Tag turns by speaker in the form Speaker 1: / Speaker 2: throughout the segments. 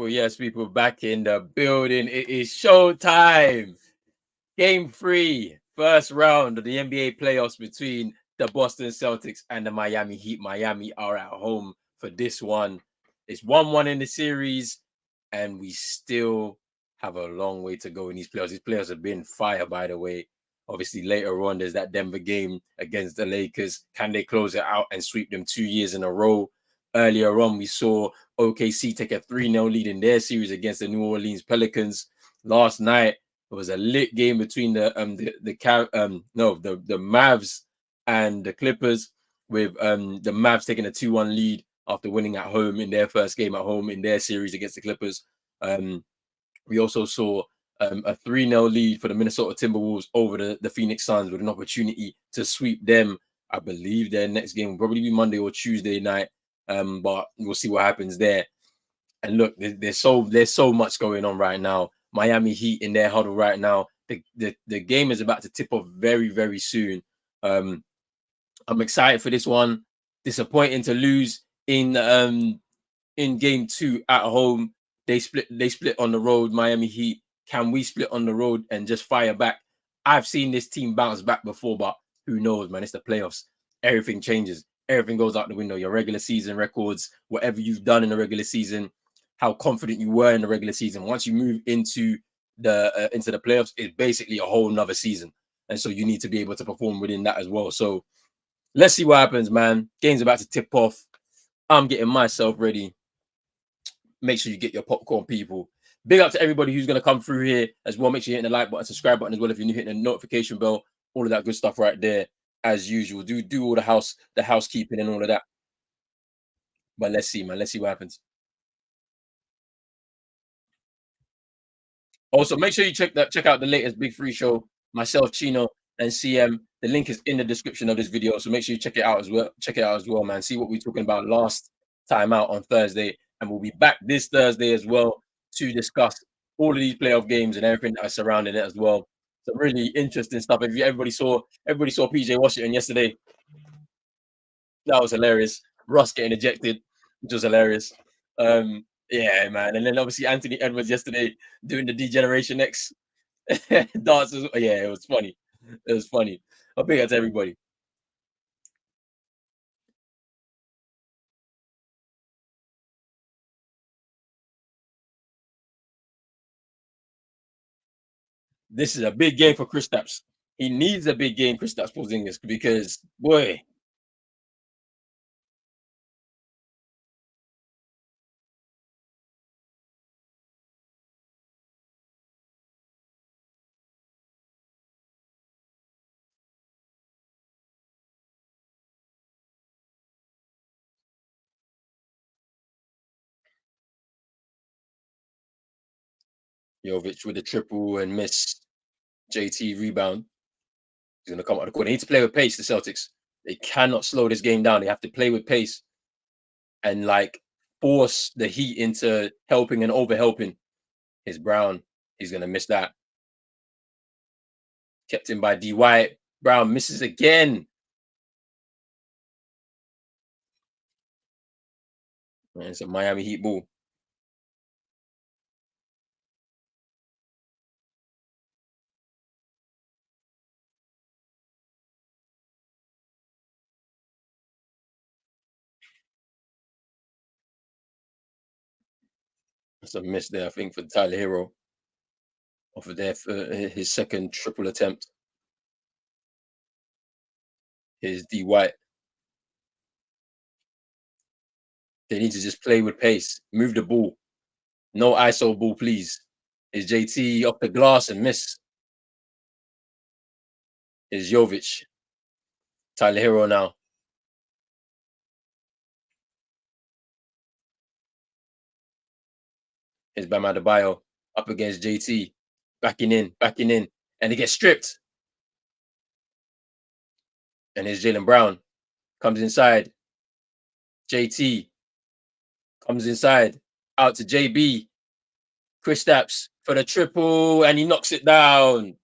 Speaker 1: Yes, people back in the building. It is showtime. Game 3, first round of the NBA playoffs between the Boston Celtics and the Miami Heat. Miami are at home for this one. It's 1-1 in the series, and we still have a long way to go in these playoffs. These playoffs have been fire, by the way. Obviously, later on, there's that Denver game against the Lakers. Can they close it out and sweep them 2 years in a row? Earlier on, we saw OKC take a 3-0 lead in their series against the New Orleans Pelicans. Last night, it was a lit game between the Mavs and the Clippers, with the Mavs taking a 2-1 lead after winning at home in their first game at home in their series against the Clippers. We also saw a 3-0 lead for the Minnesota Timberwolves over the Phoenix Suns, with an opportunity to sweep them. I believe their next game will probably be Monday or Tuesday night, but we'll see what happens there. And look, there's so much going on right now. Miami Heat in their huddle right now. The game is about to tip off very, very soon. I'm excited for this one. Disappointing to lose in game 2 at home. They split on the road. Miami Heat. Can we split on the road and just fire back? I've seen this team bounce back before, but who knows, man? It's the playoffs. Everything changes. Everything goes out the window. Your regular season records, whatever you've done in the regular season, how confident you were in the regular season. Once you move into the playoffs, it's basically a whole nother season. And so you need to be able to perform within that as well. So let's see what happens, man. Game's about to tip off. I'm getting myself ready. Make sure you get your popcorn, people. Big up to everybody who's going to come through here as well. Make sure you're hitting the like button, subscribe button as well if you're new, hitting the notification bell, all of that good stuff right there. As usual, do all the housekeeping and all of that. But let's see, man. Let's see what happens. Also, make sure you check out the latest Big Free show. Myself, Chino, and CM. The link is in the description of this video, so make sure you check it out as well. Check it out as well, man. See what we're talking about last time out on Thursday, and we'll be back this Thursday as well to discuss all of these playoff games and everything that's surrounding it as well. So really interesting stuff. If everybody saw PJ Washington yesterday, that was hilarious. Russ getting ejected, which was hilarious. Yeah, man. And then obviously Anthony Edwards yesterday doing the Degeneration X dances. Yeah, it was funny. It was funny. A big up to everybody. This is a big game for Kristaps. He needs a big game, Kristaps Porzingis, because boy, Jovic with the triple and miss. JT rebound. He's gonna come out of the court. They need to play with pace. The Celtics. They cannot slow this game down. They have to play with pace and like force the Heat into helping and over helping. His Brown. He's gonna miss that. Kept in by D. White. Brown misses again. And it's a Miami Heat ball. That's a miss there, I think, for Tyler Hero off of there for his second triple attempt. Here's D. White. They need to just play with pace. Move the ball. No ISO ball, please. Is JT off the glass and miss? Is Jovic. Tyler Hero now. Is Bam Adebayo up against JT. Backing in. And he gets stripped. And here's Jaylen Brown. Comes inside. JT comes inside. Out to JB. Kristaps for the triple. And he knocks it down.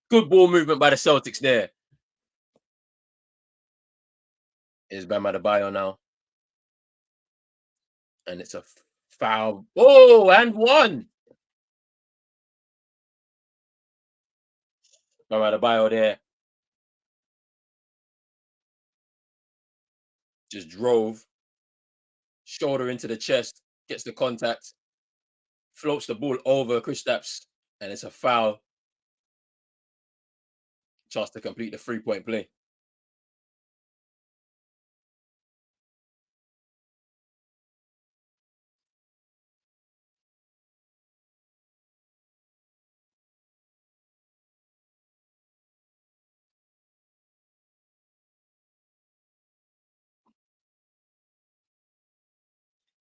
Speaker 1: Good ball movement by the Celtics there. Is Bam Adebayo now. And it's a Foul. Oh, and one. All right, Adebayo there just drove, shoulder into the chest, gets the contact, floats the ball over Kristaps, and it's a foul. Chance to complete the 3-point play.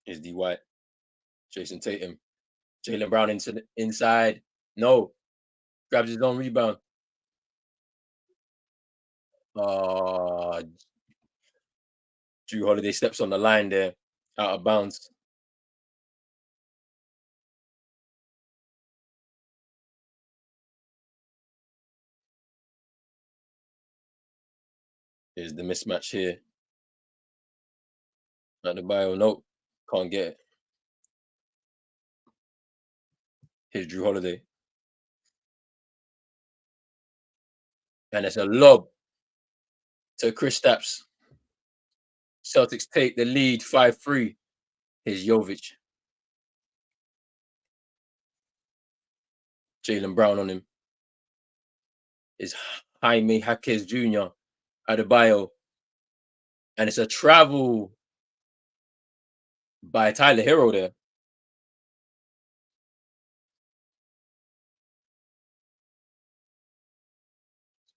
Speaker 1: Is D White, Jason Tatum, Jalen Brown into the inside. No, grabs his own rebound. Uh, Drew Holiday steps on the line there, out of bounds. Is the mismatch here at the bio? Nope, can't get it. Here's Drew Holiday, and it's a lob to Kristaps. Celtics take the lead 5-3. Here's Jovic, Jalen Brown on him. Is Jaime Jaquez Jr. Adebayo, and it's a travel by Tyler Hero there.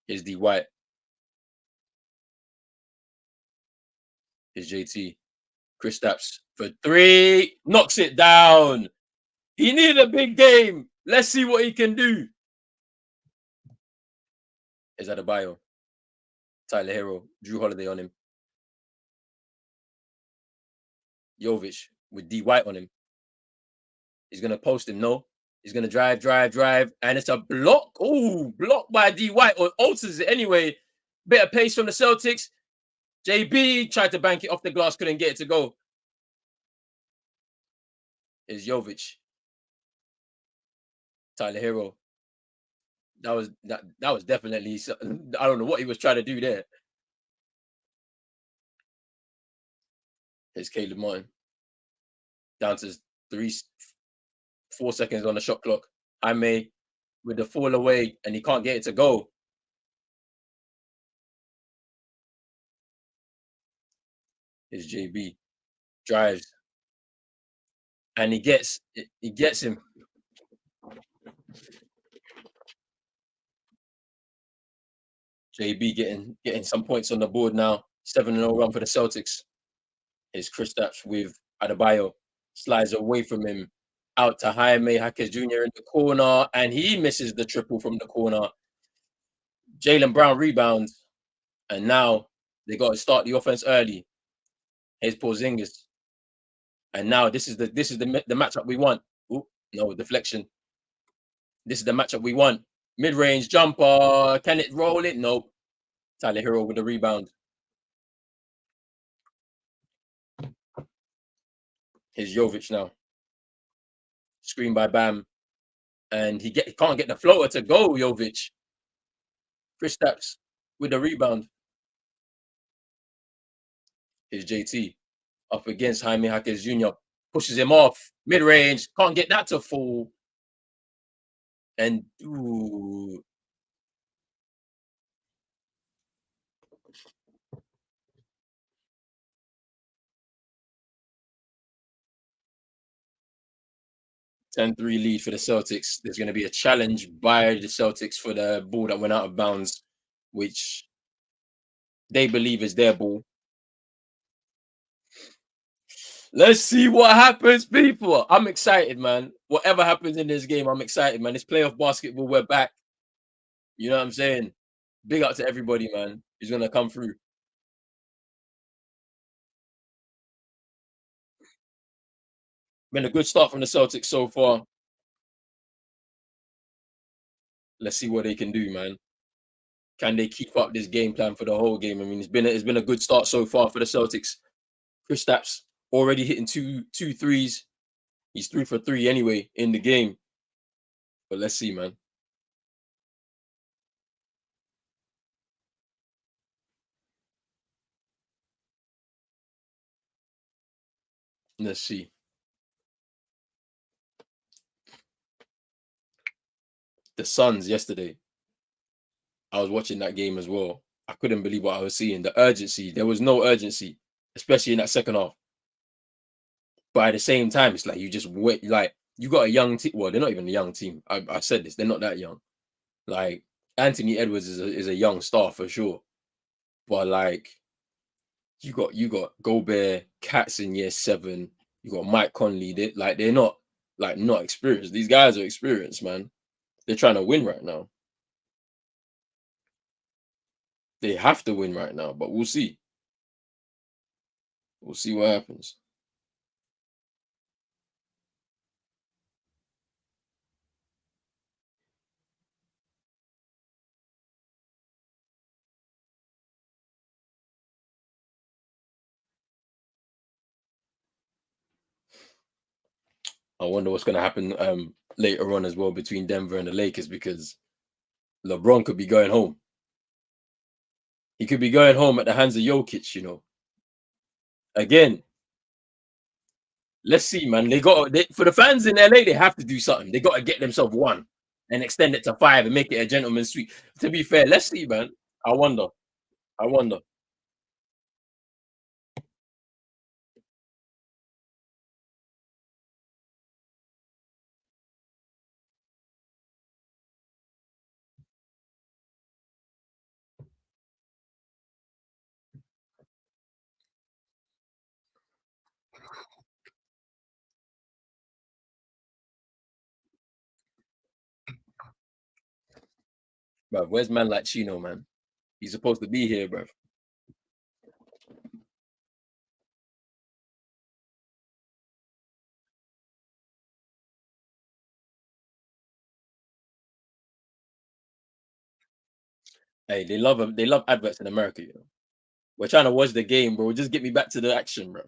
Speaker 1: Here's D White. Here's JT. Kristaps for three. Knocks it down. He needed a big game. Let's see what he can do. Is Adebayo. Tyler Hero. Drew Holiday on him. Jovic with D White on him. He's going to post him. No. He's going to drive. And it's a block. Oh, blocked by D White, or alters it anyway. Bit of pace from the Celtics. JB tried to bank it off the glass, couldn't get it to go. Is Jovic. Tyler Hero. That was definitely, I don't know what he was trying to do there. Here's Caleb Martin. Down to 4 seconds on the shot clock. Jaime with the fall away, and he can't get it to go. Here's JB. Drives. And he gets him. JB getting some points on the board now. 7-0 run for the Celtics. Here's Kristaps with Adebayo. Slides away from him. Out to Jaime Jaquez Jr. in the corner, and he misses the triple from the corner. Jalen Brown rebounds, and now they got to start the offense early. Here's Porzingis, and now this is the matchup we want. Ooh, no deflection. This is the matchup we want. Mid-range jumper. Can it roll it? Nope. Tyler Hero with the rebound. Here's Jovic now. Screen by Bam. And he can't get the floater to go, Jovic. Kristaps with the rebound. Here's JT. Up against Jaime Jaquez Jr. Pushes him off. Mid-range. Can't get that to fall. And ooh. Ten 3 lead for the Celtics. There's going to be a challenge by the Celtics for the ball that went out of bounds, which they believe is their ball. Let's see what happens, people. I'm excited, man. Whatever happens in this game, I'm excited, man. This playoff basketball, we're back. You know what I'm saying? Big up to everybody, man, who's going to come through. Been a good start from the Celtics so far. Let's see what they can do, man. Can they keep up this game plan for the whole game? I mean, it's been a good start so far for the Celtics. Kristaps already hitting two threes. He's 3 for 3 anyway in the game. But let's see, man. Let's see. The Suns yesterday. I was watching that game as well. I couldn't believe what I was seeing. The urgency. There was no urgency, especially in that second half. But at the same time, it's like you just wait. Like you got a young team. Well, they're not even a young team. I said this. They're not that young. Like Anthony Edwards is a young star for sure. But like you got Gobert, Cats in year 7. You got Mike Conley. They're not like not experienced. These guys are experienced, man. They're trying to win right now. They have to win right now, but we'll see. We'll see what happens. I wonder what's going to happen later on as well between Denver and the Lakers because LeBron could be going home. He could be going home at the hands of Jokic. Again, let's see, man. For the fans in LA, they have to do something. They got to get themselves one and extend it to 5 and make it a gentleman's suite. To be fair, let's see, man. I wonder. I wonder. Bro, where's man like CHINO, man? He's supposed to be here, bro. Hey, they love him. They love adverts in America. We're trying to watch the game, bro. Just get me back to the action, bro.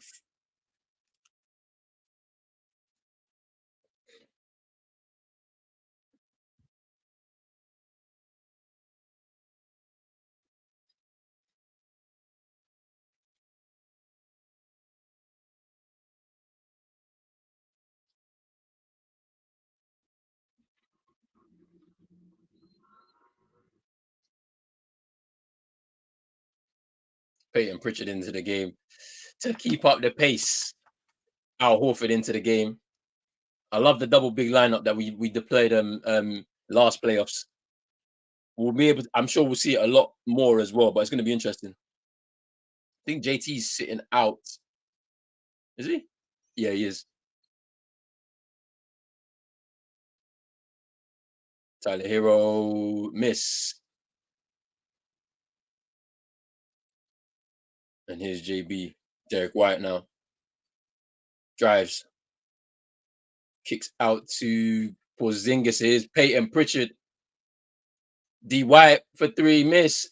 Speaker 1: Peyton Pritchard into the game to keep up the pace. Al Horford into the game. I love the double big lineup that we deployed last playoffs. We'll be able. I'm sure we'll see it a lot more as well, but it's going to be interesting. I think JT's sitting out. Is he? Yeah, he is. Tyler Hero miss, and here's JB. Derek White now drives, kicks out to Porzingis. Here's Peyton Pritchard. D White for 3, miss,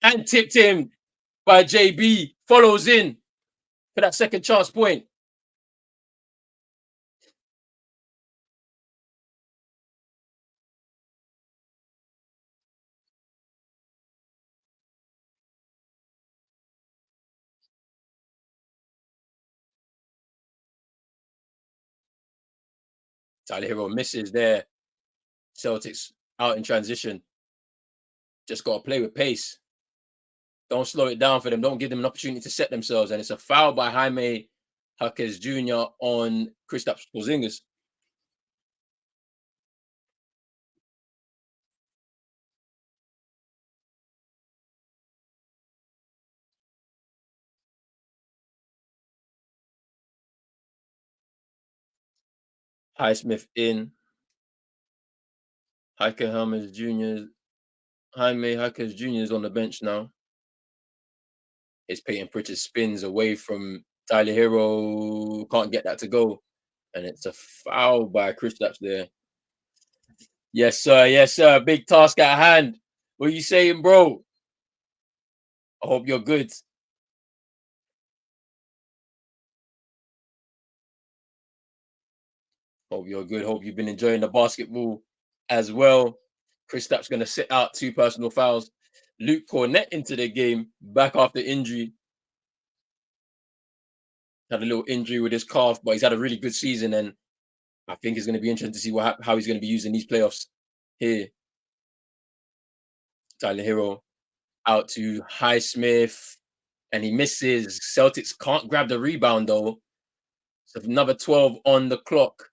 Speaker 1: and tipped him by JB. Follows in for that second chance point. Tyler Hero misses there. Celtics out in transition. Just got to play with pace. Don't slow it down for them. Don't give them an opportunity to set themselves. And it's a foul by Jaime Jaquez Jr. on Kristaps Porzingis. Highsmith in. Jaime Jr. Jaime Jaquez Jr. is on the bench now. It's Peyton Pritchard spins away from Tyler Hero. Can't get that to go. And it's a foul by Kristaps there. Yes, sir. Yes, sir. Big task at hand. What are you saying, bro? I hope you're good. Hope you're good. Hope you've been enjoying the basketball as well. Kristaps going to sit out 2 personal fouls. Luke Cornett into the game, back after injury. Had a little injury with his calf, but he's had a really good season, and I think it's going to be interesting to see how he's going to be using these playoffs here. Tyler Hero out to Highsmith, and he misses. Celtics can't grab the rebound, though. So another 12 on the clock.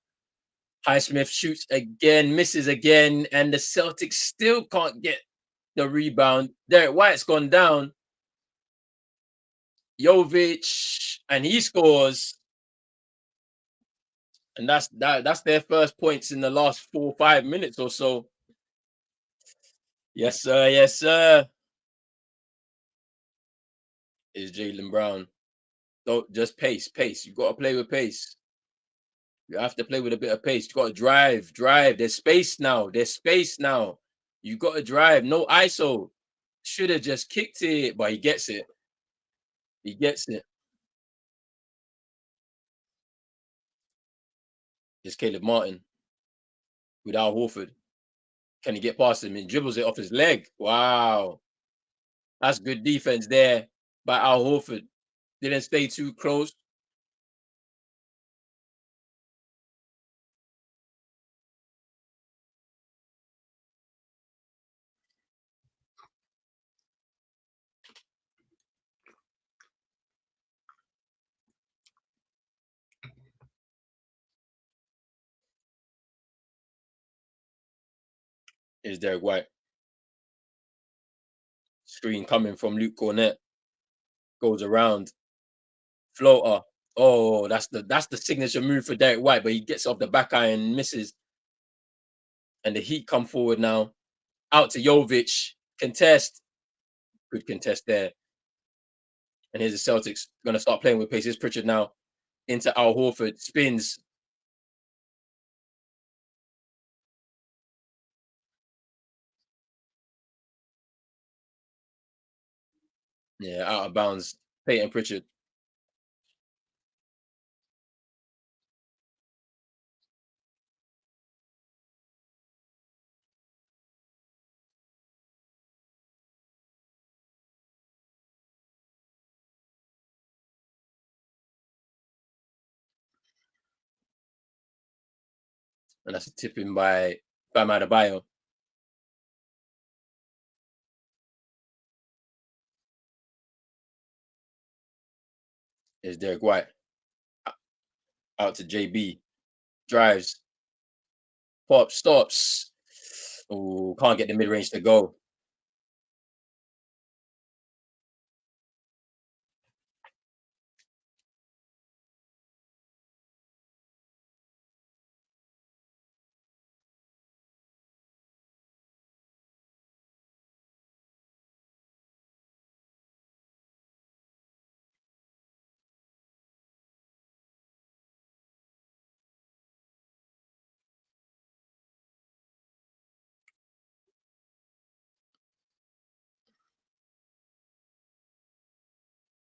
Speaker 1: Highsmith shoots again, misses again, and the Celtics still can't get the rebound. Derek White's gone down. Jovic, and he scores. And that's their first points in the last 4 or 5 minutes or so. Yes, sir. Yes, sir. Is Jaylen Brown. Don't just pace. You got to play with pace. You have to play with a bit of pace. You got to drive. There's space now. You got to drive. No ISO. Should have just kicked it, but he gets it. It's Caleb Martin with Al Horford. Can he get past him? He dribbles it off his leg. Wow. That's good defense there by Al Horford. Didn't stay too close. Is Derek White. Screen coming from Luke Cornett. Goes around. Floater. Oh, that's the signature move for Derek White, but he gets off the back iron and misses. And the Heat come forward now. Out to Jovic. Contest. Good contest there. And here's the Celtics going to start playing with pace. Here's Pritchard now. Into Al Horford. Spins. Yeah, out of bounds. Peyton Pritchard. And that's a tip in by Bam Adebayo. Is Derek White. Out to JB. Drives. Pop. Stops. Oh, can't get the mid-range to go.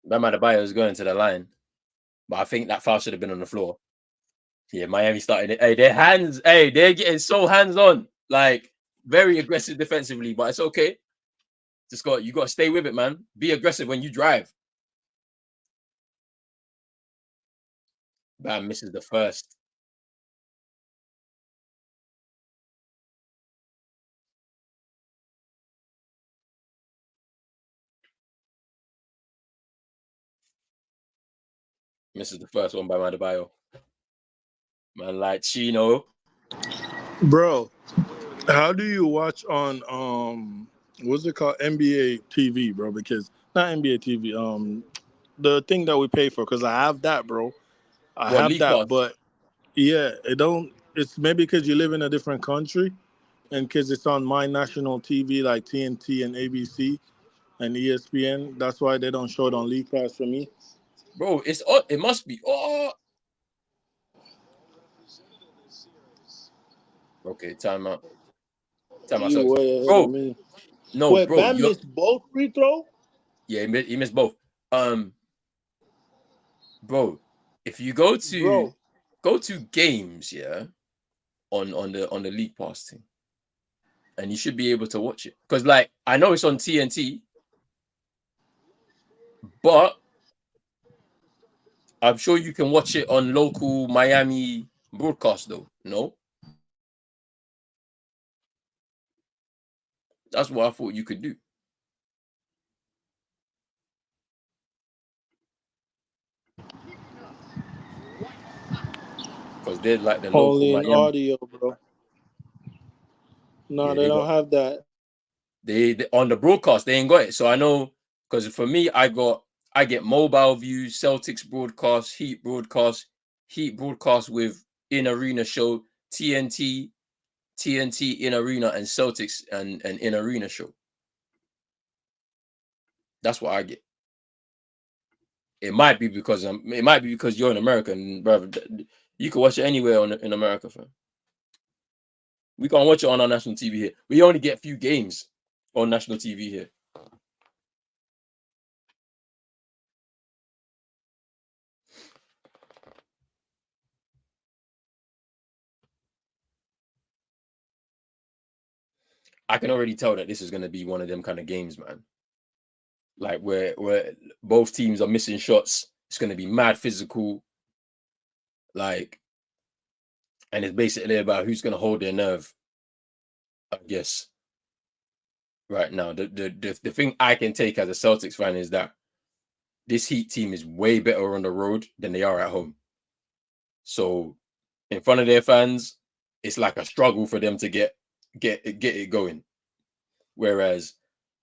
Speaker 1: Bam Adebayo is going to the line. But I think that foul should have been on the floor. Yeah, Miami started it. Hey, they're getting so hands-on. Like, very aggressive defensively, but it's okay. You got to stay with it, man. Be aggressive when you drive. Bam misses the first. Misses the first one by Adebayo. Man, like CHINO.
Speaker 2: Bro, how do you watch on what's it called, NBA TV, bro? Because not NBA TV, the thing that we pay for. Because I have that, bro. I
Speaker 1: What,
Speaker 2: have
Speaker 1: League
Speaker 2: that,
Speaker 1: Pass?
Speaker 2: but yeah, it don't. It's maybe because you live in a different country, and because it's on my national TV like TNT and ABC and ESPN. That's why they don't show it on League Pass for me.
Speaker 1: Bro, it must be. Oh. Okay, timeout.
Speaker 2: You
Speaker 1: Sucks.
Speaker 2: way ahead of
Speaker 1: Bro,
Speaker 2: me.
Speaker 1: no,
Speaker 2: Wait,
Speaker 1: bro.
Speaker 2: Bam missed both free throw?
Speaker 1: Yeah, he missed both. Bro, if you go
Speaker 2: Bro,
Speaker 1: to games, yeah, on the League Pass thing, and you should be able to watch it. Because like I know it's on TNT, but I'm sure you can watch it on local Miami broadcast though. No, that's what I thought you could do. Because they're like the local
Speaker 2: Only in
Speaker 1: Miami.
Speaker 2: audio, bro. No,
Speaker 1: Yeah,
Speaker 2: they don't have that.
Speaker 1: they on the broadcast they ain't got it. So I know because for me I get mobile views, Celtics broadcast, Heat broadcast with in arena show, TNT in arena, and Celtics and in arena show. That's what I get. It might be because you're in America, and brother, you can watch it anywhere in America, fam. We can't watch it on our national TV here. We only get a few games on national TV here. I can already tell that this is going to be one of them kind of games, man. Like where both teams are missing shots. It's going to be mad physical. Like, and it's basically about who's going to hold their nerve, I guess. Right now, the thing I can take as a Celtics fan is that this Heat team is way better on the road than they are at home. So, in front of their fans, it's like a struggle for them to get it going. Whereas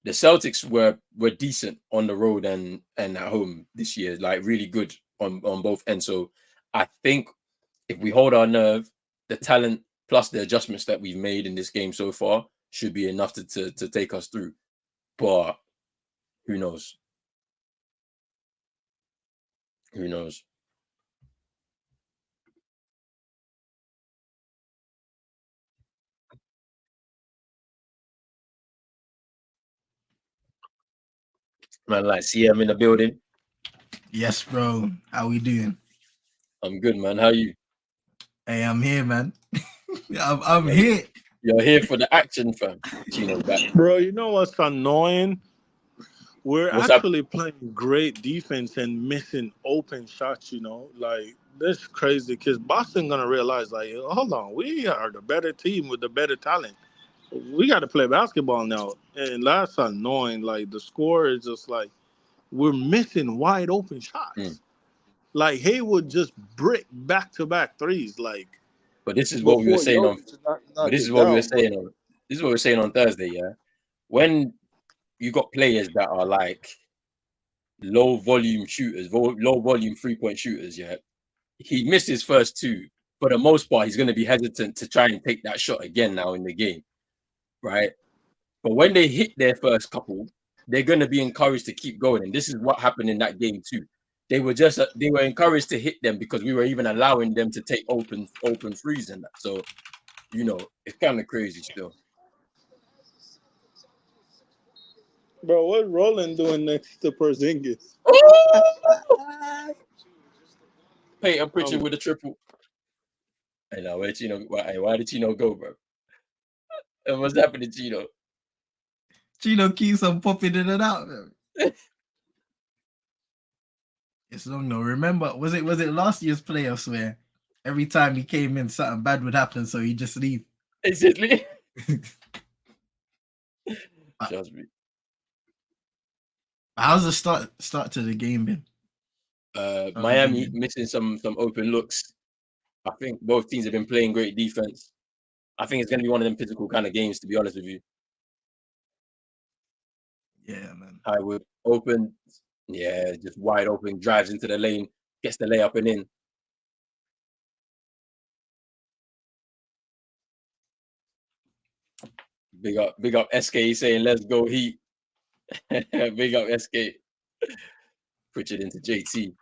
Speaker 1: the Celtics were decent on the road and at home this year, like really good on both ends. So I think if we hold our nerve, the talent plus the adjustments that we've made in this game so far should be enough to take us through. But who knows? Who knows? Man, like CM in the building.
Speaker 3: Yes, bro. How we doing?
Speaker 1: I'm good, man. How you?
Speaker 3: Hey, I'm here, man. I'm here.
Speaker 1: You're here for the action, fam. Chino's back.
Speaker 2: Bro, you know what's annoying? We're
Speaker 1: What's up?
Speaker 2: actually playing great defense and missing open shots, you know? Like, that's crazy because Boston going to realize, like, hold on, we are the better team with the better talent. We got to play basketball now. And that's annoying. Like, the score is just like, we're missing wide open shots.
Speaker 1: Mm.
Speaker 2: Like, Haywood just brick back-to-back threes, like,
Speaker 1: But this is what we were
Speaker 2: before
Speaker 1: saying on.
Speaker 2: Jokic
Speaker 1: But
Speaker 2: knocked
Speaker 1: this is
Speaker 2: it
Speaker 1: what we were
Speaker 2: down. But
Speaker 1: saying on. This is what we were saying on Thursday. Yeah, when you got players that are like low volume shooters, low volume 3-point shooters. Yeah, he missed his first two. For the most part, he's going to be hesitant to try and take that shot again now in the game, right? But when they hit their first couple, they're going to be encouraged to keep going. And this is what happened in that game too. They were encouraged to hit them because we were even allowing them to take open threes and that. So, you know, it's kind of crazy still.
Speaker 2: bro, what Roland doing next to Porzingis?
Speaker 1: Peyton Pritchard with a triple. And now where Chino? Why did Chino go, bro? And what's happening, Chino?
Speaker 3: Chino keeps on popping in and out. It's long no. Remember, was it last year's playoffs where every time he came in, something bad would happen, so he just leave.
Speaker 1: Exactly. Trust me.
Speaker 3: How's the start to the game been?
Speaker 1: Miami missing some open looks. I think both teams have been playing great defense. I think it's going to be one of them physical kind of games, to be honest with you.
Speaker 3: Yeah, man.
Speaker 1: Highwood open, yeah, just wide open, drives into the lane, gets the layup and in. Big up SK saying let's go Heat. Big up SK. Pritchard into JT.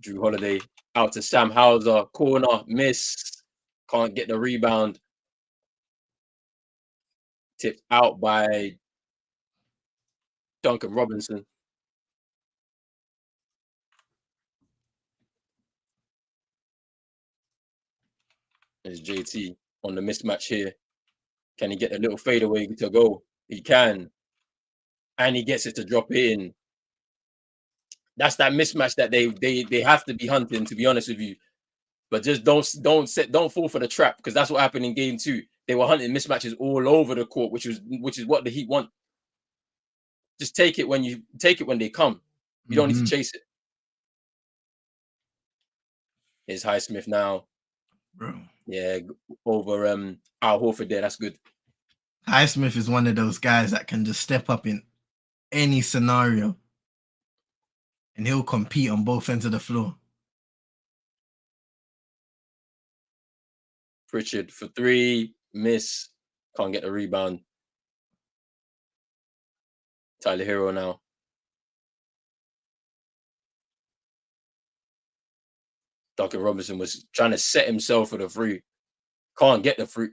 Speaker 1: Drew Holiday out to Sam Hauser, corner, miss, can't get the rebound. Tipped out by Duncan Robinson. There's JT on the mismatch here. Can he get a little fadeaway to go? He can. And he gets it to drop it in. That's that mismatch that they have to be hunting, to be honest with you. But just don't fall for the trap, because that's what happened in game 2. They were hunting mismatches all over the court, which is what the Heat want. Just take it when they come. You don't need to chase it. Here's Highsmith now.
Speaker 3: Bro.
Speaker 1: Yeah, over Al Horford there. That's good.
Speaker 3: Highsmith is one of those guys that can just step up in any scenario, and he'll compete on both ends of the floor.
Speaker 1: Pritchard for 3, miss, can't get the rebound. Tyler Hero now. Duncan Robinson was trying to set himself for the 3. Can't get the 3.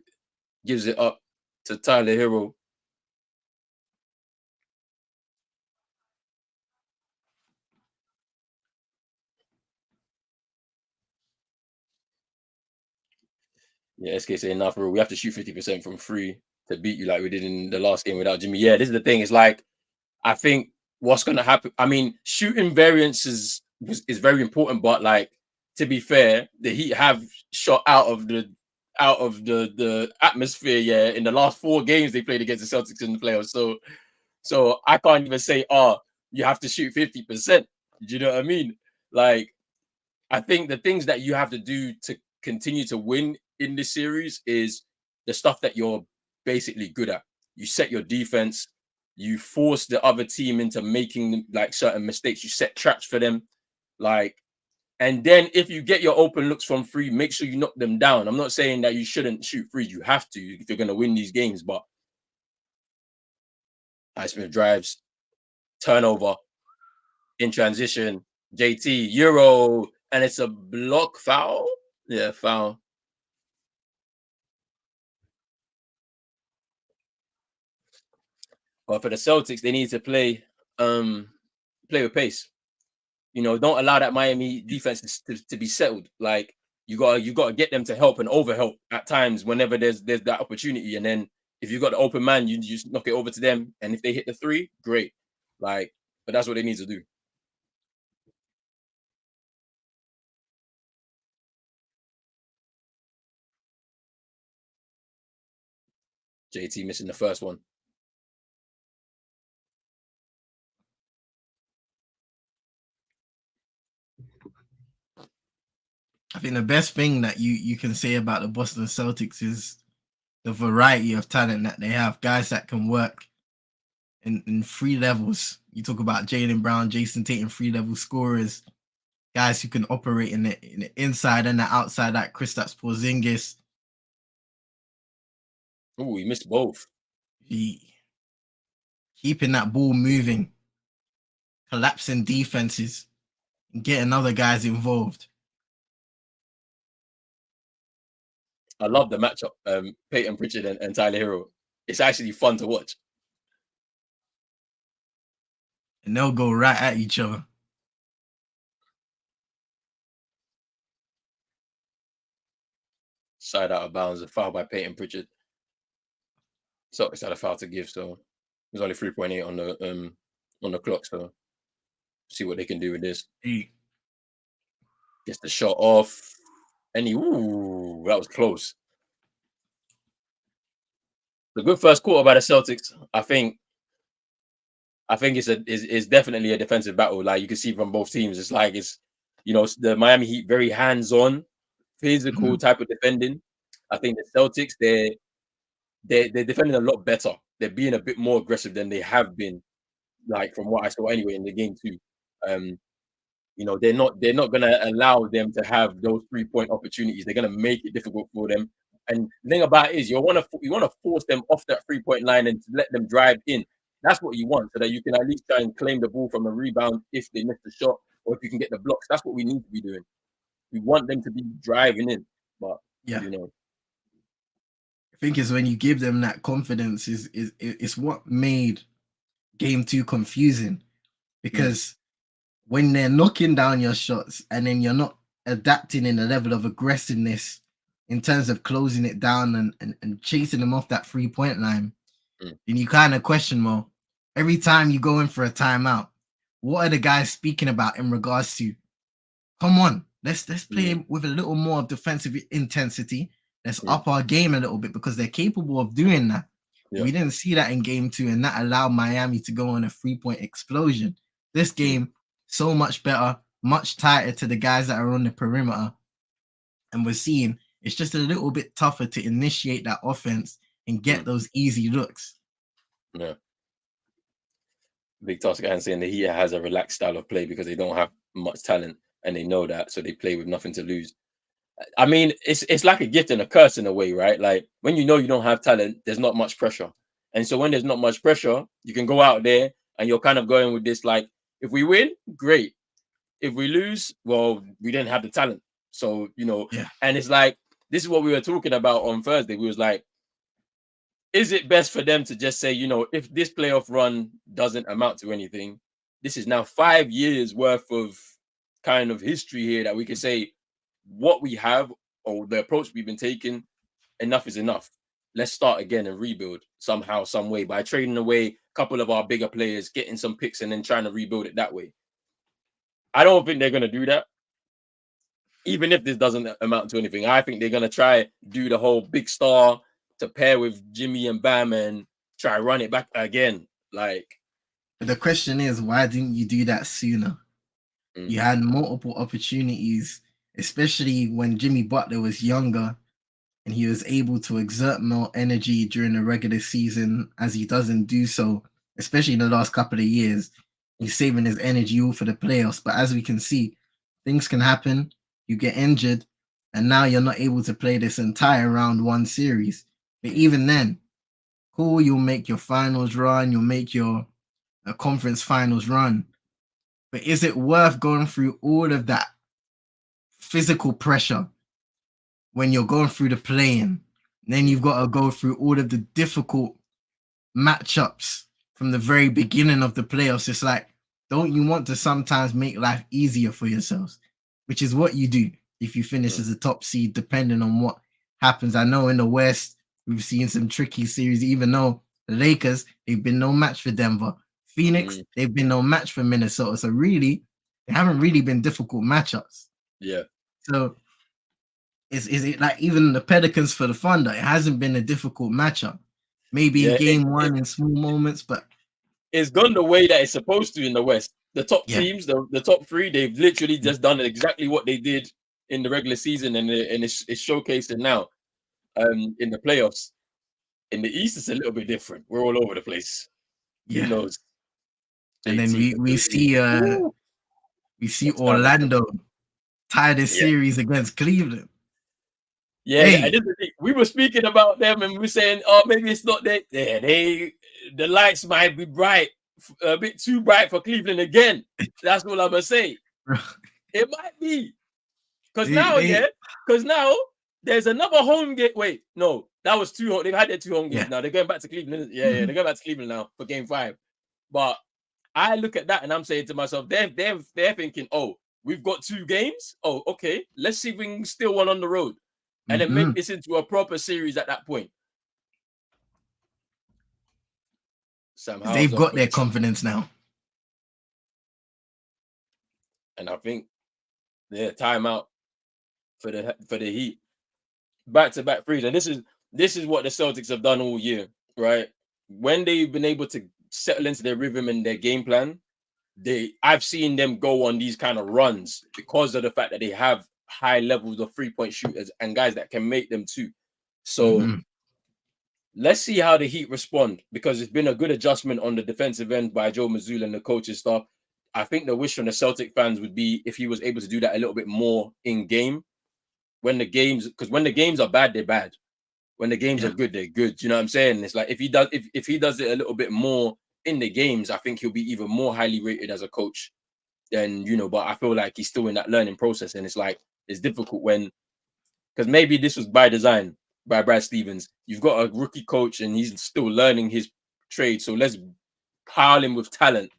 Speaker 1: Gives it up to Tyler Hero. Yeah, SK saying enough, bro. We have to shoot 50% from 3 to beat you like we did in the last game without Jimmy. Yeah, this is the thing. It's like, I think what's going to happen, I mean, shooting variance is very important, but like, to be fair, the Heat have shot out of the atmosphere, yeah, in the last 4 games they played against the Celtics in the playoffs. So I can't even say, you have to shoot 50%. Do you know what I mean? Like, I think the things that you have to do to continue to win in this series is the stuff that you're basically good at. You set your defense, you force the other team into making like certain mistakes, you set traps for them, like, and then if you get your open looks from 3, make sure you knock them down. I'm not saying that you shouldn't shoot 3. You have to if you're going to win these games, but Highsmith drives, turnover, in transition, JT, Euro, and it's a block foul. Yeah, foul. But for the Celtics, they need to play with pace. You know, don't allow that Miami defense to be settled. Like, you gotta get them to help and overhelp at times whenever there's that opportunity. And then if you got the open man, you just knock it over to them. And if they hit the 3, great. Like, but that's what they need to do. JT missing the first one.
Speaker 3: I think the best thing that you can say about the Boston Celtics is the variety of talent that they have. Guys that can work in 3 levels. You talk about Jaylen Brown, Jason Tatum, 3-level scorers. Guys who can operate in the inside and the outside, like Kristaps Porzingis.
Speaker 1: Oh, he missed both.
Speaker 3: Keeping that ball moving, collapsing defenses, and getting other guys involved.
Speaker 1: I love the matchup, Peyton Pritchard and Tyler Hero. It's actually fun to watch.
Speaker 3: And they'll go right at each other.
Speaker 1: Side out of bounds, a foul by Peyton Pritchard. So it's had a foul to give, so there's only 3.8 on the clock. So see what they can do with this. Gets the shot off. And that was close. The good first quarter by the Celtics. I think it's definitely a defensive battle. Like, you can see from both teams, it's like the Miami Heat very hands-on, physical type of defending. I think the Celtics they're defending a lot better. They're being a bit more aggressive than they have been, like from what I saw anyway in the game too. They're not gonna allow them to have those 3-point opportunities. They're gonna make it difficult for them. And the thing about it is, you want to force them off that 3-point line and let them drive in. That's what you want, so that you can at least try and claim the ball from a rebound if they miss the shot, or if you can get the blocks. That's what we need to be doing. We want them to be driving in, but
Speaker 3: yeah, I think it's when you give them that confidence is what made game 2 confusing, because when they're knocking down your shots and then you're not adapting in a level of aggressiveness in terms of closing it down and chasing them off that 3-point line,
Speaker 1: Mm.
Speaker 3: then you kind of question, well, every time you go in for a timeout, what are the guys speaking about in regards to, come on, let's play with a little more defensive intensity. Let's up our game a little bit, because they're capable of doing that. Yeah. We didn't see that in game 2, and that allowed Miami to go on a 3-point explosion. This game, so much better, much tighter to the guys that are on the perimeter. And we're seeing it's just a little bit tougher to initiate that offense and get those easy looks.
Speaker 1: Yeah. Big Toss guy saying the Heat has a relaxed style of play because they don't have much talent, and they know that, so they play with nothing to lose. I mean, it's like a gift and a curse in a way, right? Like, when you know you don't have talent, there's not much pressure. And so when there's not much pressure, you can go out there and you're kind of going with this, like, if we win, great. If we lose, well, we didn't have the talent. So, you know, and it's like, this is what we were talking about on Thursday. We was like, is it best for them to just say, you know, if this playoff run doesn't amount to anything, this is now 5 years worth of kind of history here that we can say what we have or the approach we've been taking, enough is enough. Let's start again and rebuild somehow, some way, by trading away a couple of our bigger players, getting some picks, and then trying to rebuild it that way. I don't think they're going to do that. Even if this doesn't amount to anything, I think they're going to try do the whole big star to pair with Jimmy and Bam and try run it back again. Like,
Speaker 3: the question is, why didn't you do that sooner? You had multiple opportunities, especially when Jimmy Butler was younger and he was able to exert more energy during the regular season, as he doesn't do so, especially in the last couple of years. He's saving his energy all for the playoffs. But as we can see, things can happen. You get injured, and now you're not able to play this entire round 1 series. But even then, cool, you'll make your finals run, you'll make your conference finals run. But is it worth going through all of that physical pressure when you're going through the play-in? Then you've got to go through all of the difficult matchups from the very beginning of the playoffs. It's like, don't you want to sometimes make life easier for yourselves? Which is what you do if you finish as a top seed, depending on what happens. I know in the West, we've seen some tricky series, even though the Lakers, they've been no match for Denver. Phoenix, they've been no match for Minnesota. So really, they haven't really been difficult matchups.
Speaker 1: Yeah.
Speaker 3: So is it like even the Pelicans for the Thunder? It hasn't been a difficult matchup. Maybe in game 1 in small moments, but
Speaker 1: it's gone the way that it's supposed to in the West. The top teams, the top 3, they've literally just done exactly what they did in the regular season, and it's showcased it now in the playoffs. In the East, it's a little bit different. We're all over the place. Who knows?
Speaker 3: And then we see Orlando tie this series against Cleveland.
Speaker 1: Yeah, we were speaking about them, and we were saying, oh, maybe it's not that. Yeah, the lights might be bright, a bit too bright for Cleveland again. That's what I'm gonna say. It might be, because now there's another home game. Wait, no, that was 2. They've had their 2 home games now. They're going back to Cleveland. Yeah, they're going back to Cleveland now for game 5. But I look at that and I'm saying to myself, they're thinking, oh, we've got 2 games. Oh, okay, let's see if we can steal one on the road. And then make this into a proper series at that point.
Speaker 3: They've got their confidence now.
Speaker 1: And I think timeout for the Heat. Back-to-back threes. And this is what the Celtics have done all year, right? When they've been able to settle into their rhythm and their game plan, I've seen them go on these kind of runs because of the fact that they have high levels of 3-point shooters and guys that can make them too. So let's see how the Heat respond, because it's been a good adjustment on the defensive end by Joe Mazzulla and the coaching staff. I think the wish from the Celtic fans would be if he was able to do that a little bit more in game. When the games are bad, they're bad. When the games are good, they're good. You know what I'm saying? It's like if he does it a little bit more in the games, I think he'll be even more highly rated as a coach. Then, but I feel like he's still in that learning process, and it's like it's difficult because maybe this was by design by Brad Stevens. You've got a rookie coach and he's still learning his trade, so let's pile him with talent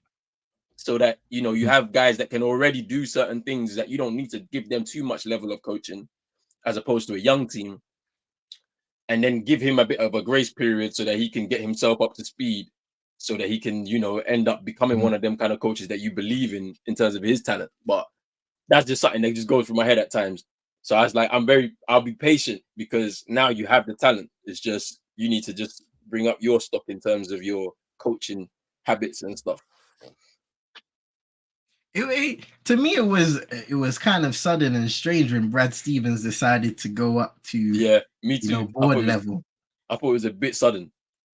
Speaker 1: so that you have guys that can already do certain things that you don't need to give them too much level of coaching. as opposed to a young team, and then give him a bit of a grace period so that he can get himself up to speed, so that he can, end up becoming one of them kind of coaches that you believe in terms of his talent. But that's just something that just goes through my head at times. So I was like, I'll be patient, because now you have the talent. It's just, you need to just bring up your stock in terms of your coaching habits and stuff.
Speaker 3: To me, it was kind of sudden and strange when Brad Stevens decided to go up to
Speaker 1: me too.
Speaker 3: Board level.
Speaker 1: I thought it was a bit sudden.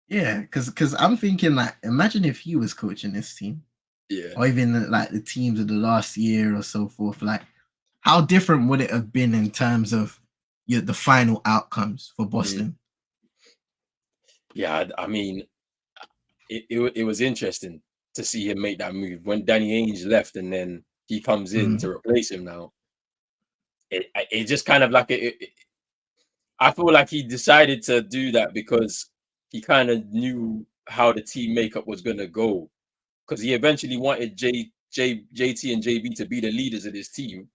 Speaker 3: Yeah, because I'm thinking, like, imagine if he was coaching this team, or even like the teams of the last year or so forth. Like, how different would it have been in terms of the final outcomes for Boston?
Speaker 1: Yeah, I mean, it was interesting to see him make that move when Danny Ainge left, and then he comes in to replace him. Now, it just kind of like I feel like he decided to do that because he kind of knew how the team makeup was gonna go, because he eventually wanted JT and JB to be the leaders of this team.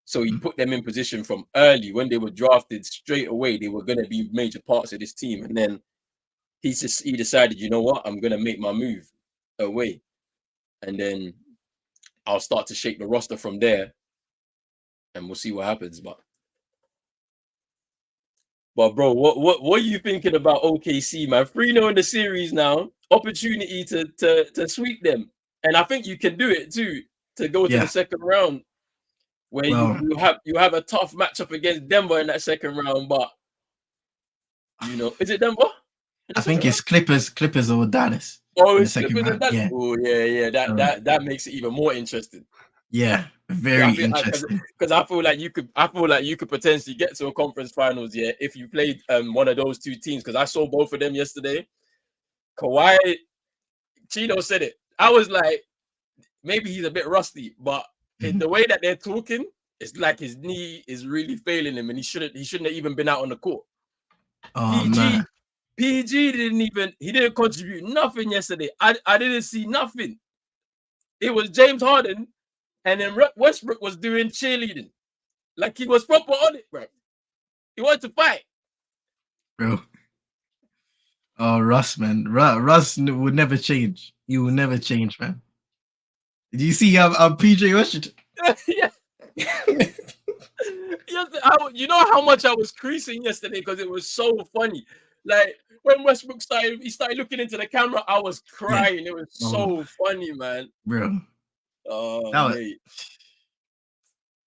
Speaker 1: So he put them in position from early when they were drafted straight away. They were going to be major parts of this team, and then he decided, you know what, I'm going to make my move away, and then I'll start to shape the roster from there, and we'll see what happens. But bro, what are you thinking about OKC, man? 3-0 in the series now, opportunity to sweep them, and I think you can do it too, to go to the second round, where you have a tough matchup against Denver in that second round. But is it Denver?
Speaker 3: I think it's Clippers or Dallas.
Speaker 1: Oh, it's Clippers and Dallas. Yeah. Oh, yeah. That makes it even more interesting.
Speaker 3: Yeah, very interesting.
Speaker 1: Because I feel like you could potentially get to a conference finals, if you played one of those two teams. Because I saw both of them yesterday. Kawhi, Chino said it. I was like, maybe he's a bit rusty, but the way that they're talking, it's like his knee is really failing him, and he shouldn't have even been out on the court. PG didn't contribute nothing yesterday. I didn't see nothing. It was James Harden, and then Westbrook was doing cheerleading, like he was proper on it, bro. He wanted to fight,
Speaker 3: bro. Oh, Russ, man, Russ would never change. He will never change, man. Did you see PJ Washington?
Speaker 1: Yeah. You know how much I was creasing yesterday because it was so funny. Like when Westbrook started looking into the camera, I was crying. It was so funny, man.
Speaker 3: Bro.
Speaker 1: Mate.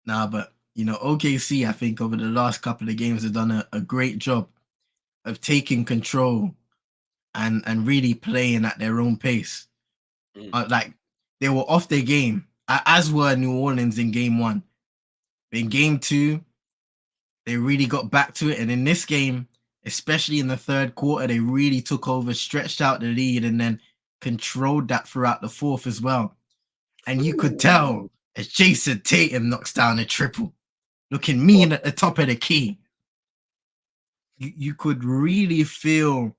Speaker 3: But OKC, I think over the last couple of games have done a great job of taking control and really playing at their own pace. Like they were off their game, as were New Orleans in game 1. In game 2, they really got back to it. And in this game, especially in the third quarter, they really took over, stretched out the lead, and then controlled that throughout the fourth as well. And you could tell as Jason Tatum knocks down a triple, looking mean at the top of the key. You could really feel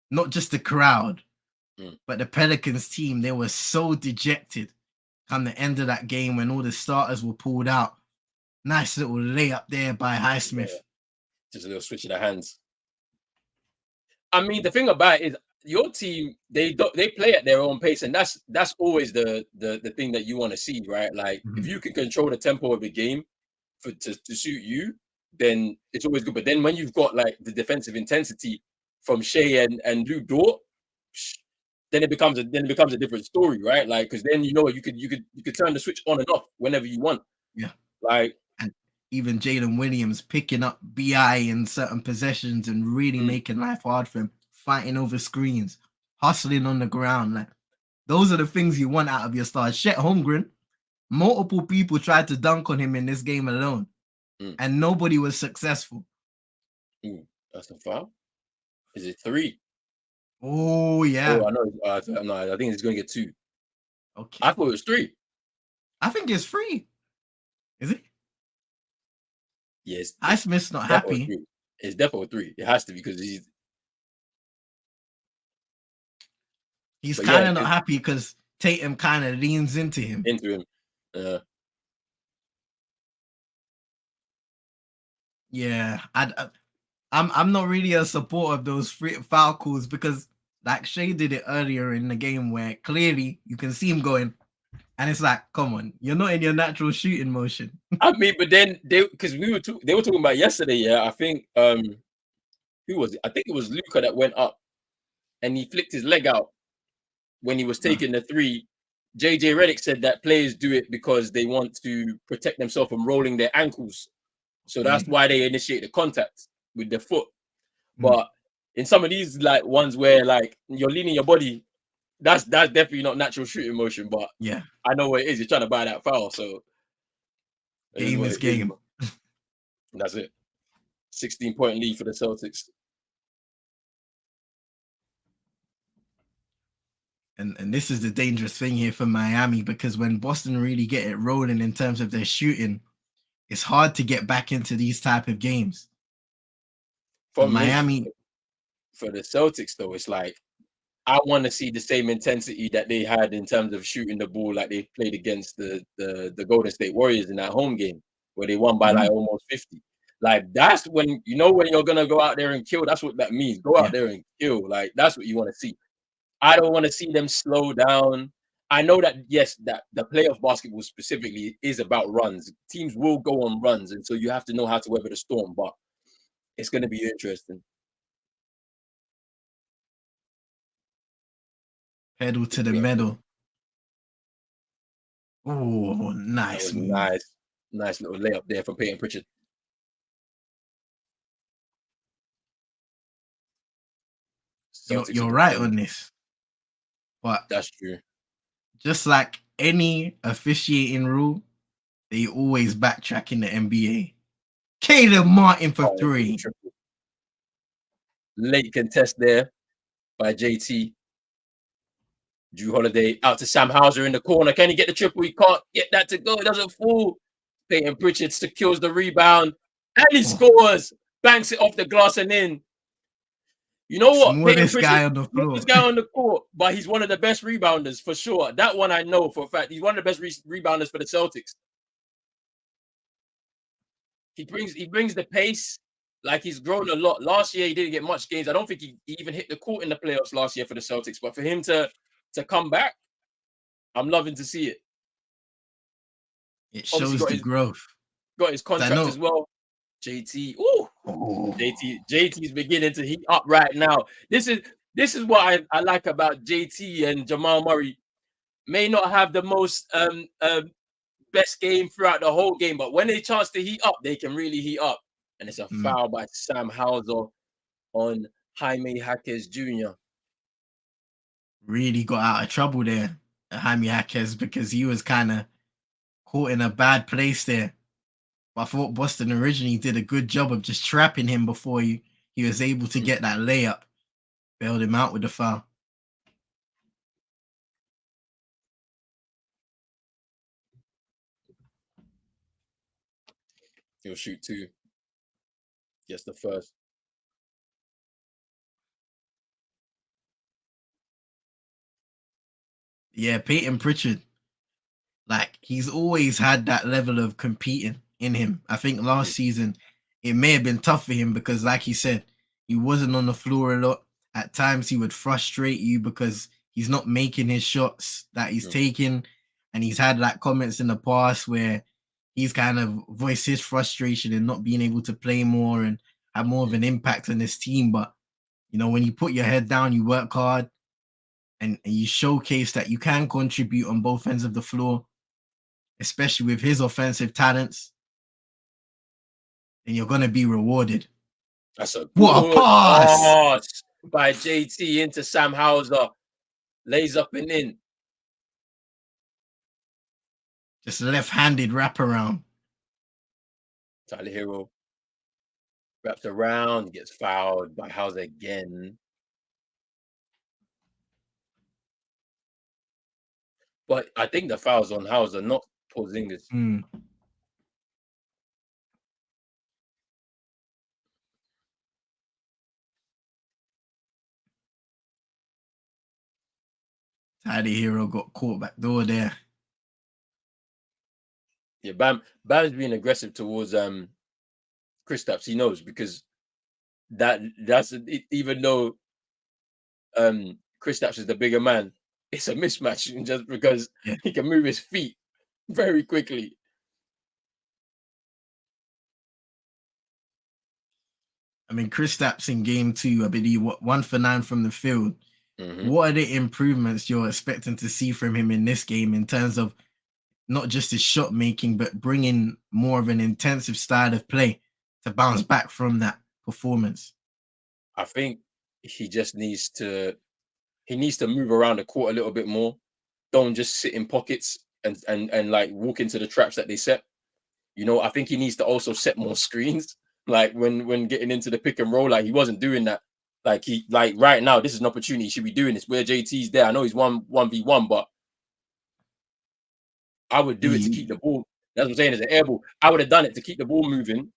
Speaker 3: not just the crowd, but the Pelicans team. They were so dejected come the end of that game when all the starters were pulled out. Nice little layup there by Highsmith.
Speaker 1: Yeah. Just a little switch of the hands. I mean, the thing about it is your team, they play at their own pace, and that's always the thing that you want to see, right? Like if you can control the tempo of the game to suit you, then it's always good. But then when you've got like the defensive intensity from Shea and Lou Dort, then it becomes a different story, right? Like because then you could turn the switch on and off whenever you want.
Speaker 3: Yeah,
Speaker 1: like.
Speaker 3: And even Jalen Williams picking up BI in certain possessions and really making life hard for him, fighting over screens, hustling on the ground. Like those are the things you want out of your stars. Chet Holmgren, multiple people tried to dunk on him in this game alone, and nobody was successful.
Speaker 1: That's a foul. Is it 3?
Speaker 3: Oh yeah.
Speaker 1: Oh, I know. I think it's going to get 2.
Speaker 3: Okay.
Speaker 1: I thought it was 3.
Speaker 3: I think it's 3. Is it?
Speaker 1: Yes.
Speaker 3: Highsmith's not happy.
Speaker 1: 3. It's definitely 3. It has to be because
Speaker 3: he's kind of not happy because Tatum kind of leans into him.
Speaker 1: Into him.
Speaker 3: Yeah, I'm not really a supporter of those free foul calls because like Shea did it earlier in the game where clearly you can see him going, and it's like, come on, you're not in your natural shooting motion.
Speaker 1: I mean, but then they because they were talking about yesterday. Yeah, I think who was it? I think it was Luca that went up and he flicked his leg out when he was taking the three. JJ Redick said that players do it because they want to protect themselves from rolling their ankles. So that's why they initiate the contact with their foot. But in some of these like ones where like you're leaning your body, that's definitely not natural shooting motion. But
Speaker 3: Yeah,
Speaker 1: I know what it is. You're trying to buy that foul, so it is
Speaker 3: game
Speaker 1: what
Speaker 3: is
Speaker 1: it is.
Speaker 3: game.
Speaker 1: That's it. 16-point lead for the Celtics.
Speaker 3: And this is the dangerous thing here for Miami because when Boston really get it rolling in terms of their shooting, it's hard to get back into these type of games.
Speaker 1: For me,
Speaker 3: Miami,
Speaker 1: for the Celtics though, it's like I want to see the same intensity that they had in terms of shooting the ball like they played against the Golden State Warriors in that home game where they won by like almost 50. Like that's when you know when you're gonna go out there and kill. That's what that means. Go out there and kill. Like that's what you want to see. I don't want to see them slow down. I know that yes, that the playoff basketball specifically is about runs. Teams will go on runs, and so you have to know how to weather the storm. But it's going to be interesting.
Speaker 3: pedal to the metal. Oh, nice
Speaker 1: That was
Speaker 3: move.
Speaker 1: nice little layup there from Peyton Pritchard.
Speaker 3: You're right on this, but
Speaker 1: that's true.
Speaker 3: Just like any officiating rule, they always backtrack in the NBA. Caleb Martin for three.
Speaker 1: Late contest there by JT. Drew Holiday out to Sam Hauser in the corner. Can he get the triple? He can't get that to go. It doesn't fall. Peyton Pritchard secures the rebound and he scores. Banks it off the glass and in. You know what?
Speaker 3: Smallest guy on the floor.
Speaker 1: Smallest guy on the court, but he's one of the best rebounders for sure. That one I know for a fact. He's one of the best rebounders for the Celtics. He brings the pace. Like he's grown a lot. Last year he didn't get much games. I don't think he even hit the court in the playoffs last year for the Celtics. But for him to come back, I'm loving to see it.
Speaker 3: It shows the growth.
Speaker 1: Got his contract as well. JT, JT's beginning to heat up right now. This is what I like about JT and Jamal Murray. May not have the most best game throughout the whole game, but when they chance to heat up, they can really heat up. And it's a foul by Sam Hauser on Jaime Jaquez Jr.
Speaker 3: Really got out of trouble there, Jaime Jaquez, because he was kind of caught in a bad place there. I thought Boston originally did a good job of just trapping him before he was able to get that layup. Bailed him out with the foul.
Speaker 1: He'll shoot two. Gets the first.
Speaker 3: Yeah, Peyton Pritchard. Like, he's always had that level of competing in him. I think last season, it may have been tough for him because, like he said, he wasn't on the floor a lot. At times, he would frustrate you because he's not making his shots that he's taking. And he's had like comments in the past where he's kind of voiced his frustration and not being able to play more and have more of an impact on this team. But, you know, when you put your head down, you work hard and you showcase that you can contribute on both ends of the floor, especially with his offensive talents, and you're going to be rewarded.
Speaker 1: That's a
Speaker 3: what a pass
Speaker 1: by JT into Sam Hauser. Lays up and in.
Speaker 3: Just a left-handed wraparound.
Speaker 1: Tyler Hero wraps around, gets fouled by Hauser again. But I think the foul's on Hauser, not Porzingis.
Speaker 3: Tyler Hero got caught back door there.
Speaker 1: Yeah, Bam's being aggressive towards Kristaps, he knows, because that's even though Kristaps is the bigger man, it's a mismatch just because he can move his feet very quickly.
Speaker 3: I mean, Kristaps in game 2, I believe, 1 for 9 from the field.
Speaker 1: Mm-hmm.
Speaker 3: What are the improvements you're expecting to see from him in this game in terms of not just his shot making, but bringing more of an intensive style of play to bounce back from that performance?
Speaker 1: I think he just needs to move around the court a little bit more. Don't just sit in pockets and like walk into the traps that they set. You know, I think he needs to also set more screens. Like when getting into the pick and roll, like he wasn't doing that. Like right now, this is an opportunity. He should be doing this where JT's there. I know he's 1v1, but I would do it to keep the ball. That's what I'm saying. As an air ball, I would have done it to keep the ball moving.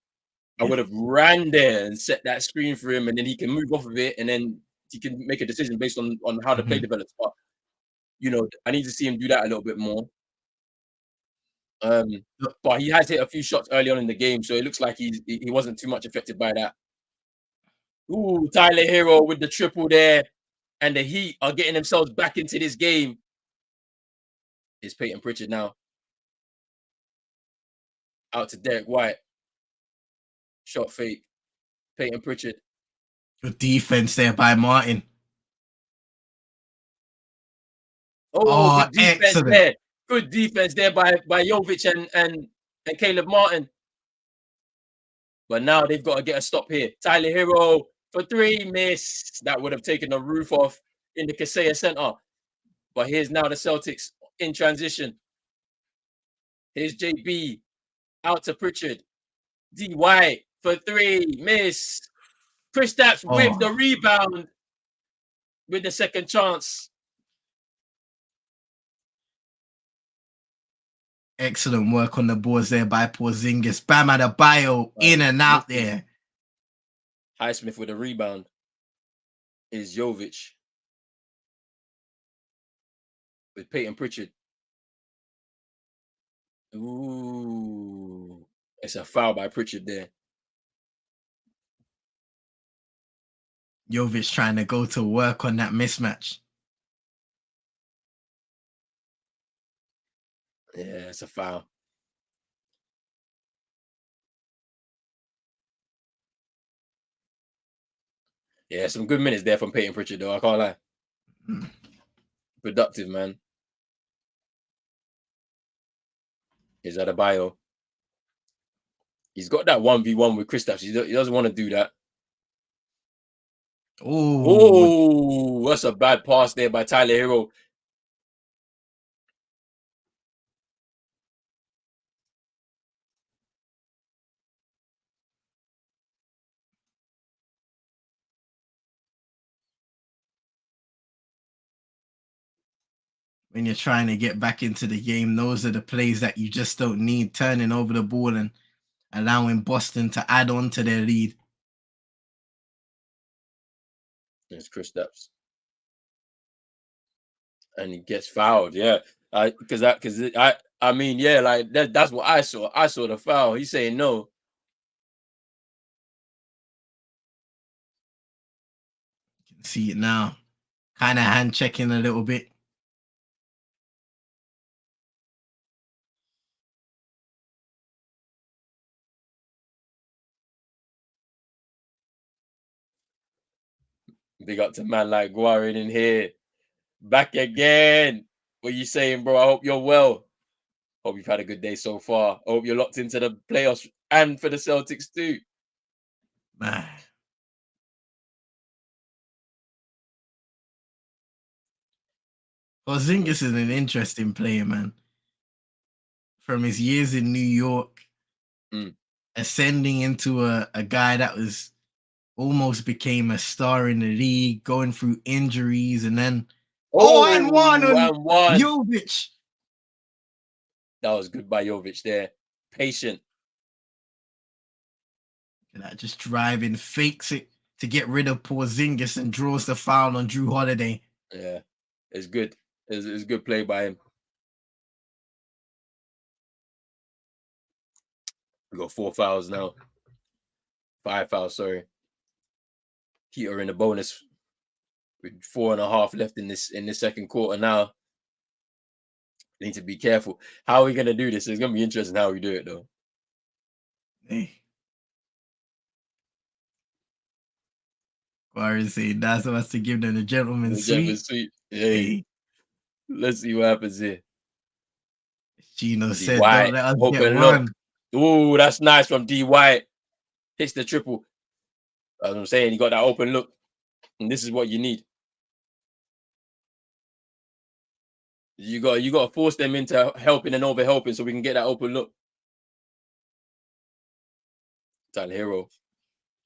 Speaker 1: I would have ran there and set that screen for him, and then he can move off of it, and then he can make a decision based on how the play develops. But you know, I need to see him do that a little bit more. But he has hit a few shots early on in the game, so it looks like he wasn't too much affected by that. Ooh, Tyler Hero with the triple there, and the Heat are getting themselves back into this game. It's Peyton Pritchard now. Out to Derek White. Shot fake. Peyton Pritchard.
Speaker 3: Good defense there by Martin.
Speaker 1: Oh, good defense
Speaker 3: excellent.
Speaker 1: there. Good defense there by Jovic and Caleb Martin. But now they've got to get a stop here. Tyler Hero for 3, miss. That would have taken the roof off in the Kaseya Center. But here's now the Celtics in transition. Here's JB out to Pritchard. D White for 3, miss. Kristaps with the rebound with the second chance.
Speaker 3: Excellent work on the boards there by Porzingis. Bam Adebayo in and out there.
Speaker 1: Highsmith with a rebound is Jovic with Peyton Pritchard. Ooh, it's a foul by Pritchard there.
Speaker 3: Jovic trying to go to work on that mismatch.
Speaker 1: Yeah, it's a foul. Yeah, some good minutes there from Peyton Pritchard, though. I can't lie. Productive, man. Here's Adebayo. He's got that 1v1 with Kristaps. He doesn't want to do that. Oh, that's a bad pass there by Tyler Hero.
Speaker 3: When you're trying to get back into the game, those are the plays that you just don't need, turning over the ball and allowing Boston to add on to their lead.
Speaker 1: It's Kristaps. And he gets fouled, yeah. I mean, yeah, like that's what I saw. I saw the foul. He's saying no.
Speaker 3: You can see it now. Kind of hand checking a little bit.
Speaker 1: Big up to man like Guarin in here. Back again. What you saying, bro? I hope you're well. Hope you've had a good day so far. I hope you're locked into the playoffs and for the Celtics too.
Speaker 3: Man. Porzingis is an interesting player, man. From his years in New York, ascending into a guy that was almost became a star in the league, going through injuries, and then and one on Jovic.
Speaker 1: That was good by Jovic there. Patient.
Speaker 3: That just driving, fakes it to get rid of Porzingis and draws the foul on Drew Holiday.
Speaker 1: Yeah, it's good. It's good play by him. We got 4 fouls now. 5 fouls, sorry. Heat are in the bonus with 4.5 left in this second quarter now. Need to be careful. How are we gonna do this? It's gonna be interesting how we do it though.
Speaker 3: Hey. Quarry saying that's supposed to give them the gentleman's suite.
Speaker 1: Hey, let's see what happens here.
Speaker 3: CHINO
Speaker 1: D.
Speaker 3: said,
Speaker 1: White,
Speaker 3: don't let us get
Speaker 1: open
Speaker 3: one.
Speaker 1: look. Ooh, that's nice from D. White. Hits the triple. As I'm saying, he got that open look. And this is what you need. You got to force them into helping and over helping so we can get that open look. Tyler Hero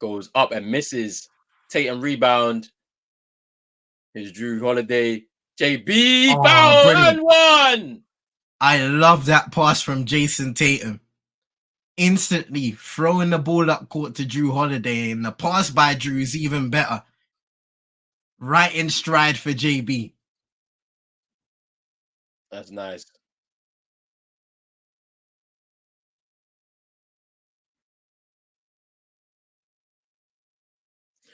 Speaker 1: goes up and misses. Tatum rebound. Here's Drew Holiday. JB foul and one.
Speaker 3: I love that pass from Jason Tatum. Instantly throwing the ball up court to Drew Holiday, and the pass by Drew is even better. Right in stride for JB.
Speaker 1: That's nice.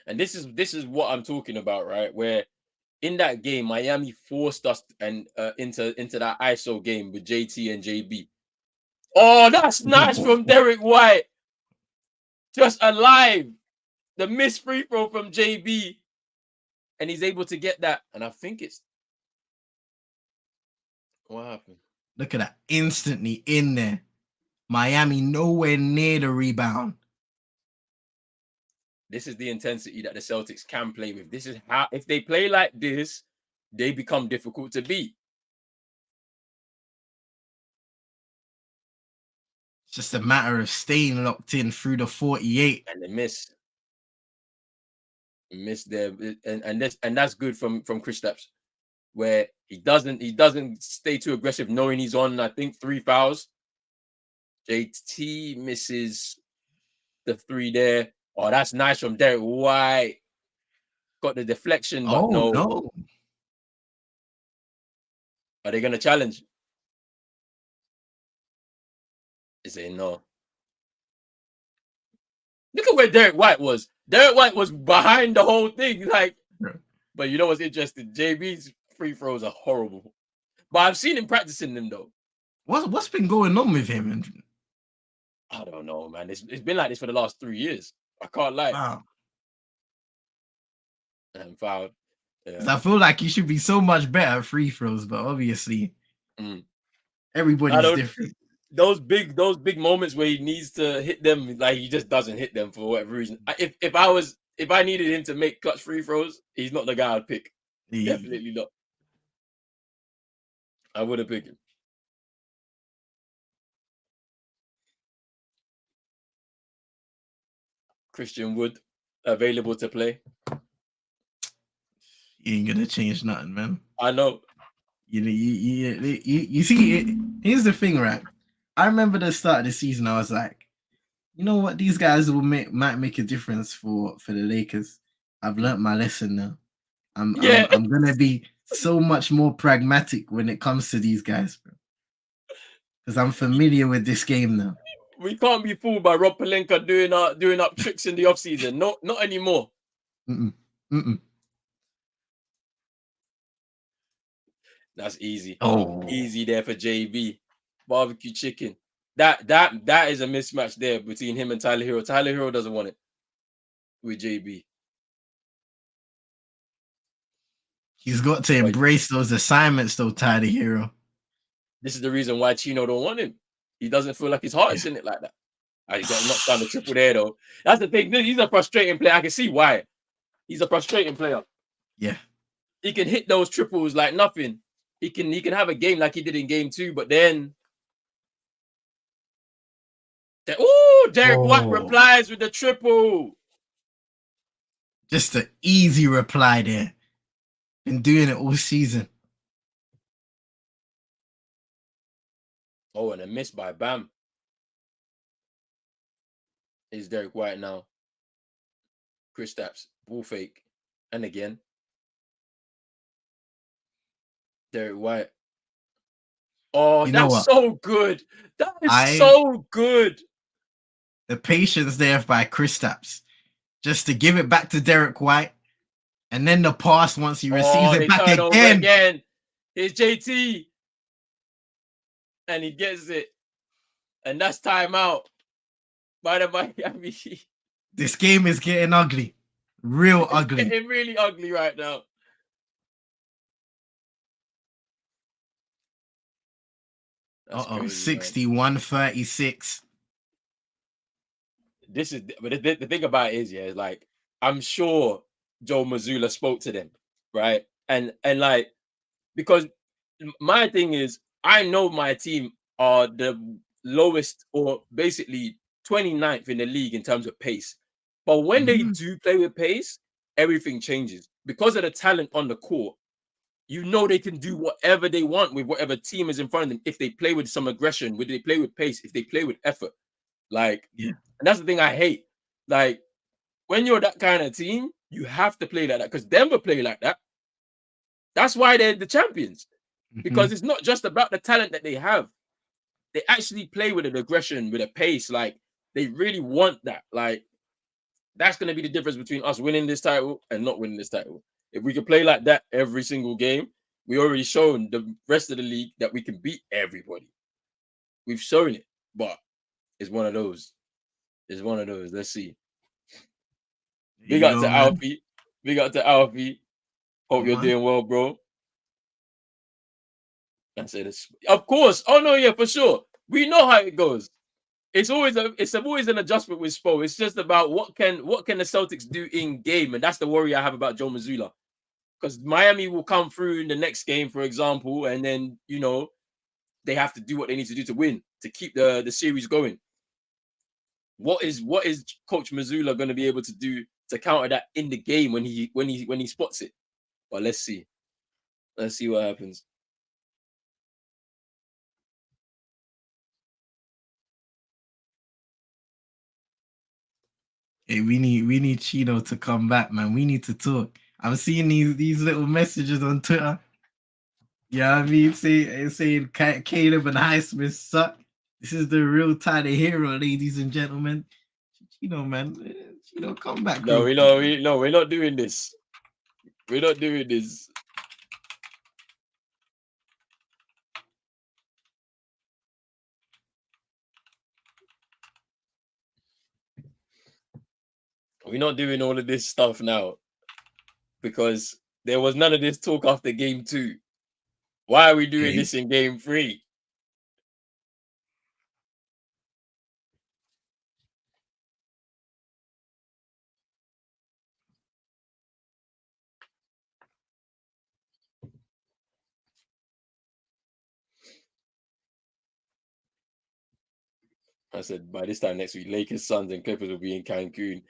Speaker 1: And this is what I'm talking about, right? Where in that game, Miami forced us and into that ISO game with JT and JB. Oh, that's nice from Derek White. Just alive. The missed free throw from JB. And he's able to get that. And I think it's... What happened?
Speaker 3: Look at that. Instantly in there. Miami nowhere near the rebound.
Speaker 1: This is the intensity that the Celtics can play with. This is how... If they play like this, they become difficult to beat.
Speaker 3: It's just a matter of staying locked in through the 48.
Speaker 1: And they miss there. And that's good from Kristaps, where he doesn't stay too aggressive, knowing he's on, I think, 3 fouls. JT misses the 3 there. Oh, that's nice from Derek White. Got the deflection, but no. Are they gonna challenge? They say no. Look at where Derek White was. Derek White was behind the whole thing. Like, but you know what's interesting? JB's free throws are horrible. But I've seen him practicing them though.
Speaker 3: What's been going on with him?
Speaker 1: I don't know, man. It's been like this for the last 3 years. I can't lie.
Speaker 3: Wow.
Speaker 1: And fouled. Yeah.
Speaker 3: I feel like he should be so much better at free throws, but obviously everybody's different.
Speaker 1: Those big moments where he needs to hit them, like he just doesn't hit them for whatever reason. If I needed him to make clutch free throws, he's not the guy I'd pick. Definitely not. I would have picked him. Christian Wood available to play.
Speaker 3: You ain't gonna change nothing, man.
Speaker 1: I know.
Speaker 3: You see, here's the thing, right? I remember the start of the season, I was like, you know what, these guys might make a difference for the Lakers. I've learned my lesson now. I'm gonna be so much more pragmatic when it comes to these guys, bro. Because I'm familiar with this game now.
Speaker 1: We can't be fooled by Rob Pelinka doing up tricks in the offseason. No, not anymore. That's easy. Easy there for JB. Barbecue chicken. That is a mismatch there between him and Tyler Hero. Tyler Hero doesn't want it with JB.
Speaker 3: He's got to embrace those assignments, though, Tyler Hero.
Speaker 1: This is the reason why CHINO don't want him. He doesn't feel like his heart is in it like that. He got knocked down the triple there, though. That's the thing. He's a frustrating player. I can see why. He's a frustrating player.
Speaker 3: Yeah.
Speaker 1: He can hit those triples like nothing. He can have a game like he did in game 2, but then Derek White replies with the triple.
Speaker 3: Just an easy reply there. Been doing it all season.
Speaker 1: Oh, and a miss by Bam. Is Derek White now. Kristaps, ball fake. And again. Derek White. Oh, that's so good. That is so good.
Speaker 3: the patience there by Kristaps just to give it back to Derek White, and then the pass once he receives it
Speaker 1: they
Speaker 3: back
Speaker 1: turn over
Speaker 3: again.
Speaker 1: again. Here's JT, and he gets it, and that's timeout by the Miami Heat.
Speaker 3: This game is getting ugly, real ugly.
Speaker 1: It's getting really ugly right now. That's crazy,
Speaker 3: 61-36.
Speaker 1: This is, but the thing about it is, like, I'm sure Joe Mazzulla spoke to them, right? And like, because my thing is, I know my team are the lowest, or basically 29th in the league in terms of pace. But when they do play with pace, everything changes because of the talent on the court. You know they can do whatever they want with whatever team is in front of them if they play with some aggression, if they play with pace, if they play with effort. Like,
Speaker 3: yeah.
Speaker 1: And that's the thing I hate. Like, when you're that kind of team, you have to play like that, because Denver play like that. That's why they're the champions, because it's not just about the talent that they have. They actually play with an aggression, with a pace. Like, they really want that. Like, that's going to be the difference between us winning this title and not winning this title. If we can play like that every single game, we already shown the rest of the league that we can beat everybody. We've shown it, but it's one of those. It's one of those. Let's see. Big up to Alfie. Big up to Alfie. Hope you're doing well, bro. I say this. Of course. Oh no, yeah, for sure. We know how it goes. It's always an adjustment with Spo. It's just about what can the Celtics do in game, and that's the worry I have about Joe Mazzulla. Because Miami will come through in the next game, for example, and then they have to do what they need to do to win, to keep the series going. What is Coach Mazzulla going to be able to do to counter that in the game when he spots it? But let's see. Let's see what happens.
Speaker 3: Hey, we need CHINO to come back, man. We need to talk. I'm seeing these little messages on Twitter. Yeah, I mean, saying Caleb and Highsmith suck. This is the real Tyler hero, ladies and gentlemen. CHINO, man. CHINO, come back.
Speaker 1: No, we're not doing this. We're not doing this. We're not doing all of this stuff now, because there was none of this talk after game 2. Why are we doing this in game 3? I said by this time next week, Lakers, Suns, and Clippers will be in Cancun.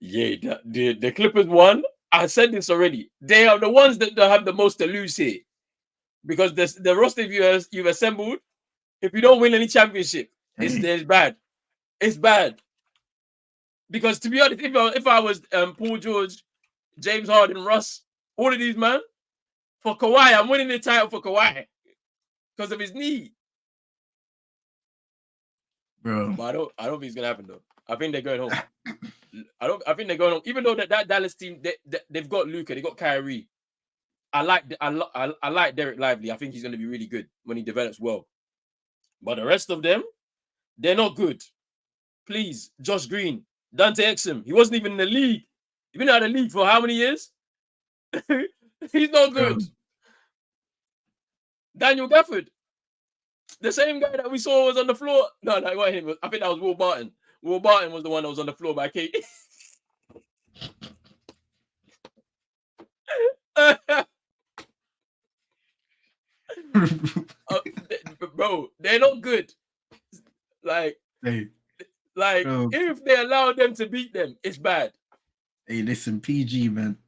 Speaker 1: Yeah, the Clippers won. I said this already. They are the ones that have the most to lose here, because the roster you've assembled, if you don't win any championship, it's bad. It's bad. Because to be honest, if I was Paul George, James Harden, Russ, all of these, man, for Kawhi, I'm winning the title for Kawhi because of his knee.
Speaker 3: Bro.
Speaker 1: But I don't think it's gonna happen though. I think they're going home. I think they're going home. Even though that Dallas team, they've got Luka, they got Kyrie. I like Derek Lively. I think he's gonna be really good when he develops well. But the rest of them, they're not good. Please, Josh Green, Dante Exum, he wasn't even in the league. He's been out of the league for how many years? He's not good. Daniel Gafford, the same guy that we saw was on the floor. No, that wasn't him. I think that was Will Barton. Will Barton was the one that was on the floor by Kate. Bro, they're not good. Like, if they allow them to beat them, it's bad.
Speaker 3: Hey, listen, PG, man.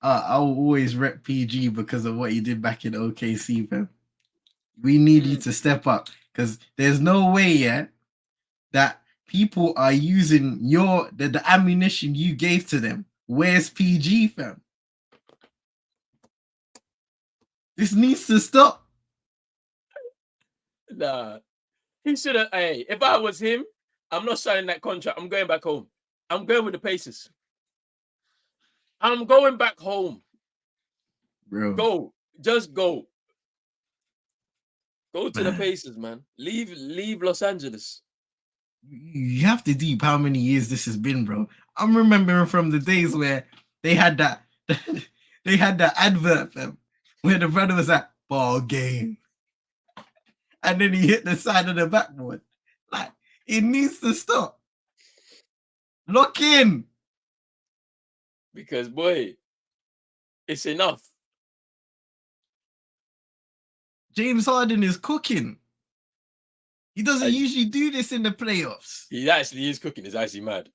Speaker 3: I will always rep PG because of what he did back in OKC, man. We need you to step up, because there's no way, that people are using the ammunition you gave to them. Where's PG, fam? This needs to stop.
Speaker 1: Nah, he should have. Hey, if I was him, I'm not signing that contract. I'm going back home. I'm going with the Pacers. I'm going back home.
Speaker 3: Bro.
Speaker 1: Go. Just go. Go to the
Speaker 3: Man.
Speaker 1: Pacers, man. Leave Los Angeles.
Speaker 3: You have to deep how many years this has been, bro. I'm remembering from the days where they had that they had that advert where the brother was at ball game. And then he hit the side of the backboard. Like, it needs to stop. Lock in.
Speaker 1: Because boy, it's enough.
Speaker 3: James Harden is cooking. He doesn't usually do this in the playoffs.
Speaker 1: He actually is cooking. It's actually mad.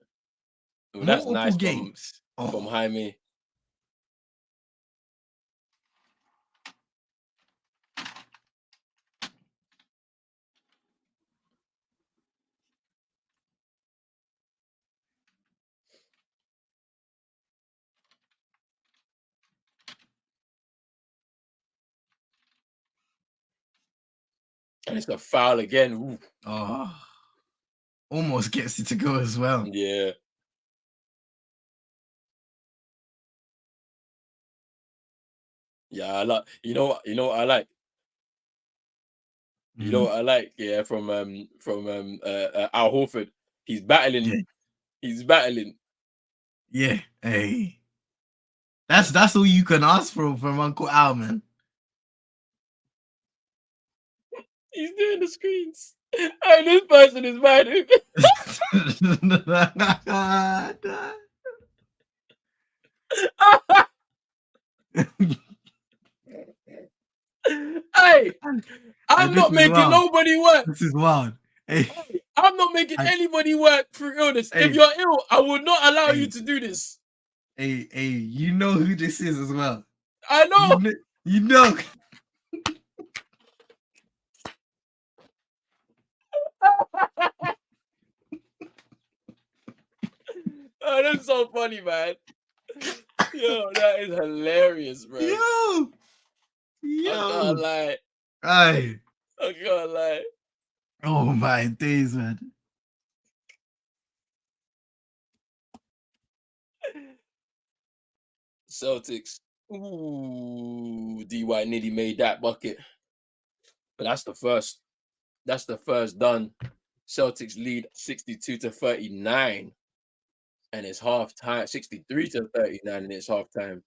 Speaker 1: Well, that's
Speaker 3: Multiple
Speaker 1: nice
Speaker 3: games
Speaker 1: from Jaime. And it's a foul again. Ooh.
Speaker 3: Oh, almost gets it to go as well.
Speaker 1: Yeah. Yeah, I like. You know what I like. You know what I like. Yeah, from Al Horford. He's battling.
Speaker 3: Yeah.
Speaker 1: He's battling.
Speaker 3: Yeah. Hey, that's all you can ask for from Uncle Al, man.
Speaker 1: He's doing the screens. And this person is mad. Hey, I'm not making nobody work.
Speaker 3: This is wild. Hey,
Speaker 1: I'm not making anybody work through illness. If you're ill, I will not allow you to do this.
Speaker 3: Hey, you know who this is as well.
Speaker 1: I know.
Speaker 3: You know.
Speaker 1: Oh, that's so funny, man. Yo, that is hilarious, bro.
Speaker 3: Yo.
Speaker 1: I can't lie.
Speaker 3: Aye.
Speaker 1: I can't lie.
Speaker 3: Oh my days, man.
Speaker 1: Celtics. Ooh, D.Y. nearly made that bucket. But that's the first. That's the first done. Celtics lead 62-39. And it's halftime. 63-39, and it's halftime.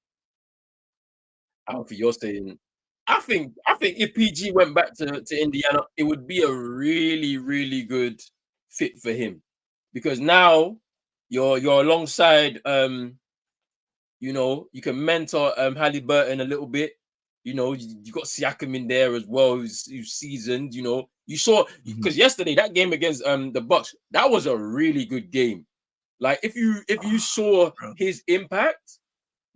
Speaker 1: Alfie, you're saying, I think if PG went back to Indiana, it would be a really, really good fit for him. Because now you're alongside you know, you can mentor Halliburton a little bit. You know, you got Siakam in there as well, who's seasoned. You know, you saw because yesterday that game against the Bucks, that was a really good game. Like if you saw his impact,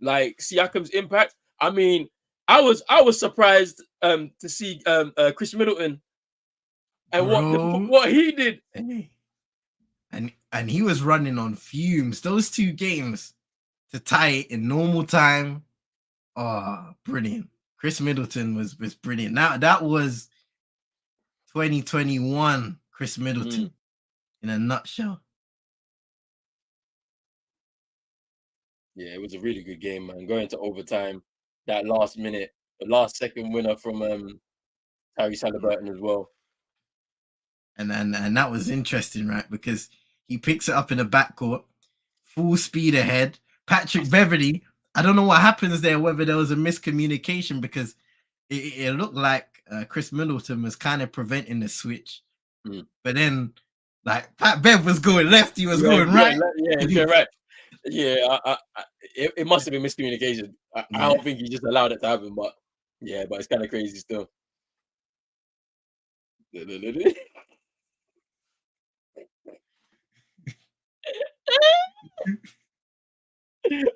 Speaker 1: like Siakam's impact, I mean, I was surprised to see Chris Middleton and what he did.
Speaker 3: And he was running on fumes. Those two games to tie it in normal time. Oh, brilliant. Chris Middleton was brilliant. Now that was 2021 Chris Middleton in a nutshell.
Speaker 1: Yeah, it was a really good game, man. Going to overtime, that last minute, the last second winner from Tyrese Halliburton as well.
Speaker 3: And that was interesting, right? Because he picks it up in the backcourt, full speed ahead. Patrick Beverley, I don't know what happens there, whether there was a miscommunication, because it looked like Chris Middleton was kind of preventing the switch. But then, like, Pat Bev was going left, he was going right.
Speaker 1: Yeah, right. Yeah, it must have been miscommunication. I don't think he just allowed it to happen, but yeah, but it's kind of crazy still. I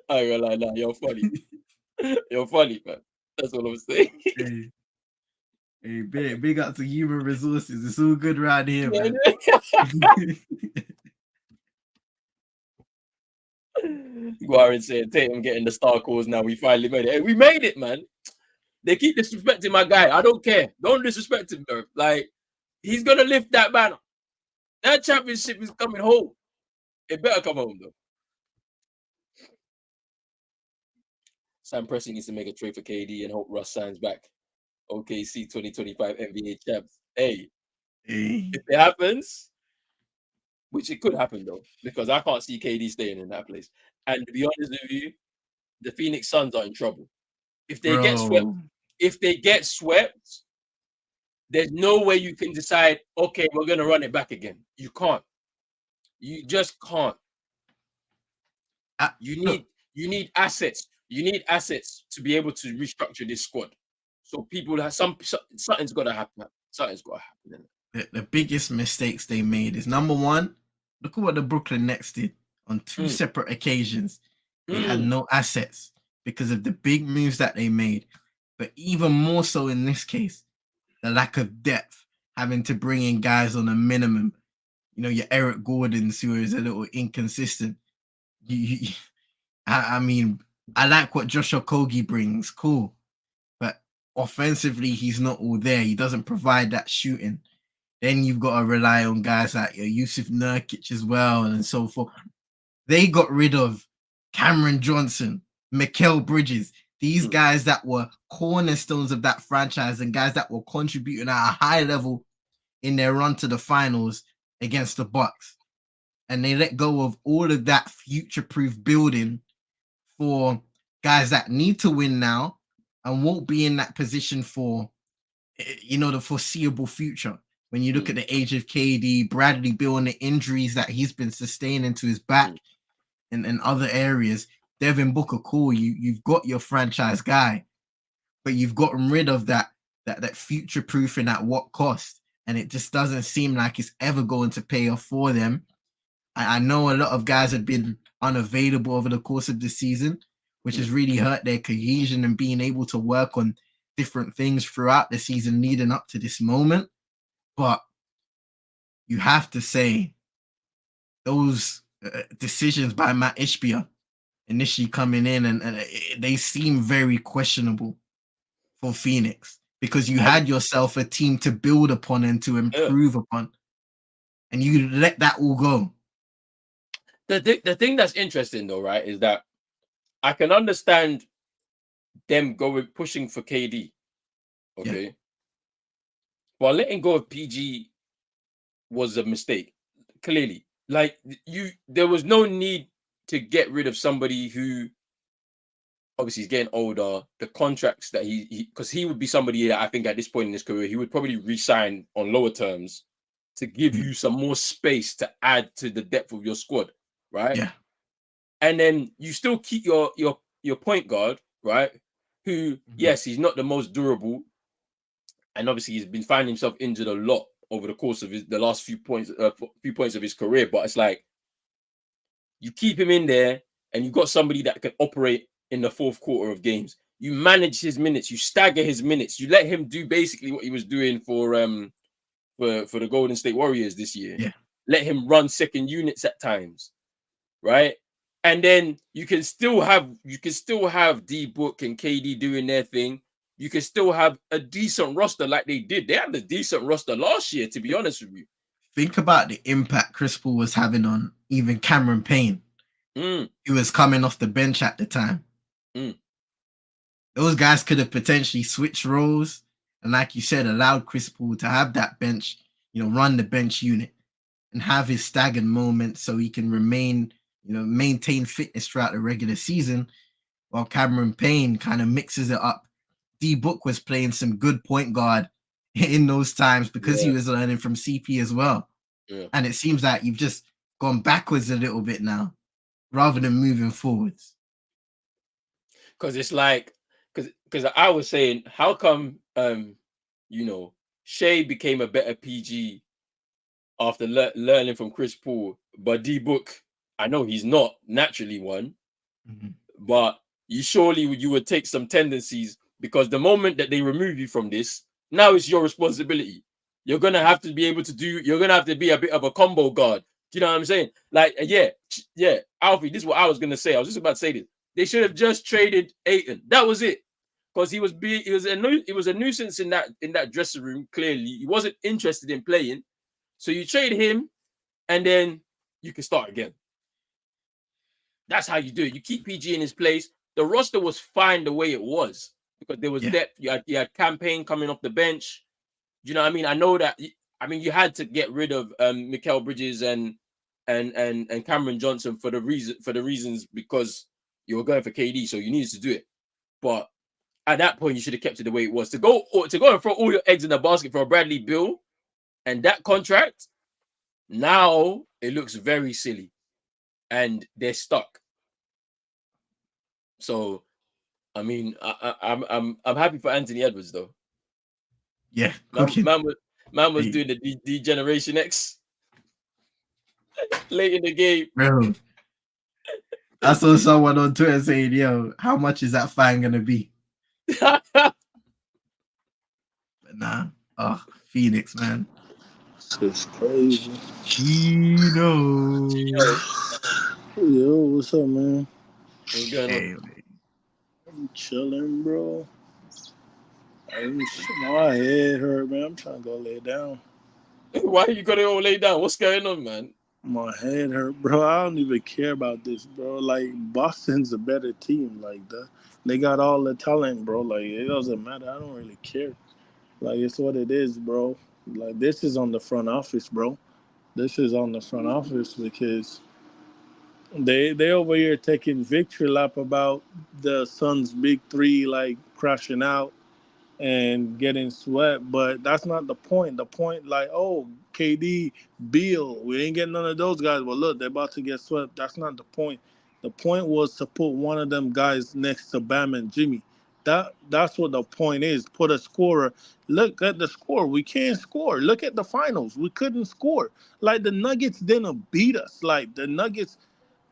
Speaker 1: ain't gonna lie, nah, you're funny. You're funny, man. That's all I'm saying.
Speaker 3: Hey, big up to human resources. It's all good around here, man.
Speaker 1: Guarin saying Tatum getting the star calls now. We finally made it. Hey, we made it, man. They keep disrespecting my guy. I don't care. Don't disrespect him, bro. Like, he's gonna lift that banner. That championship is coming home. It better come home though. Sam Pressing needs to make a trade for KD and hope Russ signs back. OKC 2025 NBA champs. Hey, if it happens, which it could happen though, because I can't see KD staying in that place. And to be honest with you, the Phoenix Suns are in trouble. If they get swept, there's no way you can decide, okay, we're gonna run it back again. You can't. You just can't. You need assets. You need assets to be able to restructure this squad. So people have something's got to happen. Something's got to happen.
Speaker 3: The biggest mistakes they made is, number one, look at what the Brooklyn Nets did on two separate occasions. They had no assets because of the big moves that they made. But even more so in this case, the lack of depth, having to bring in guys on a minimum. You know, your Eric Gordons, who is a little inconsistent. I mean, I like what Josh Okogie brings. Cool. But offensively, he's not all there. He doesn't provide that shooting. Then you've got to rely on guys like Yusuf Nurkic as well and so forth. They got rid of Cameron Johnson, Mikal Bridges, these guys that were cornerstones of that franchise and guys that were contributing at a high level in their run to the finals against the Bucks. And they let go of all of that future-proof building for guys that need to win now and won't be in that position for, you know, the foreseeable future. When you look at the age of KD, Bradley Beal and the injuries that he's been sustaining to his back and other areas, Devin Booker, cool, you've got your franchise guy, but you've gotten rid of that future-proofing at what cost? And it just doesn't seem like it's ever going to pay off for them. I know a lot of guys have been unavailable over the course of the season, which has really hurt their cohesion and being able to work on different things throughout the season leading up to this moment. But you have to say those decisions by Matt Ishbia initially coming in, and they seem very questionable for Phoenix because you had yourself a team to build upon and to improve upon, and you let that all go.
Speaker 1: The thing that's interesting though, right, is that I can understand them pushing for KD, okay? Yeah. But letting go of PG was a mistake, clearly. Like, there was no need to get rid of somebody who obviously is getting older. The contracts that because he would be somebody that I think at this point in his career, he would probably resign on lower terms to give you some more space to add to the depth of your squad, right?
Speaker 3: Yeah.
Speaker 1: And then you still keep your point guard, right? Who, yes, he's not the most durable. And obviously he's been finding himself injured a lot over the course of the last few points of his career. But it's like, you keep him in there and you've got somebody that can operate in the fourth quarter of games. You manage his minutes, you stagger his minutes, you let him do basically what he was doing for the Golden State Warriors this year.
Speaker 3: Yeah.
Speaker 1: Let him run second units at times, right? And then you can still have D Book and KD doing their thing. You can still have a decent roster like they did. They had a decent roster last year, to be honest with you.
Speaker 3: Think about the impact Chris Paul was having on even Cameron Payne. He was coming off the bench at the time. Those guys could have potentially switched roles and, like you said, allowed Chris Paul to have that bench, you know, run the bench unit and have his staggered moments so he can remain, you know, maintain fitness throughout the regular season while Cameron Payne kind of mixes it up. D Book was playing some good point guard in those times because he was learning from CP as well.
Speaker 1: Yeah.
Speaker 3: And it seems like you've just gone backwards a little bit now rather than moving forwards.
Speaker 1: Because it's like, because I was saying, how come, you know, Shea became a better PG after learning from Chris Paul, but D Book, I know he's not naturally one, but you would take some tendencies, because the moment that they remove you from this, now it's your responsibility. You're going to have to be able to you're going to have to be a bit of a combo guard. Do you know what I'm saying? Like, yeah, Alfie, this is what I was going to say. I was just about to say this. They should have just traded Ayton. That was it. Because he was a nuisance in that dressing room, clearly. He wasn't interested in playing. So you trade him and then you can start again. That's how you do it. You keep PG in his place. The roster was fine the way it was because there was depth. You had campaign coming off the bench. You know what I mean? I know that. I mean, you had to get rid of Mikal Bridges and Cameron Johnson for the reasons because you were going for KD, so you needed to do it. But at that point, you should have kept it the way it was. To go and throw all your eggs in the basket for a Bradley Beal and that contract, now it looks very silly, and they're stuck. So, I mean, I'm happy for Anthony Edwards though.
Speaker 3: Yeah,
Speaker 1: man was doing the D-Generation X late in the game.
Speaker 3: Bro, I saw someone on Twitter saying, "Yo, how much is that fine gonna be?" But nah, Phoenix, man,
Speaker 2: it's crazy.
Speaker 3: CHINO.
Speaker 2: Yo, what's up, man?
Speaker 1: What's going on?
Speaker 2: I'm chilling, bro. My head hurt, man. I'm trying to go lay down.
Speaker 1: Why you gotta all lay down? What's going on, man?
Speaker 2: My head hurt, bro. I don't even care about this, bro. Like, Boston's a better team. Like, they got all the talent, bro. Like, it doesn't matter. I don't really care. Like, it's what it is, bro. Like, this is on the front office, bro. This is on the front office because they over here taking victory lap about the Suns' big three, like, crashing out and getting swept, but that's not the point. The point, like, oh, KD, Beal, we ain't getting none of those guys. Well, look, they're about to get swept. That's not the point. The point was to put one of them guys next to Bam and Jimmy. That's what the point is. Put a scorer. Look at the score. We can't score. Look at the finals. We couldn't score. Like, the Nuggets didn't beat us. Like, the Nuggets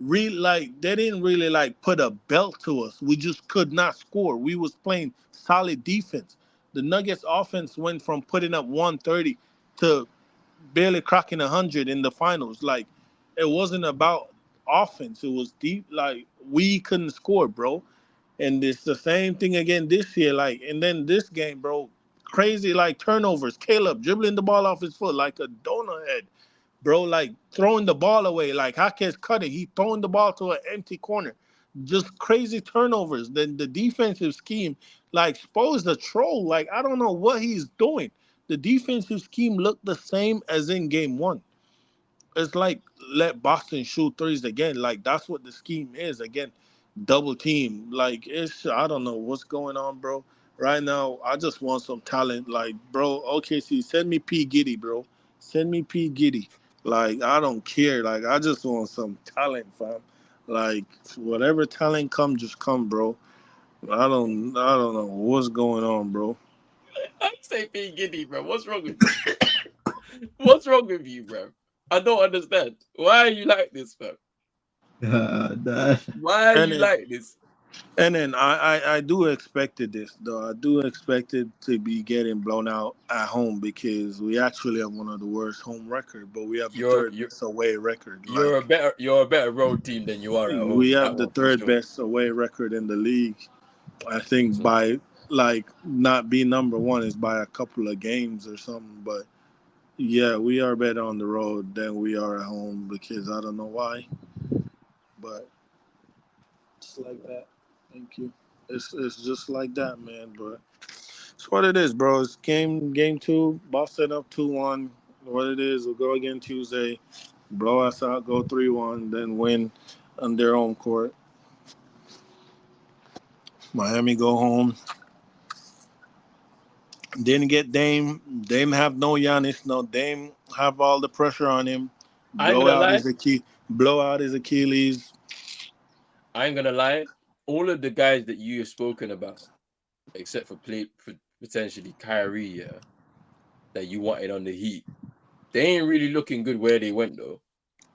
Speaker 2: really, like, they didn't really like put a belt to us. We just could not score. We was playing solid defense. The Nuggets offense went from putting up 130 to barely cracking 100 in the finals. Like, it wasn't about offense. It was deep. Like, we couldn't score, bro. And it's the same thing again this year. Like, and then this game, bro, crazy like turnovers. Caleb dribbling the ball off his foot like a donut head, bro. Like, throwing the ball away. Like, Hackett cutting. He throwing the ball to an empty corner. Just crazy turnovers. Then the defensive scheme, like, Spo's the troll. Like, I don't know what he's doing. The defensive scheme looked the same as in game one. It's like, let Boston shoot threes again. Like, that's what the scheme is again. Double team. Like, it's, I don't know what's going on, bro. Right now, I just want some talent. Like, bro, OKC, send me P Giddy, bro. Send me P Giddy. Like, I don't care. Like, I just want some talent, fam. Like, whatever talent come, just come, bro. I don't know what's going on, bro.
Speaker 1: I say P Giddy, bro. What's wrong with you? What's wrong with you, bro? I don't understand. Why are you like this, bro? Why are you like this?
Speaker 2: And then I do expected this though. I do expect it to be getting blown out at home because we actually have one of the worst home record, but we have the third best away record.
Speaker 1: You're a better road team than you are at home.
Speaker 2: We have the third best away record in the league. I think by like not being number one is by a couple of games or something, but yeah, we are better on the road than we are at home because I don't know why, but it's like that. Thank you. It's just like that, man. But it's what it is, bro. It's game two. Boston up 2-1. What it is, we'll go again Tuesday, blow us out, go 3-1, then win on their own court. Miami go home. Didn't get Dame. Dame have no Giannis. No, Dame have all the pressure on him.
Speaker 1: I ain't gonna lie.
Speaker 2: Blow out his Achilles.
Speaker 1: I ain't gonna lie. All of the guys that you have spoken about, except for potentially Kyrie, yeah, that you wanted on the Heat, they ain't really looking good where they went though.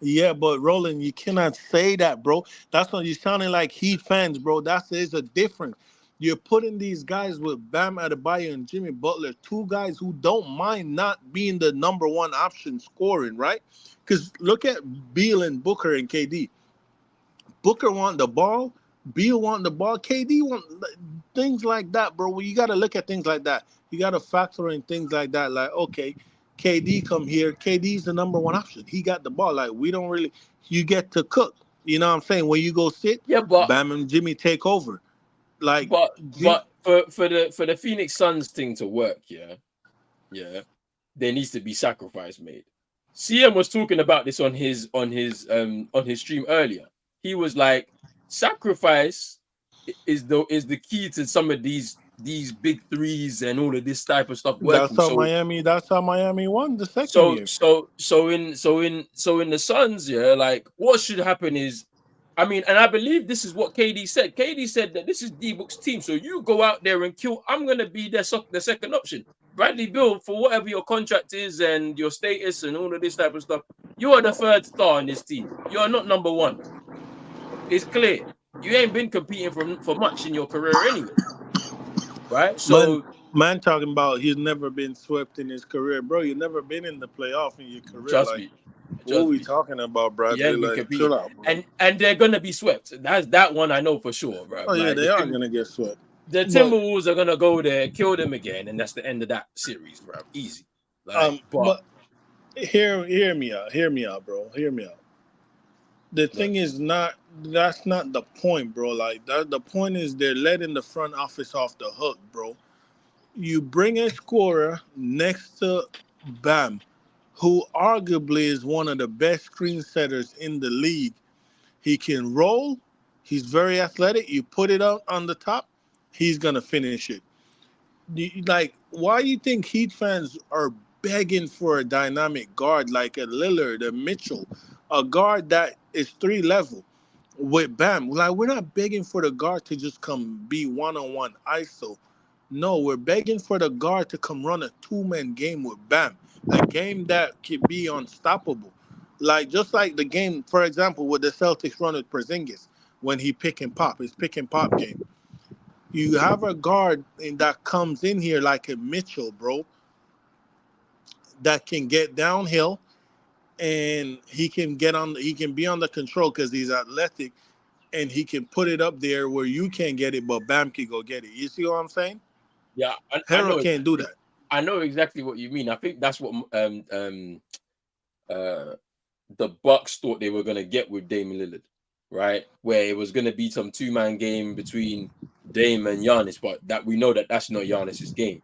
Speaker 2: Yeah, but Roland, you cannot say that, bro. That's what you're sounding like Heat fans, bro. There's a difference. You're putting these guys with Bam Adebayo and Jimmy Butler, two guys who don't mind not being the number one option scoring, right? Because look at Beal and Booker and KD. Booker want the ball, Beal want the ball, KD want things like that, bro. Well, you got to look at things like that. You got to factor in things like that. Like, okay, KD come here. KD's the number one option. He got the ball. Like we don't really. You get to cook. You know what I'm saying? When you go sit,
Speaker 1: Yeah,
Speaker 2: Bam and Jimmy take over. Like Jim,
Speaker 1: but for the Phoenix Suns thing to work, yeah, there needs to be sacrifice made. CM was talking about this on his stream earlier. He was like, sacrifice is the key to some of these big threes and all of this type of stuff
Speaker 2: that's
Speaker 1: working.
Speaker 2: how Miami. That's how Miami won the second
Speaker 1: So
Speaker 2: year.
Speaker 1: so so in the Suns, yeah, like what should happen is, I mean, and I believe this is what KD said. KD said that this is D-Book's team, so you go out there and kill. I'm gonna be the second option. Bradley Beal, for whatever your contract is and your status and all of this type of stuff, you are the third star in this team. You are not number one. It's clear. You ain't been competing for much in your career anyway, right?
Speaker 2: Man,
Speaker 1: So
Speaker 2: man, talking about he's never been swept in his career, bro. You never been in the playoff in your career.
Speaker 1: trust
Speaker 2: Like,
Speaker 1: me,
Speaker 2: what are
Speaker 1: trust
Speaker 2: we
Speaker 1: me.
Speaker 2: talking about,
Speaker 1: He
Speaker 2: Bradley?
Speaker 1: ain't been
Speaker 2: Like,
Speaker 1: competing,
Speaker 2: chill out, bro.
Speaker 1: and they're gonna be swept. That's that one I know for sure, bro.
Speaker 2: Oh yeah,
Speaker 1: Like
Speaker 2: they are gonna get swept.
Speaker 1: the
Speaker 2: But
Speaker 1: Timberwolves are gonna go there, kill them again, and that's the end of that series, bro. Easy. Like, but
Speaker 2: but hear me out, bro. Hear me out. The
Speaker 1: look,
Speaker 2: thing is not that's not the point, bro. Like that, the point is they're letting the front office off the hook, bro. You bring a scorer next to Bam, who arguably is one of the best screen setters in the league. He can roll. He's very athletic. You put it out on the top, he's gonna finish it. Like, why do you think Heat fans are begging for a dynamic guard like a Lillard, a Mitchell, a guard that is 3 level with Bam? Like, we're not begging for the guard to just come be one-on-one ISO. No, we're begging for the guard to come run a two-man game with Bam, a game that can be unstoppable. Like, just like the game, for example, with the Celtics run with Porzingis when he pick and pop, his pick and pop game. You have a guard that comes in here like a Mitchell, bro, that can get downhill and he can be on the control because he's athletic and he can put it up there where you can't get it, but Bam can go get it. You see what I'm saying?
Speaker 1: yeah, I
Speaker 2: Hero
Speaker 1: know
Speaker 2: can't do
Speaker 1: exactly.
Speaker 2: that.
Speaker 1: I know exactly what you mean. I think that's what uh the Bucks thought they were gonna get with Dame Lillard, right? Where it was gonna be some two-man game between Dame and Giannis, but that we know that that's not Giannis's game.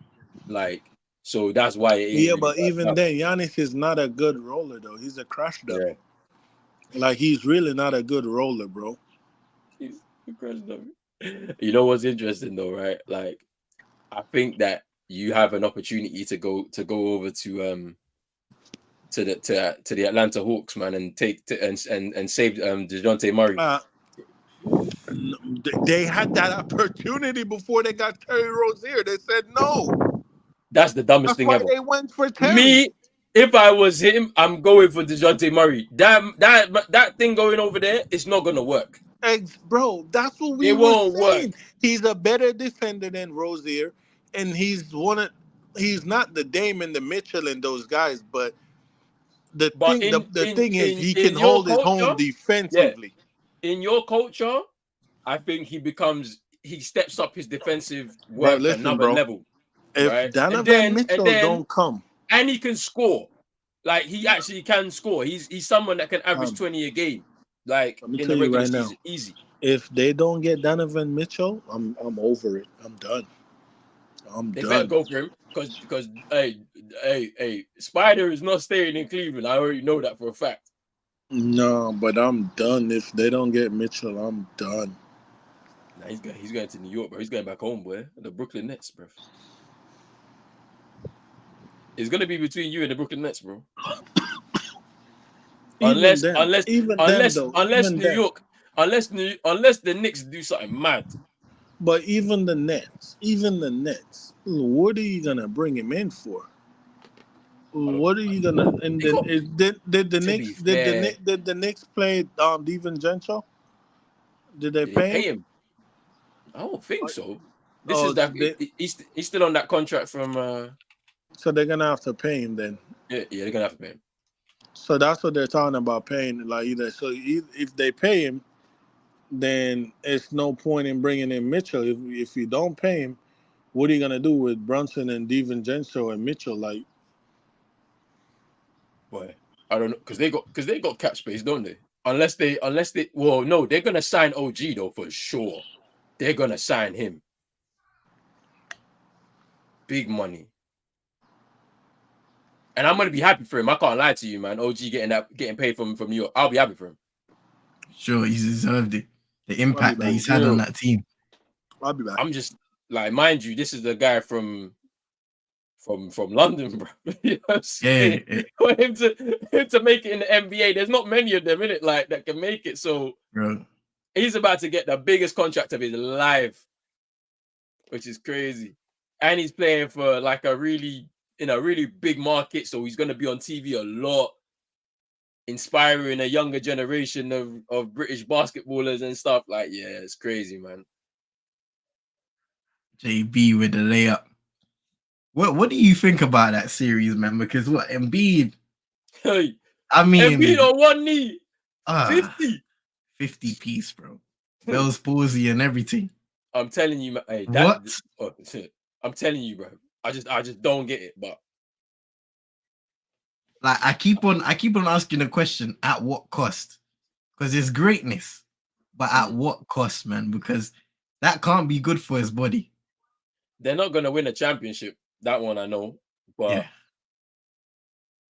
Speaker 1: Like, so that's why it ain't
Speaker 2: Yeah,
Speaker 1: really
Speaker 2: but
Speaker 1: worked
Speaker 2: even
Speaker 1: out.
Speaker 2: then, Giannis is not a good roller though. He's a crash
Speaker 1: Yeah.
Speaker 2: dummy. Like he's really not a good roller, bro.
Speaker 1: He's a crash dummy. You know what's interesting though, right? Like, I think that you have an opportunity to go over to the Atlanta Hawks, man, and and save DeJounte Murray.
Speaker 2: Uh, they had that opportunity before they got Terry Rozier. They said no.
Speaker 1: That's the dumbest
Speaker 2: That's
Speaker 1: thing
Speaker 2: why
Speaker 1: ever.
Speaker 2: they went for Terry.
Speaker 1: Me, if I was him, I'm going for DeJounte Murray. That thing going over there, it's not gonna work.
Speaker 2: Bro, that's what we
Speaker 1: It
Speaker 2: were
Speaker 1: won't
Speaker 2: saying.
Speaker 1: work.
Speaker 2: He's a better defender than Rozier, and he's not the Dame and the Mitchell and those guys, but
Speaker 1: But
Speaker 2: the thing is he can
Speaker 1: in your
Speaker 2: hold his own
Speaker 1: culture, yeah,
Speaker 2: defensively.
Speaker 1: in your culture, I think he steps up his defensive
Speaker 2: But
Speaker 1: work
Speaker 2: listen,
Speaker 1: another
Speaker 2: bro,
Speaker 1: level,
Speaker 2: if
Speaker 1: right?
Speaker 2: Donovan Mitchell don't come,
Speaker 1: And he can score. Like, he actually can score. He's someone that can average
Speaker 2: um,
Speaker 1: 20 a game, like
Speaker 2: let me
Speaker 1: in
Speaker 2: tell
Speaker 1: the
Speaker 2: you
Speaker 1: regular
Speaker 2: right now,
Speaker 1: season, easy.
Speaker 2: if they don't get Donovan Mitchell, I'm over it. I'm done. I'm
Speaker 1: They better
Speaker 2: done.
Speaker 1: go for him because hey, Spider is not staying in Cleveland. I already know that for a fact.
Speaker 2: No, but I'm done. If they don't get Mitchell, I'm done.
Speaker 1: Nah, he's going to New York, bro. He's going back home, boy. The Brooklyn Nets, bro. It's gonna be between you and the Brooklyn Nets, bro.
Speaker 2: Even
Speaker 1: Unless
Speaker 2: them,
Speaker 1: unless
Speaker 2: even them
Speaker 1: unless
Speaker 2: though,
Speaker 1: unless
Speaker 2: even
Speaker 1: New
Speaker 2: them.
Speaker 1: York, unless the Knicks do something mad.
Speaker 2: But even the Nets, what are you gonna bring him in for?
Speaker 1: I don't
Speaker 2: What are you gonna? And
Speaker 1: They
Speaker 2: then
Speaker 1: got,
Speaker 2: did the
Speaker 1: to be
Speaker 2: Knicks
Speaker 1: fair,
Speaker 2: did the Knicks play DiVincenzo? Did they
Speaker 1: did they
Speaker 2: pay
Speaker 1: pay
Speaker 2: him?
Speaker 1: him? I don't think so. This
Speaker 2: Oh,
Speaker 1: is that he's still on that contract from
Speaker 2: so they're gonna have to pay him then.
Speaker 1: yeah, they're gonna have to pay him.
Speaker 2: So that's what they're talking about paying. Like if they pay him, then it's no point in bringing in Mitchell. If you don't pay him, what are you gonna do with Brunson and DiVincenzo and Mitchell? Like
Speaker 1: Boy, I don't know because they got cap space, don't they? Unless they well, no, they're gonna sign OG though for sure. They're gonna sign him. Big money. And I'm gonna be happy for him. I can't lie to you, man. OG getting paid from New York. I'll be happy for him.
Speaker 3: Sure, he's deserved it. The impact that
Speaker 2: back.
Speaker 3: he's had on that team.
Speaker 2: I'll be back.
Speaker 1: I'm just like, mind you, this is the guy from London, bro. You know what I'm saying?
Speaker 3: Yeah.
Speaker 1: For him to make it in the NBA, there's not many of them in it like that can make it. So
Speaker 3: Bro,
Speaker 1: he's about to get the biggest contract of his life, which is crazy. And he's playing for like a really big market, so he's gonna be on TV a lot, inspiring a younger generation of British basketballers and stuff. Like, yeah, it's crazy, man.
Speaker 3: JB with the layup. What do you think about that series, man? Because what Embiid?
Speaker 1: Hey,
Speaker 3: I mean,
Speaker 1: Embiid on one knee,
Speaker 3: 50 piece, bro. Bell's palsy and everything.
Speaker 1: I'm telling you, hey,
Speaker 3: what?
Speaker 1: I'm telling you, bro. I just don't get it, but
Speaker 3: like I keep on asking the question: at what cost? Because it's greatness, but at what cost, man? Because that can't be good for his body.
Speaker 1: They're not gonna win a championship. That one I know, but
Speaker 3: yeah.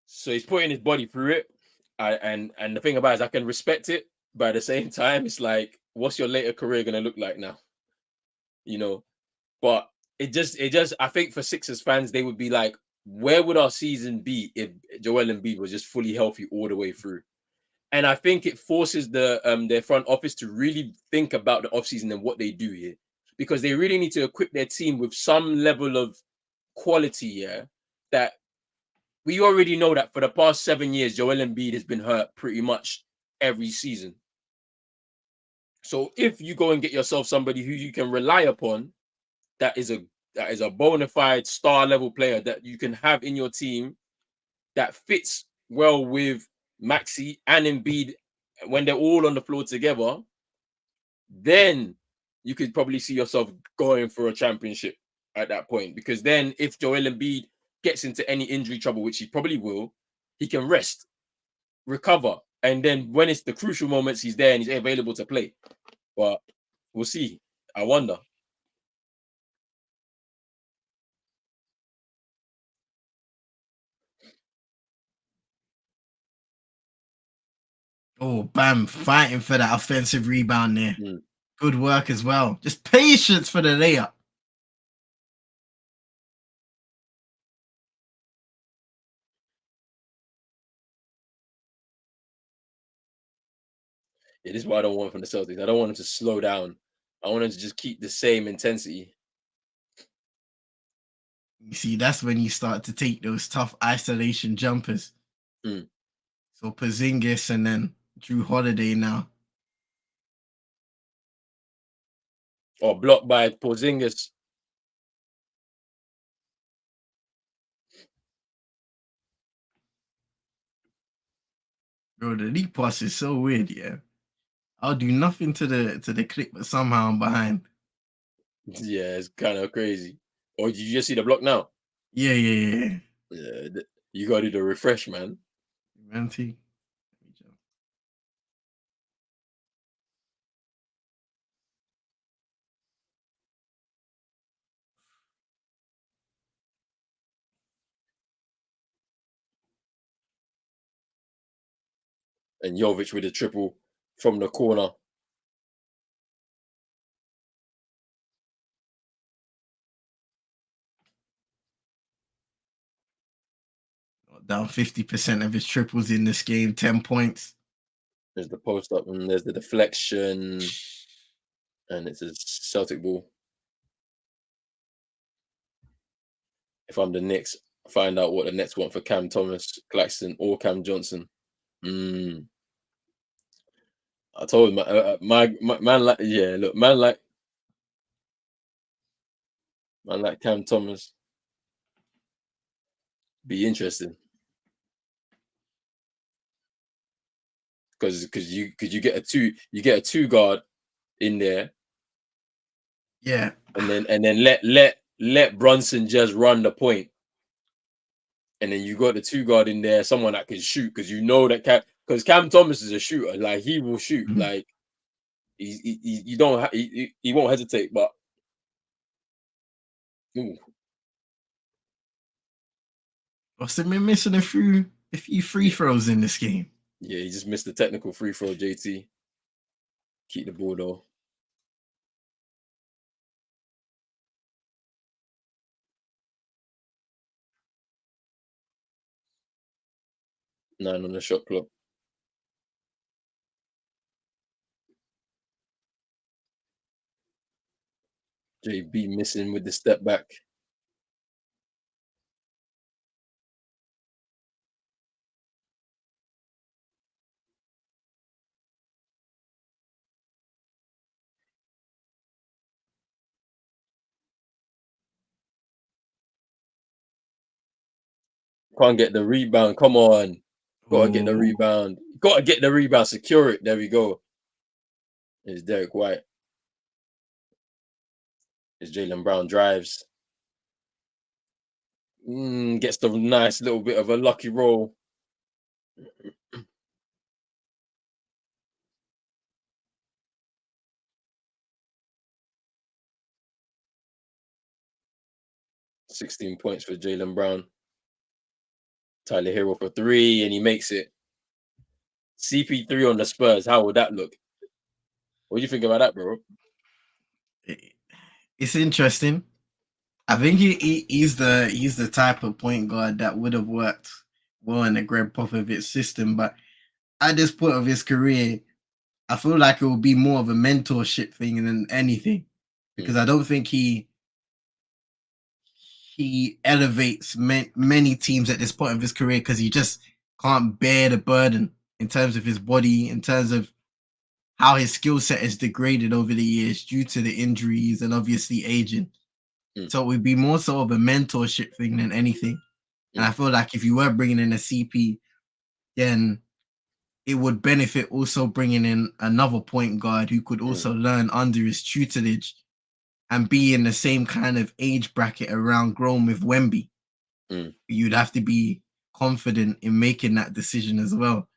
Speaker 1: So he's putting his body through it, and the thing about it is I can respect it, but at the same time, it's like, what's your later career gonna look like now? You know, but it just I think for Sixers fans, they would be like, where would our season be if Joel Embiid was just fully healthy all the way through? And I think it forces their front office to really think about the offseason and what they do here, because they really need to equip their team with some level of quality, that we already know that for the past 7 years, Joel Embiid has been hurt pretty much every season. So if you go and get yourself somebody who you can rely upon, that is a bona fide star level player that you can have in your team, that fits well with Maxey and Embiid when they're all on the floor together, then you could probably see yourself going for a championship at that point. Because then if Joel Embiid gets into any injury trouble, which he probably will, he can rest, recover, and then when it's the crucial moments, he's there and he's available to play. But we'll see. I wonder.
Speaker 3: Oh, Bam fighting for that offensive rebound there. Good work as well. Just patience for the layup.
Speaker 1: Yeah, this is what I don't want from the Celtics. I don't want them to slow down. I want them to just keep the same intensity.
Speaker 3: You see, that's when you start to take those tough isolation jumpers. So Porzingis and then Drew Holiday now.
Speaker 1: Or blocked by Porzingis.
Speaker 3: Bro, the league pass is so weird, yeah. I'll do nothing to the clip, but somehow I'm behind.
Speaker 1: Yeah, it's kind of crazy. Or did you just see the block now?
Speaker 3: Yeah.
Speaker 1: Yeah, you got to do the refresh, man.
Speaker 3: Manty.
Speaker 1: And Jovic with a triple from the corner.
Speaker 3: Down 50% of his triples in this game, 10 points.
Speaker 1: There's the post up and there's the deflection. And it's a Celtic ball. If I'm the Knicks, find out what the Nets want for Cam Thomas, Claxton, or Cam Johnson. I told my man like, yeah, look, man like Cam Thomas. Be interesting. Because you get a two guard in there.
Speaker 3: Yeah.
Speaker 1: And then let Brunson just run the point. and then you got the 2 guard in there, someone that can shoot, because you know that because Cam Thomas is a shooter, like he will shoot, like you don't he won't hesitate, but ooh,
Speaker 3: Austin been missing a few free throws in this game.
Speaker 1: yeah, he just missed the technical free throw. JT, keep the ball though. 9 on the shot clock. JB missing with the step back. Can't get the rebound. Come on. Gotta get the rebound. Gotta get the rebound. Secure it. There we go. It's Derek White. It's Jaylen Brown drives. Gets the nice little bit of a lucky roll. $16 points for Jaylen Brown. Tyler Hero for 3, and he makes it. CP3 on the Spurs. How would that look? What do you think about that, bro?
Speaker 3: It's interesting. I think he's the type of point guard that would have worked well in the Greg Popovich system, but at this point of his career, I feel like it will be more of a mentorship thing than anything, because I don't think he elevates many teams at this point of his career, because he just can't bear the burden in terms of his body, in terms of how his skill set is degraded over the years due to the injuries and obviously aging. So it would be more so of a mentorship thing than anything. And I feel like if you were bringing in a CP, then it would benefit also bringing in another point guard who could also learn under his tutelage and be in the same kind of age bracket around grown with Wemby. You'd have to be confident in making that decision as well,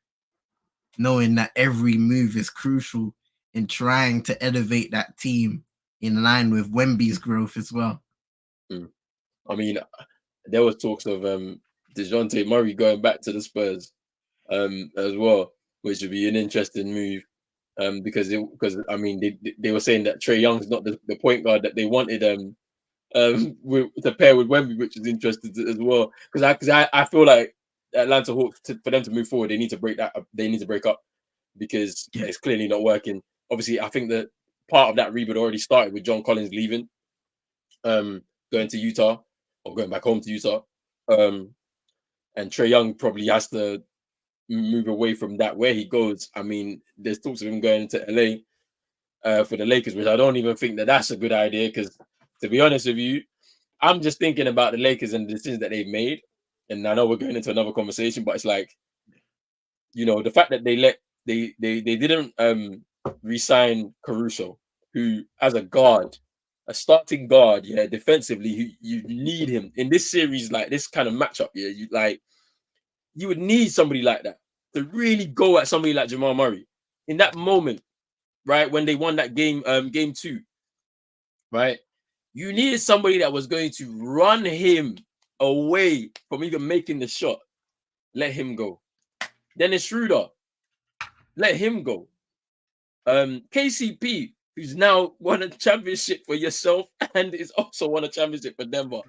Speaker 3: knowing that every move is crucial in trying to elevate that team in line with Wemby's growth as well.
Speaker 1: I mean, there was talks of DeJounte Murray going back to the Spurs as well, which would be an interesting move. Because I mean they were saying that Trae Young's not the point guard that they wanted to pair with Wemby, which is interesting as well. Because I feel like Atlanta Hawks, for them to move forward, they need to break that up. They need to break up, because it's clearly not working. Obviously, I think that part of that rebuild already started with John Collins leaving, going to Utah, or going back home to Utah, and Trae Young probably has to move away from that. Where he goes, I mean, there's talks of him going into LA for the Lakers, which I don't even think that that's a good idea, because to be honest with you, I'm just thinking about the Lakers and the decisions that they've made. And I know we're going into another conversation, but it's like, you know, the fact that they didn't re-sign Caruso, who as a guard, a starting guard, defensively, you need him in this series, like this kind of matchup. You would need somebody like that to really go at somebody like Jamal Murray in that moment, right? When they won that game, game 2, right? You needed somebody that was going to run him away from even making the shot. Let him go. Dennis Schroeder, let him go. KCP, who's now won a championship for yourself and is also won a championship for Denver.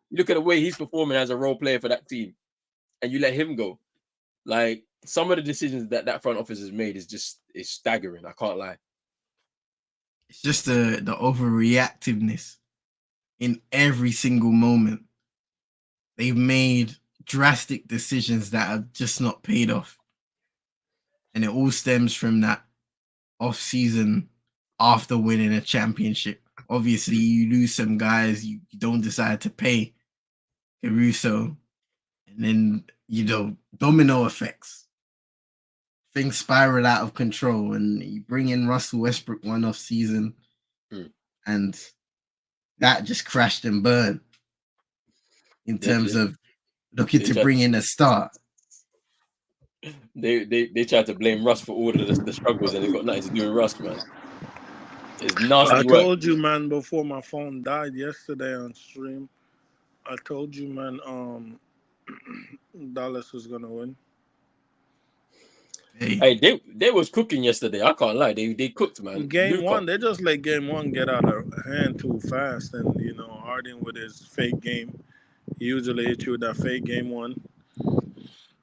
Speaker 1: You look at the way he's performing as a role player for that team, and you let him go. Like, some of the decisions that front office has made is staggering. I can't lie.
Speaker 3: It's just the overreactiveness in every single moment. They've made drastic decisions that have just not paid off. And it all stems from that off-season after winning a championship. Obviously, you lose some guys, you don't decide to pay Caruso, and then, domino effects. Things spiral out of control, and you bring in Russell Westbrook one off season, and that just crashed and burned in terms of looking to bring in a star.
Speaker 1: They tried to blame Russ for all of the struggles, and it got nothing to do with Russ, man. It's nasty
Speaker 2: I
Speaker 1: work.
Speaker 2: told you, man, before my phone died yesterday on stream. I told you, man, Dallas was gonna win.
Speaker 1: Hey, they was cooking yesterday. I can't lie. They cooked, man.
Speaker 2: Game
Speaker 1: Luka.
Speaker 2: one, they just let game one get out of hand too fast, and Harden with his fake game, he usually hit you with that fake game one.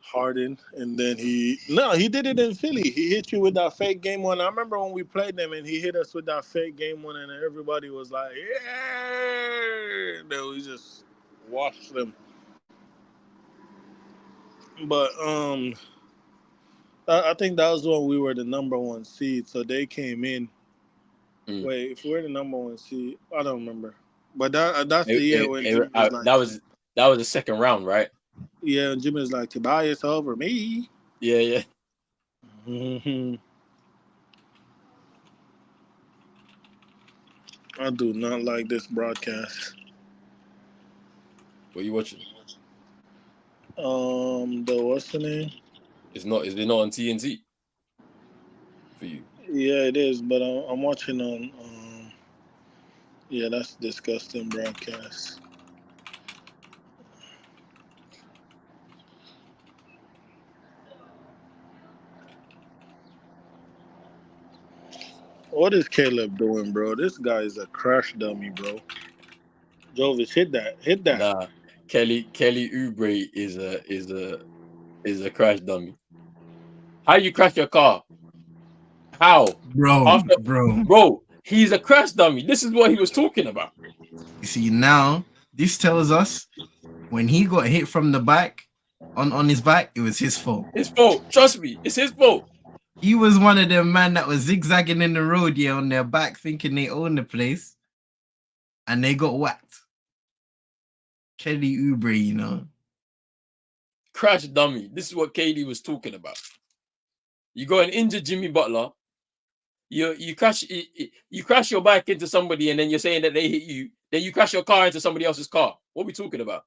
Speaker 2: Harden, and then he did it in Philly. He hit you with that fake game one. I remember when we played them, and he hit us with that fake game one, and everybody was like, "Yeah!" Then we just washed them. But I think that was when we were the number one seed, so they came in. Wait, if we're the number one seed, I don't remember. But that's the year when Jimmy was like,
Speaker 1: that was the second round, right?
Speaker 2: yeah, and Jimmy was like, Tobias over me.
Speaker 1: Yeah.
Speaker 2: Mm-hmm. I do not like this broadcast.
Speaker 1: What are you watching?
Speaker 2: What's the name?
Speaker 1: Is it not on TNT for you?
Speaker 2: Yeah, it is, but I'm watching on. Yeah, that's disgusting broadcast. What is Caleb doing, bro? This guy is a crash dummy, bro. Jovic, hit that.
Speaker 1: Nah, Kelly Oubre is a crash dummy. How you crash your car? How?
Speaker 3: Bro.
Speaker 1: He's a crash dummy. This is what he was talking about.
Speaker 3: You see, now this tells us when he got hit from the back, on his back, it was his fault.
Speaker 1: His fault. Trust me, it's his fault.
Speaker 3: He was one of them man that was zigzagging in the road, yeah, on their back, thinking they own the place, and they got whacked. Kelly Oubre,
Speaker 1: Crash dummy. This is what KD was talking about. You go and injure Jimmy Butler. You crash your bike into somebody, and then you're saying that they hit you. Then you crash your car into somebody else's car. What are we talking about?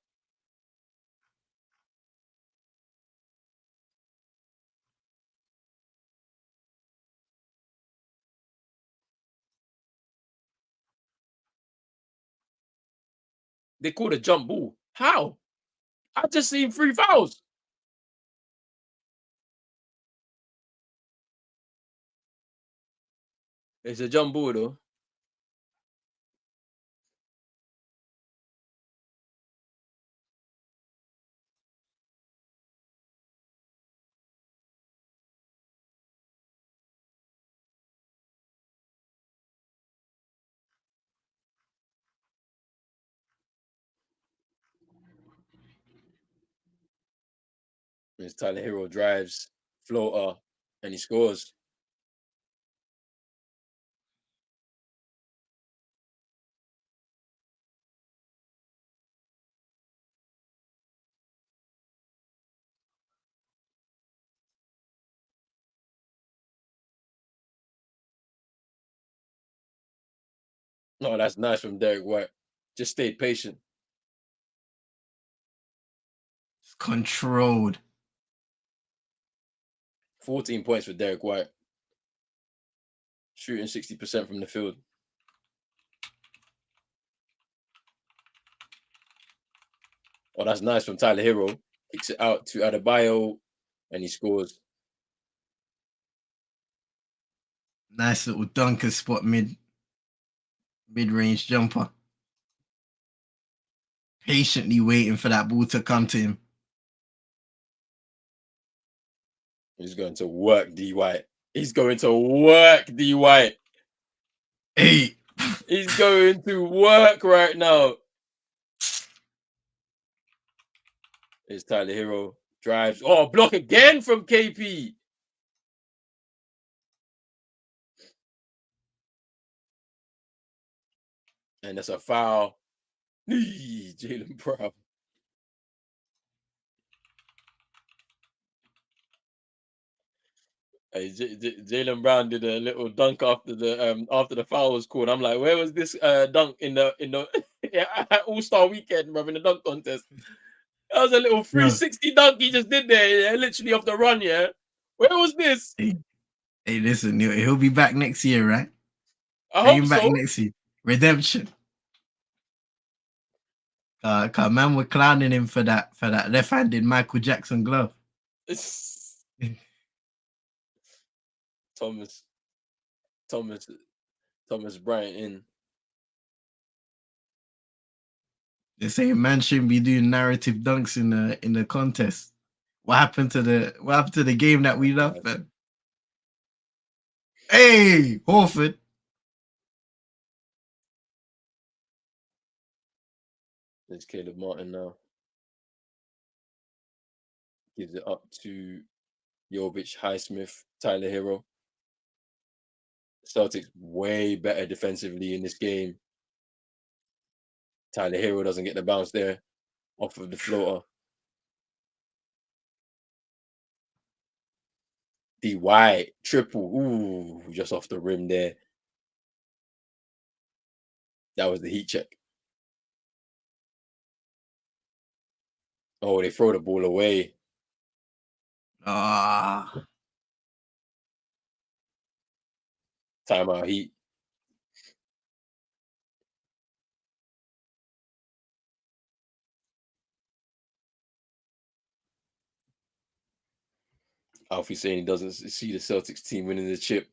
Speaker 1: They called a jump ball. How? I just seen 3 fouls. It's a jump ball, though. It's Tyler Hero drives, floater, and he scores. No, that's nice from Derek White. Just stay patient.
Speaker 3: Controlled.
Speaker 1: 14 points for Derek White. Shooting 60% from the field. Oh, that's nice from Tyler Hero. Kicks it out to Adebayo, and he scores.
Speaker 3: Nice little dunker spot mid-range jumper. Patiently waiting for that ball to come to him.
Speaker 1: He's going to work D White. He's going to work D White.
Speaker 3: Hey.
Speaker 1: He's going to work right now. It's Tyler Hero. Drives. Oh, block again from KP. And that's a foul. Jaylen Brown. Hey, Jaylen Brown did a little dunk after the foul was called. I'm like, where was this dunk in the All-Star weekend, bro, in the dunk contest? That was a little 360 dunk he just did there, literally off the run, yeah. Where was this?
Speaker 3: Hey, listen, he'll be back next year, right?
Speaker 1: I
Speaker 3: Bring
Speaker 1: hope
Speaker 3: him back
Speaker 1: so.
Speaker 3: next year. Redemption. Man, we're clowning him for that left-handed Michael Jackson glove.
Speaker 1: Thomas Bryant in.
Speaker 3: They say man shouldn't be doing narrative dunks in the contest. What happened to the game that we love, man? Hey, Horford.
Speaker 1: There's Caleb Martin now. Gives it up to Jovic, Highsmith, Tyler Hero. Celtics way better defensively in this game. Tyler Hero doesn't get the bounce there off of the floater. D White triple, ooh, just off the rim there. That was the heat check. Oh, they throw the ball away.
Speaker 3: Ah.
Speaker 1: Timeout Heat. Alfie saying he doesn't see the Celtics team winning the chip.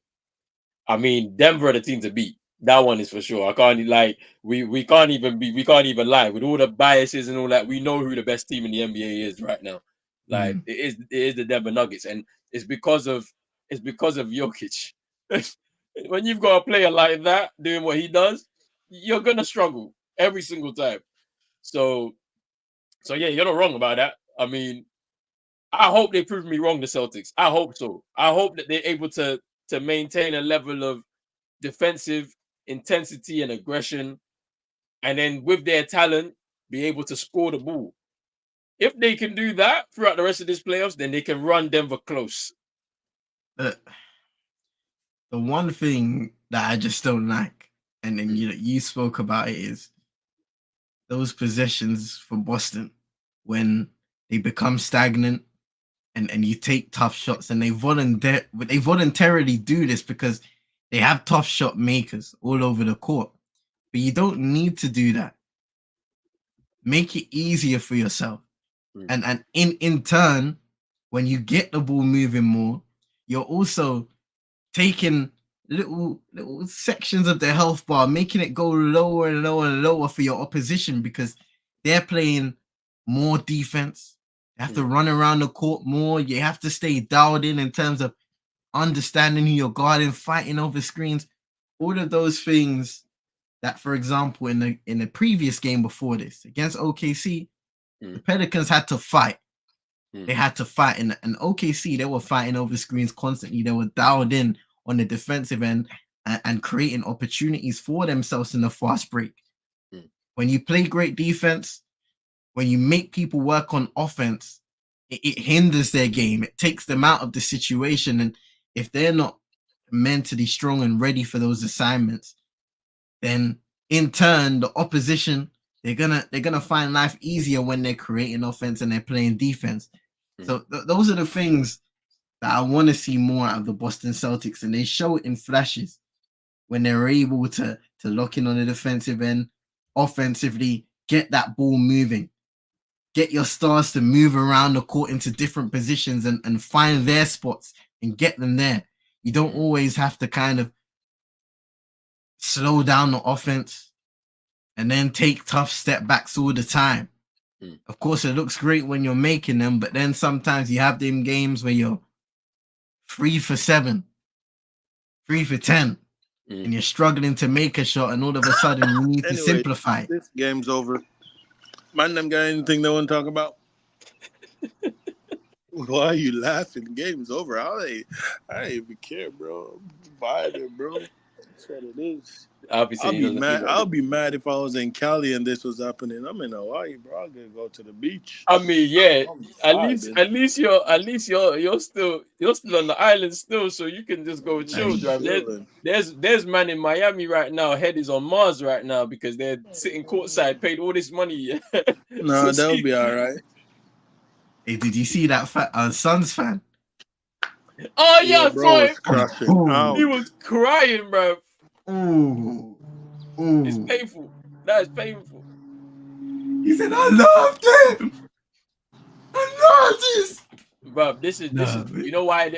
Speaker 1: I mean, Denver are the team to beat. That one is for sure. I can't like we can't even lie with all the biases and all that. We know who the best team in the NBA is right now. Like it is the Denver Nuggets, and it's because of Jokic. When you've got a player like that doing what he does, you're gonna struggle every single time. So yeah, you're not wrong about that. I mean, I hope they prove me wrong, the Celtics. I hope so. I hope that they're able to maintain a level of defensive intensity and aggression, and then with their talent, be able to score the ball. If they can do that throughout the rest of this playoffs, then they can run Denver close.
Speaker 3: The one thing that I just don't like, and then you spoke about it, is those possessions for Boston when they become stagnant and you take tough shots, and they voluntarily do this because they have tough shot makers all over the court. But you don't need to do that. Make it easier for yourself. And in turn, when you get the ball moving more, you're also taking little sections of the health bar, making it go lower and lower and lower for your opposition because they're playing more defense. You have to run around the court more. You have to stay dialed in terms of understanding who you're guarding, fighting over screens, all of those things that, for example, in the previous game before this against OKC, the Pelicans had to fight. They had to fight. And OKC, they were fighting over screens constantly. They were dialed in on the defensive end and creating opportunities for themselves in the fast break. When you play great defense, when you make people work on offense, it hinders their game. It takes them out of the situation. And if they're not mentally strong and ready for those assignments, then in turn, the opposition, they're gonna find life easier when they're creating offense and they're playing defense. So those are the things that I want to see more out of the Boston Celtics, and they show it in flashes when they're able to lock in on the defensive end, offensively, get that ball moving, get your stars to move around the court into different positions and find their spots and get them there. You don't always have to kind of slow down the offense and then take tough step backs all the time. Of course, it looks great when you're making them, but then sometimes you have them games where you're 3 for 7, 3 for 10, and you're struggling to make a shot, and all of a sudden you need to simplify.
Speaker 2: This game's over. Man, them got anything they want to talk about? Why are you laughing? The game's over. I don't even care, bro. Vibing, bro. That's what it is. I'll be mad. I'll be mad if I was in Cali and this was happening. I'm in Hawaii, bro. I'm gonna go to the beach.
Speaker 1: I mean, yeah. At least you're still on the island still, so you can just go chill, drive. There's man in Miami right now. Head is on Mars right now because they're sitting courtside, paid all this money.
Speaker 2: No, they'll be all right.
Speaker 3: Hey, did you see that Suns fan?
Speaker 1: Oh yeah, I
Speaker 2: bro
Speaker 1: saw him.
Speaker 2: was crashing out.
Speaker 1: He was crying, bro.
Speaker 3: Ooh.
Speaker 1: It's painful. That is painful.
Speaker 3: He said, "I love them. I love this."
Speaker 1: Bro, this is
Speaker 3: Man.
Speaker 1: you know why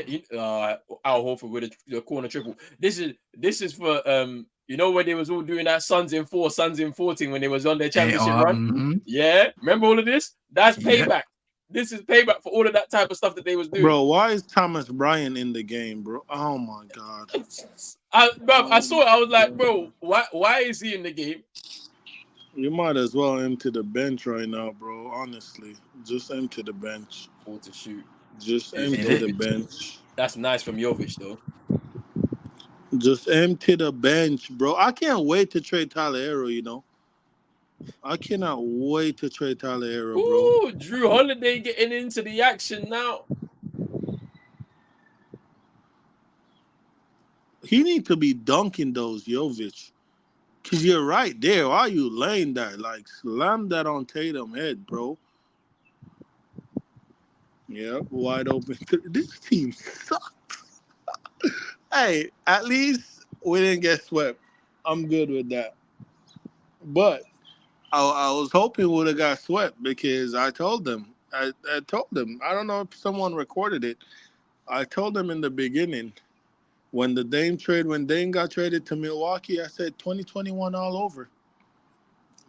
Speaker 1: Al Horford with the corner triple. This is for you know when they was all doing that Suns in 14 when they was on their championship run. Yeah, remember all of this? That's payback. This is payback for all of that type of stuff that they was doing.
Speaker 2: Bro, why is Thomas Bryant in the game, bro? Oh my god.
Speaker 1: I saw it. I was like, bro, why is he in the game?
Speaker 2: You might as well empty the bench right now, bro. Honestly, just empty the bench.
Speaker 1: Or to shoot.
Speaker 2: Just empty the bench.
Speaker 1: That's nice from Jovic, though.
Speaker 2: Just empty the bench, bro. I can't wait to trade Tyler Hero, you know. I cannot wait to trade Tyler Hero, bro.
Speaker 1: Ooh, Drew Holiday getting into the action now.
Speaker 2: He need to be dunking those, Jovic. Because you're right there. Why are you laying that? Like, slam that on Tatum head, bro. Yep, wide open. This team sucks. Hey, at least we didn't get swept. I'm good with that. But I was hoping we would have got swept because I told them. I told them. I don't know if someone recorded it. I told them in the beginning when Dame got traded to Milwaukee, I said 2021 all over.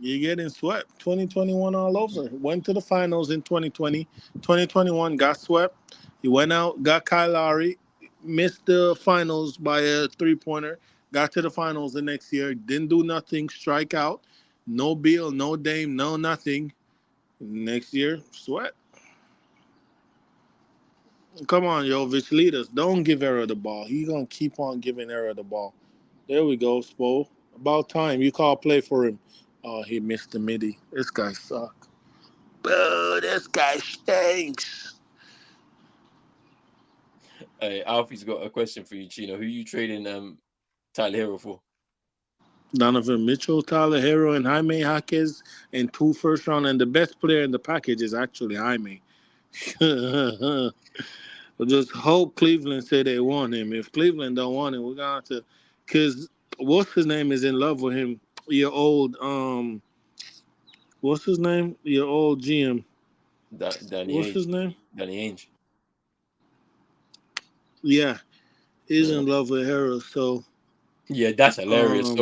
Speaker 2: You're getting swept. 2021 all over. Went to the finals in 2020. 2021 got swept. He went out, got Kyle Lowry, missed the finals by a three-pointer, got to the finals the next year, didn't do nothing, strike out. No Beal, no Dame, no nothing. Next year, sweat. Come on, Jovic, lead us. Don't give Era the ball. He's going to keep on giving Era the ball. There we go, Spo. About time. You call play for him. Oh, he missed the midi. This guy sucks. Oh, this guy stinks.
Speaker 1: Hey, Alfie's got a question for you, Chino. Who you trading Tyler Hero for?
Speaker 2: Donovan Mitchell, Tyler Hero, and Jaime Jaquez, and 2 first round. And the best player in the package is actually Jaime. Just hope Cleveland say they want him. If Cleveland don't want him, we're gonna have to. Cause what's his name is in love with him. Your old what's his name? Your old GM.
Speaker 1: Danny
Speaker 2: What's
Speaker 1: Ainge.
Speaker 2: his name?
Speaker 1: Danny Ainge.
Speaker 2: Yeah, he's in love with Hero. So
Speaker 1: yeah, that's hilarious.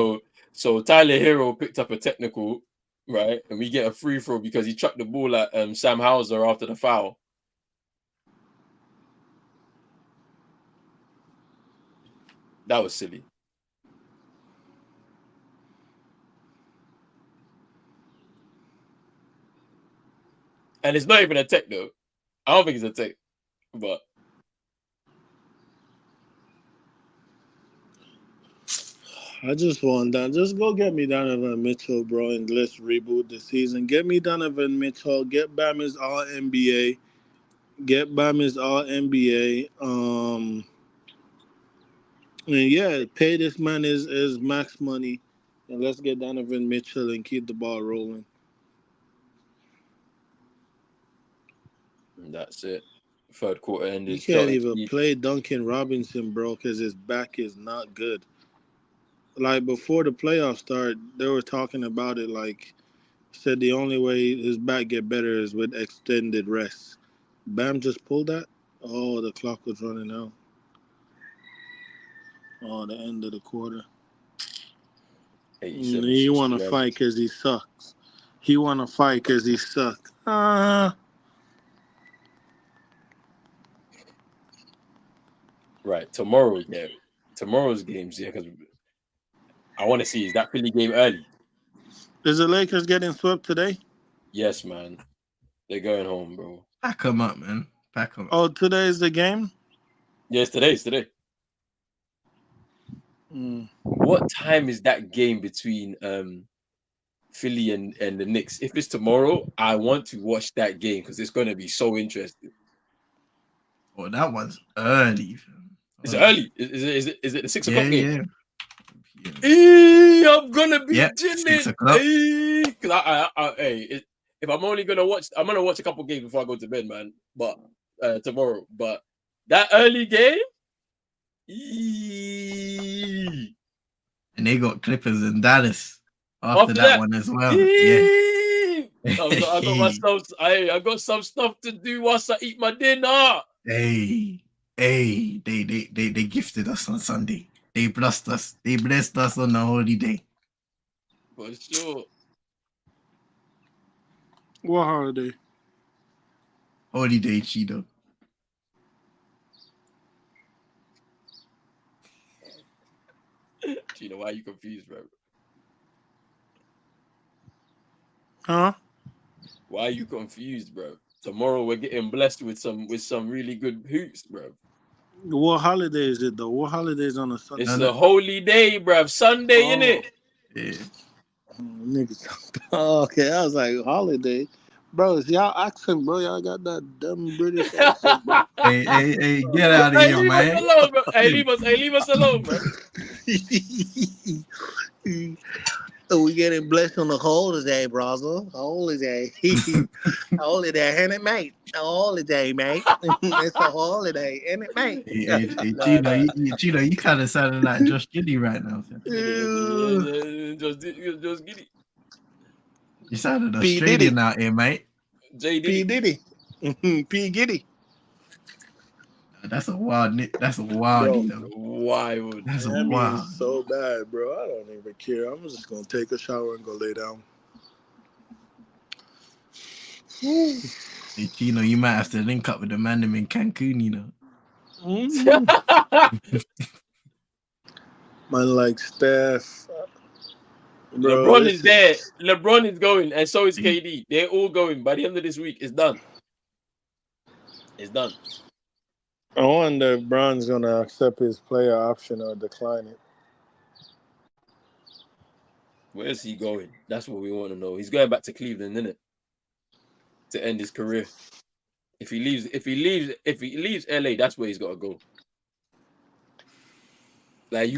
Speaker 1: So Tyler Hero picked up a technical, right, and we get a free throw because he chucked the ball at Sam Hauser after the foul. That was silly. And it's not even a tech, though. I don't think it's a tech, but.
Speaker 2: I just want that. Just go get me Donovan Mitchell, bro, and let's reboot the season. Get me Donovan Mitchell. Get Bam his All NBA. Get Bam his All NBA. And yeah, pay this man his max money, and let's get Donovan Mitchell and keep the ball rolling.
Speaker 1: And that's it. Third quarter ended.
Speaker 2: You can't even play Duncan Robinson, bro, because his back is not good. Like before the playoffs start, they were talking about it. Like said, the only way his back get better is with extended rest. Bam just pulled that. Oh, the clock was running out. Oh, the end of the quarter. He want to fight because he sucks. He want to fight because he sucks.
Speaker 1: Right, tomorrow's games, yeah, because I want to see, is that Philly game early?
Speaker 2: Is the Lakers getting swept today?
Speaker 1: Yes, man. They're going home, bro.
Speaker 3: Pack them up, man. Pack them up.
Speaker 2: Oh, today is the game?
Speaker 1: Yes, it's today. What time is that game between Philly and the Knicks? If it's tomorrow, I want to watch that game because it's going to be so interesting.
Speaker 3: Oh, that one's early.
Speaker 1: Is it early? Is it the 6 o'clock game?
Speaker 3: Yeah.
Speaker 1: I'm gonna be
Speaker 3: yep,
Speaker 1: chilling.
Speaker 3: 6 o'clock.
Speaker 1: Because if I'm only gonna watch, I'm gonna watch a couple games before I go to bed, man. But tomorrow, but that early game,
Speaker 3: and they got Clippers and Dallas
Speaker 1: after
Speaker 3: that one as well. Yeah.
Speaker 1: I got some stuff to do whilst I eat my dinner.
Speaker 3: Hey, they gifted us on Sunday. They blessed us. They blessed us on the holy day.
Speaker 1: For sure.
Speaker 2: What holiday?
Speaker 3: Holy day, Chino.
Speaker 1: Chino, why are you confused, bro?
Speaker 2: Huh?
Speaker 1: Why are you confused, bro? Tomorrow we're getting blessed with some really good hoops, bro.
Speaker 2: What holiday is it though? What holiday is on a Sunday?
Speaker 1: It's a holy day, bro. Sunday, innit?
Speaker 3: Yeah.
Speaker 2: Niggas. Okay, I was like holiday. Bro, it's y'all accent, bro. Y'all got that dumb British accent, bro.
Speaker 3: Hey, get out of
Speaker 1: Hey,
Speaker 3: here,
Speaker 1: leave
Speaker 3: man.
Speaker 1: us alone, bro. Hey, leave us alone, bro.
Speaker 2: We getting blessed on the holiday, brother. Holiday. Holiday, ain't it, mate? A holiday, mate. It's a holiday, ain't it, mate?
Speaker 3: Hey,
Speaker 1: Nah.
Speaker 3: Chino, you kind of sounding like Josh Giddy right now.
Speaker 1: Just get it.
Speaker 3: You sounded
Speaker 2: P.
Speaker 3: Australian
Speaker 2: Diddy.
Speaker 3: out here, mate.
Speaker 1: J
Speaker 2: P.
Speaker 1: Diddy.
Speaker 2: Diddy. P. Giddy.
Speaker 3: That's a wild, you know.
Speaker 1: Wild.
Speaker 3: That's a
Speaker 2: Miami
Speaker 3: wild.
Speaker 2: is so bad, bro. I don't even care. I'm just gonna take a shower and go lay down.
Speaker 3: Hey, Chino, you might have to link up with the man them in Cancun, you know.
Speaker 2: Man, like Steph. Bro,
Speaker 1: LeBron is there. LeBron is going, and so is KD. They're all going. By the end of this week, it's done. It's done.
Speaker 2: I wonder if Bron's gonna accept his player option or decline it.
Speaker 1: Where's he going? That's what we want to know. He's going back to Cleveland, isn't it? To end his career. If he leaves LA, that's where he's got to go. Like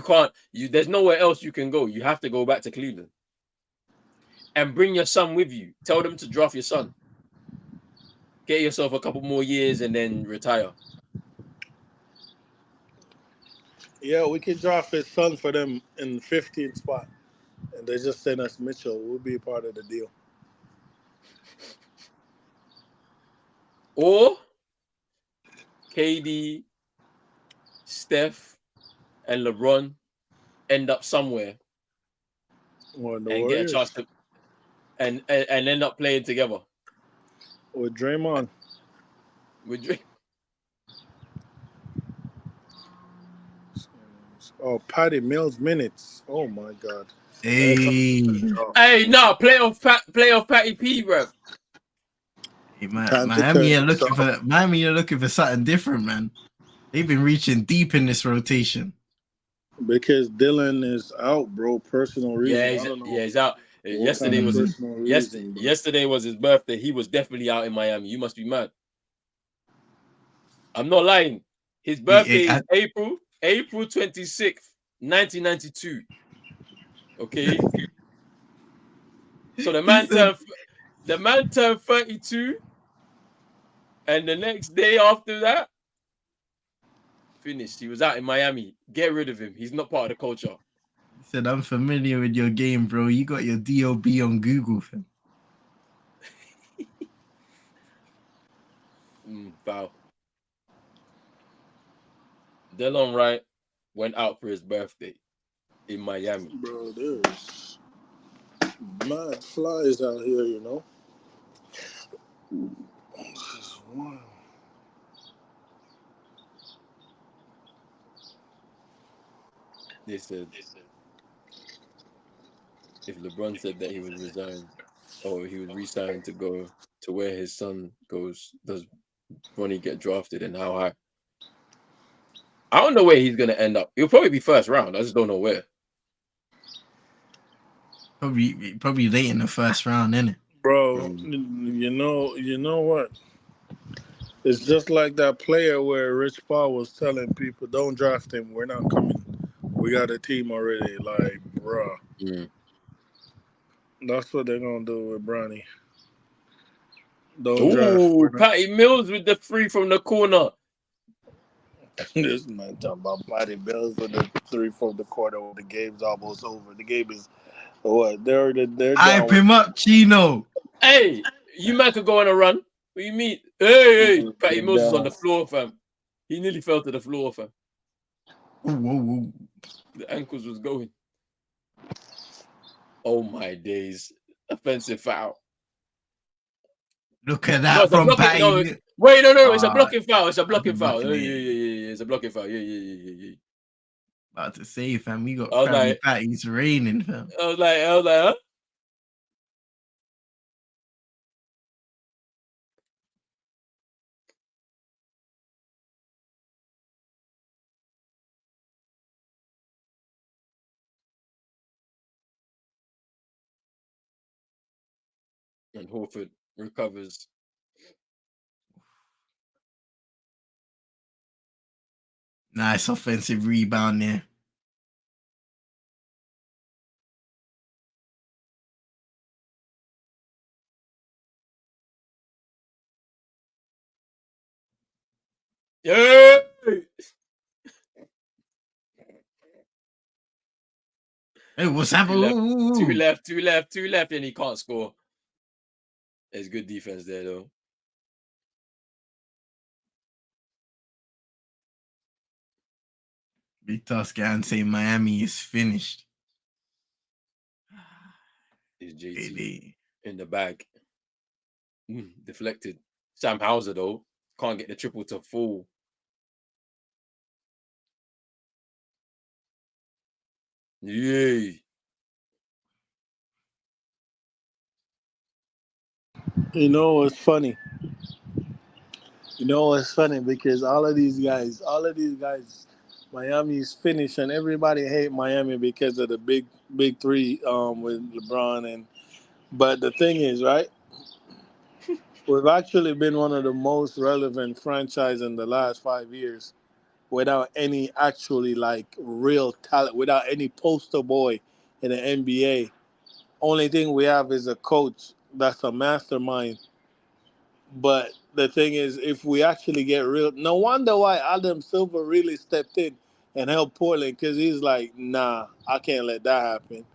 Speaker 1: there's nowhere else you can go. You have to go back to Cleveland. And bring your son with you. Tell them to draft your son. Get yourself a couple more years and then retire.
Speaker 2: Yeah, we can draft his son for them in the 15th spot. And they just send us Mitchell. We'll be a part of the deal.
Speaker 1: Or KD, Steph, and LeBron end up somewhere
Speaker 2: Or the
Speaker 1: and
Speaker 2: Warriors.
Speaker 1: get a chance to and end up playing together.
Speaker 2: With Draymond.
Speaker 1: With Drake.
Speaker 2: Oh, Patty Mills minutes. Oh my God.
Speaker 3: Hey,
Speaker 1: No, playoff Patty P, bro.
Speaker 3: hey man, Miami are looking for something different, man. They've been reaching deep in this rotation.
Speaker 2: Because Dylan is out, bro. Personal reason.
Speaker 1: He's out. Yesterday was his birthday. He was definitely out in Miami. You must be mad. I'm not lying. His birthday is April 26th, 1992. Okay. So the man turned 32, and the next day after that, finished. He was out in Miami. Get rid of him. He's not part of the culture.
Speaker 3: He said, "I'm familiar with your game, bro. You got your DOB on Google, fam."
Speaker 1: Foul. Delon Wright went out for his birthday in Miami.
Speaker 2: Bro, there's mad flies out here, you know. Wow.
Speaker 1: They said if LeBron said that he would resign or he would resign to go to where his son goes, does Bronny get drafted and how high? I don't know where he's gonna end up. He'll probably be first round. I just don't know where.
Speaker 3: Probably late in the first round, innit?
Speaker 2: Bro, you know what? It's just like that player where Rich Paul was telling people, don't draft him. We're not coming. We got a team already. Like, bro. That's what they're going to do with Bronny. Don't draft.
Speaker 1: Ooh, Patty Mills with the free from the corner.
Speaker 2: This man talking about Patty Mills with the 3 from the corner when the game's almost over. The game is what? They're
Speaker 3: Hype
Speaker 2: down.
Speaker 3: him up, Chino.
Speaker 1: Hey, you man could go on a run. What you mean? Hey, Patty Mills is on the
Speaker 2: Down.
Speaker 1: floor, fam. He nearly fell to the floor, fam.
Speaker 3: Whoa.
Speaker 1: The ankles was going. Oh my days! Offensive foul.
Speaker 3: Look at
Speaker 1: No,
Speaker 3: that
Speaker 1: it's a
Speaker 3: from
Speaker 1: blocking.
Speaker 3: Patty.
Speaker 1: No, wait, no. It's a
Speaker 3: Ah,
Speaker 1: blocking foul. It's a blocking foul.
Speaker 3: blocking it.
Speaker 1: Yeah. It's a blocking foul. Yeah.
Speaker 3: About to say, fam, we got
Speaker 1: I was
Speaker 3: Krabby
Speaker 1: like-
Speaker 3: Patties raining, fam.
Speaker 1: I was like, huh? And Horford recovers.
Speaker 3: Nice offensive rebound there.
Speaker 1: Yeah.
Speaker 3: Hey, what's happening?
Speaker 1: Two left, and he can't score. There's good defense there, though.
Speaker 3: Big Tuscan say Miami is finished.
Speaker 1: Is JT in the bag? Deflected. Sam Hauser though can't get the triple to fall. Yay!
Speaker 2: You know what's funny? Because all of these guys, Miami's finished, and everybody hate Miami because of the big three with LeBron But the thing is, right? We've actually been one of the most relevant franchise in the last 5 years without any actually like real talent, without any poster boy in the NBA. Only thing we have is a coach that's a mastermind. But the thing is, if we actually get real, no wonder why Adam Silver really stepped in and helped Portland because he's like, nah, I can't let that happen.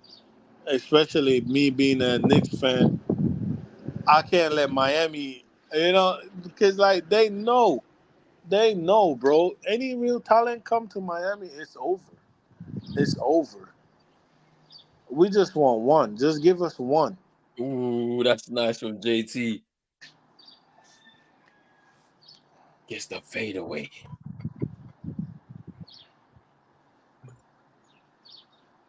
Speaker 2: Especially me being a Knicks fan, I can't let Miami, because like they know, bro. Any real talent come to Miami, it's over. It's over. We just want one. Just give us one.
Speaker 1: Ooh, that's nice from JT. Gets the fadeaway.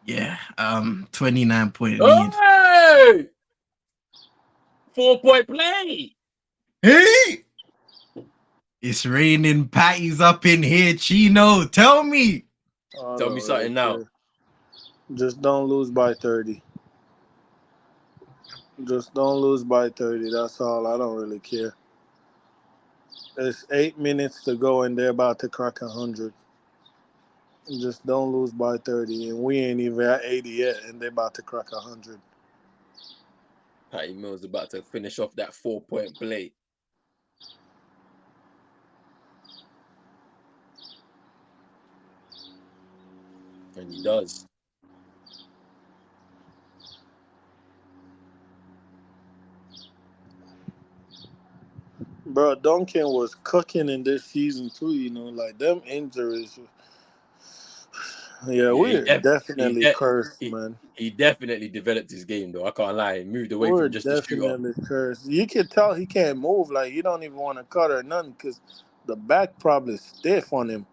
Speaker 3: Yeah, 29-point lead.
Speaker 1: Hey! 4-point play.
Speaker 3: Hey! It's raining patties up in here, Chino. Tell me.
Speaker 1: Tell me something now.
Speaker 2: Just don't lose by 30. Just don't lose by 30. That's all. I don't really care. It's 8 minutes to go, and they're about to crack 100. Just don't lose by 30, and we ain't even at 80 yet, and they're about to crack 100.
Speaker 1: Patty Mills about to finish off that 4-point play. And he does.
Speaker 2: Bro, Duncan was cooking in this season too, like them injuries. Yeah, we're definitely cursed, man.
Speaker 1: He definitely developed his game, though. I can't lie. He moved away
Speaker 2: We're
Speaker 1: from just the shooter.
Speaker 2: definitely cursed. You can tell he can't move. Like, he don't even want to cut or nothing because the back probably stiff on him.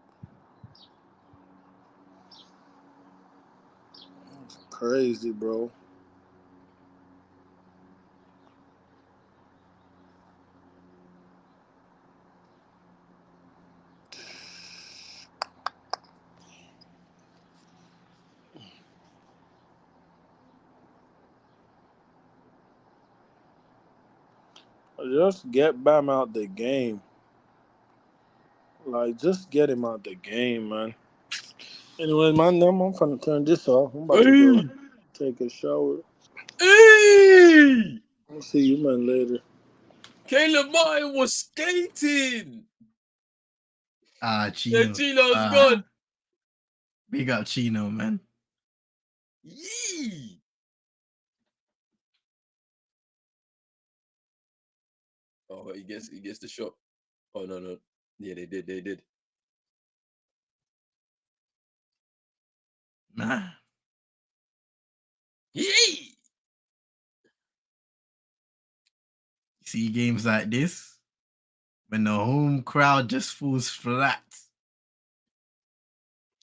Speaker 2: It's crazy, bro. Just get Bam out the game. Like, just get him out the game, man. Anyway, man, I'm finna turn this off. I'm about to go take a shower.
Speaker 1: Hey!
Speaker 2: I'll see you, man, later.
Speaker 1: Caleb Martin was skating.
Speaker 3: Chino.
Speaker 1: Chino's gone.
Speaker 3: Big up Chino, man.
Speaker 1: Yee. Oh, he gets the shot. Oh no. Yeah, they did.
Speaker 3: Nah.
Speaker 1: Yee.
Speaker 3: See games like this, when the home crowd just falls flat.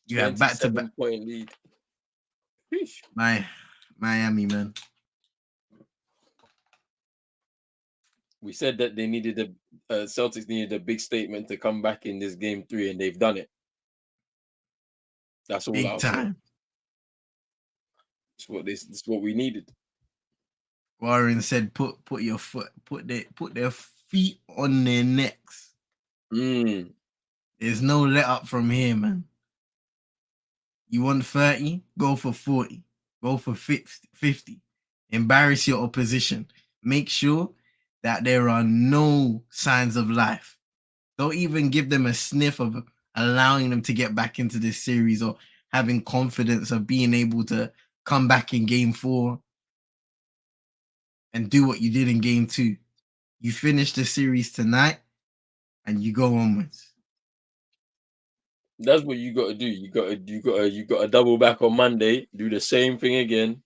Speaker 3: You have back to back
Speaker 1: 27-point lead. Sheesh.
Speaker 3: Miami, man.
Speaker 1: We said that they needed Celtics needed a big statement to come back in this game 3, and they've done it. That's all
Speaker 3: Big
Speaker 1: I'll say.
Speaker 3: time.
Speaker 1: It's what we needed.
Speaker 3: Warren said, put their feet on their necks. There's no let up from here, man. You want 30? Go for 40. Go for 50. Embarrass your opposition. Make sure that there are no signs of life. Don't even give them a sniff of allowing them to get back into this series or having confidence of being able to come back in game 4 and do what you did in game 2. You finish the series tonight and you go onwards.
Speaker 1: That's what you got to do. You got to double back on Monday, do the same thing again,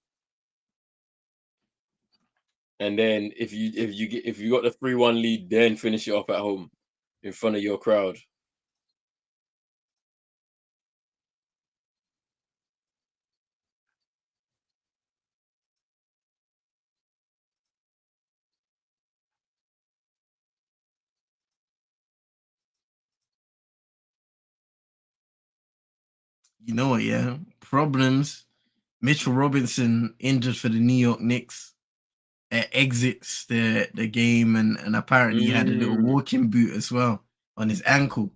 Speaker 1: and then if you got the 3-1 lead, then finish it off at home in front of your crowd.
Speaker 3: You know what, yeah? Problems. Mitchell Robinson injured for the New York Knicks. Exits the game and apparently he had a little walking boot as well on his ankle.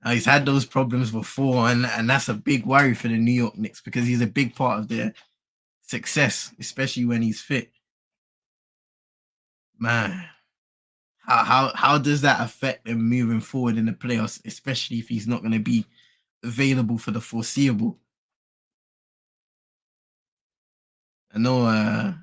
Speaker 3: He's had those problems before, and that's a big worry for the New York Knicks because he's a big part of their success, especially when he's fit. Man, how does that affect them moving forward in the playoffs, especially if he's not going to be available for the foreseeable? I know,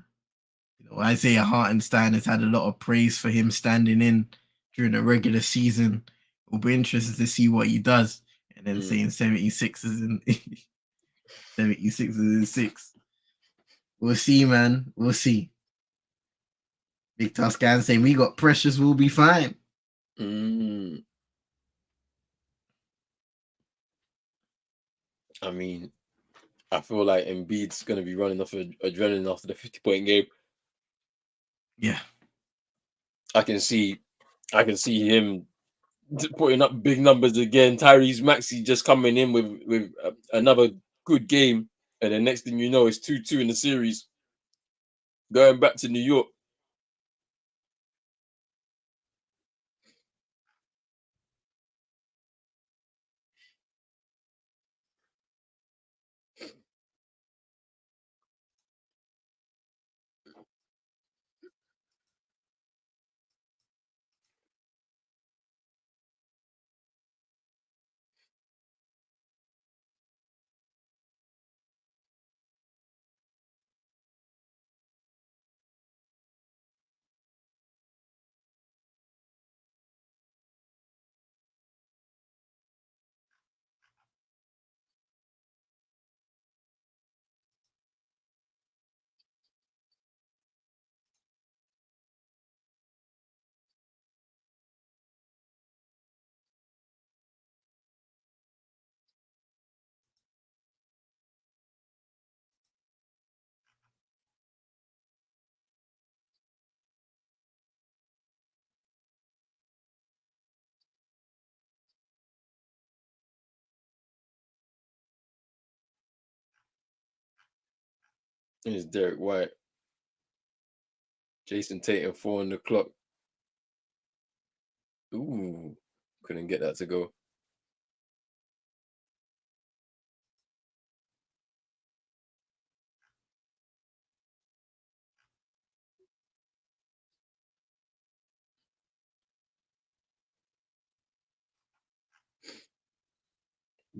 Speaker 3: Isaiah Hartenstein has had a lot of praise for him standing in during the regular season. It'll be interesting to see what he does. And then saying 76ers and 76ers and 6. We'll see, man. We'll see. Big Tuscan saying we got pressures, we'll be fine.
Speaker 1: I mean, I feel like Embiid's going to be running off adrenaline after the 50-point game.
Speaker 3: Yeah.
Speaker 1: I can see him putting up big numbers again. Tyrese Maxey just coming in with another good game, and the next thing you know, it's 2-2 in the series. Going back to New York. It's Derek White. Jason Tatum 4 on the clock. Ooh, couldn't get that to go.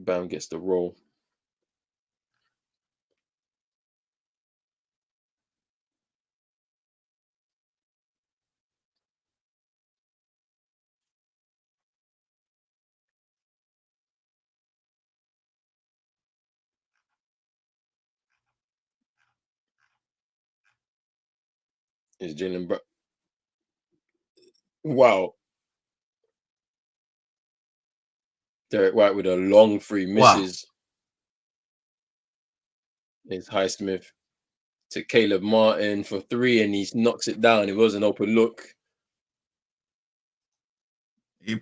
Speaker 1: Bam gets the roll. Is Jalen Brown? Wow. Derek White with a long three misses. It's Highsmith to Caleb Martin for three, and he knocks it down. It was an open look.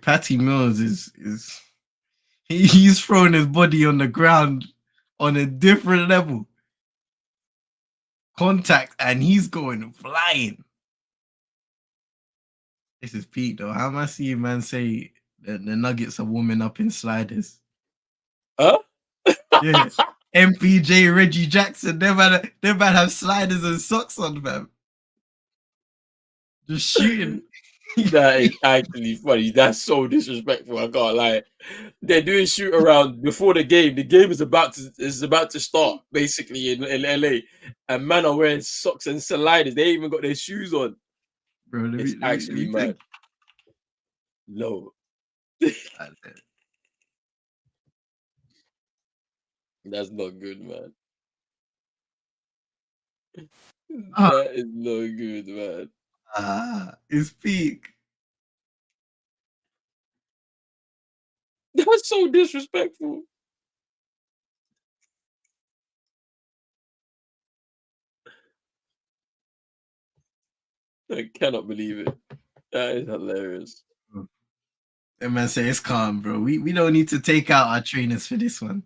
Speaker 3: Patty Mills is he's throwing his body on the ground on a different level. Contact, and he's going flying. This is Pete, though. How am I seeing man say that the Nuggets are warming up in sliders?
Speaker 1: Huh?
Speaker 3: Yeah. MPJ, Reggie Jackson, they might have sliders and socks on, fam. Just shooting.
Speaker 1: That is actually funny. That's so disrespectful. I can't lie. They're doing shoot around before the game. The game is about to start, basically in LA, and man are wearing socks and sliders. They ain't even got their shoes on.
Speaker 3: Bro,
Speaker 1: It's actually mad. No, that's not good, man. That is not good, man.
Speaker 3: It's peak.
Speaker 1: That's so disrespectful. I cannot believe it. That is hilarious.
Speaker 3: That man say it's calm, bro. We don't need to take out our trainers for this one.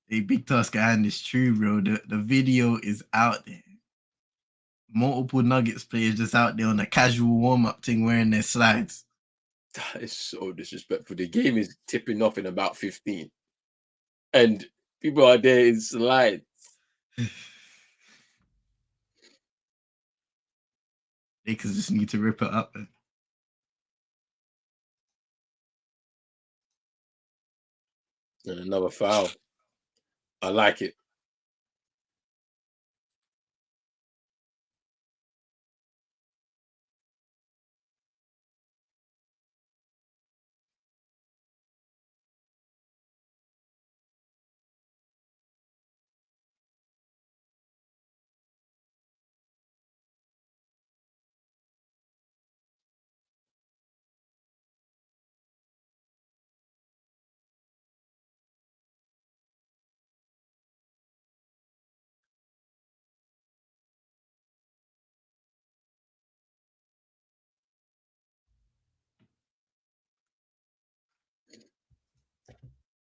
Speaker 3: Hey, Big Tusker, and it's true, bro. The video is out there. Multiple Nuggets players just out there on a casual warm-up thing wearing their slides.
Speaker 1: That is so disrespectful. The game is tipping off in about 15. And people are there in slides.
Speaker 3: Lakers just need to rip it up. Man.
Speaker 1: And another foul. I like it.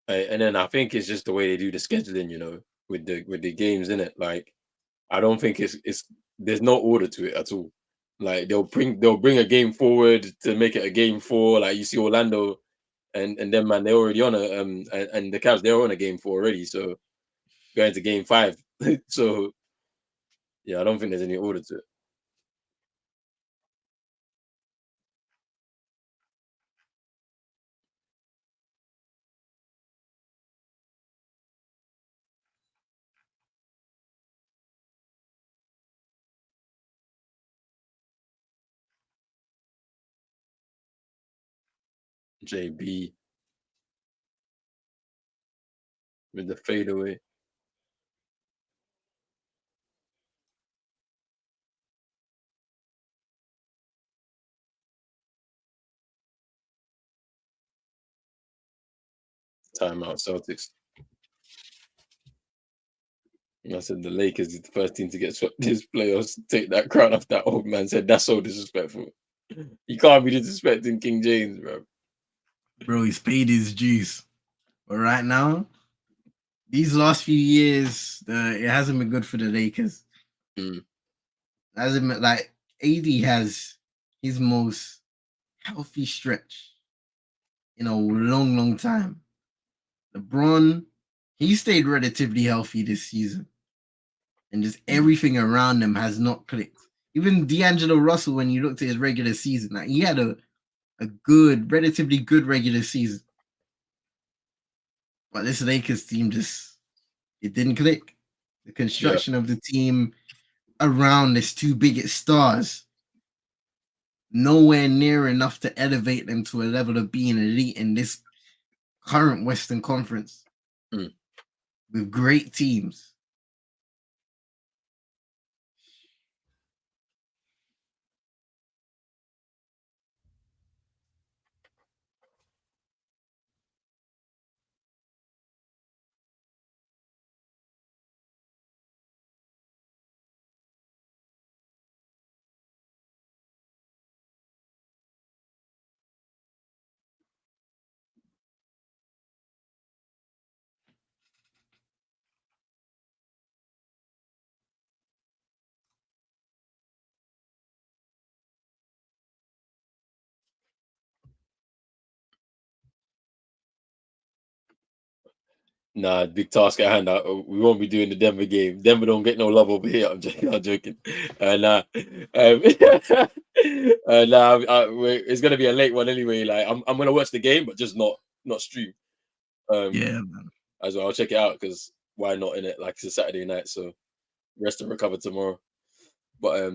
Speaker 1: And then I think it's just the way they do the scheduling, you know, with the games in it. Like, I don't think it's there's no order to it at all. Like they'll bring a game forward to make it a game 4. Like you see Orlando and then man, they're already on a and the Cavs, they're on a game 4 already. So going to game 5. So yeah, I don't think there's any order to it. JB with the fadeaway. Timeout Celtics. And I said the Lakers is the first team to get swept this playoffs. Take that crown off that old man. Said that's so disrespectful. You can't be disrespecting King James, bro.
Speaker 3: Bro, he's paid his dues. But right now, these last few years, it hasn't been good for the Lakers. Hasn't been, like AD has his most healthy stretch in a long, long time. LeBron, he stayed relatively healthy this season. And just everything around him has not clicked. Even D'Angelo Russell, when you looked at his regular season, like he had a a good, relatively good regular season. But this Lakers team it didn't click. The construction of the team around its two biggest stars, nowhere near enough to elevate them to a level of being elite in this current Western Conference with great teams.
Speaker 1: Nah, big task at hand. We won't be doing the Denver game. Denver don't get no love over here. I'm joking. I'm joking. Nah, it's gonna be a late one anyway. Like I'm gonna watch the game, but just not stream.
Speaker 3: Yeah, man.
Speaker 1: As well, I'll check it out because why not in it? Like it's a Saturday night, so rest and recover tomorrow. But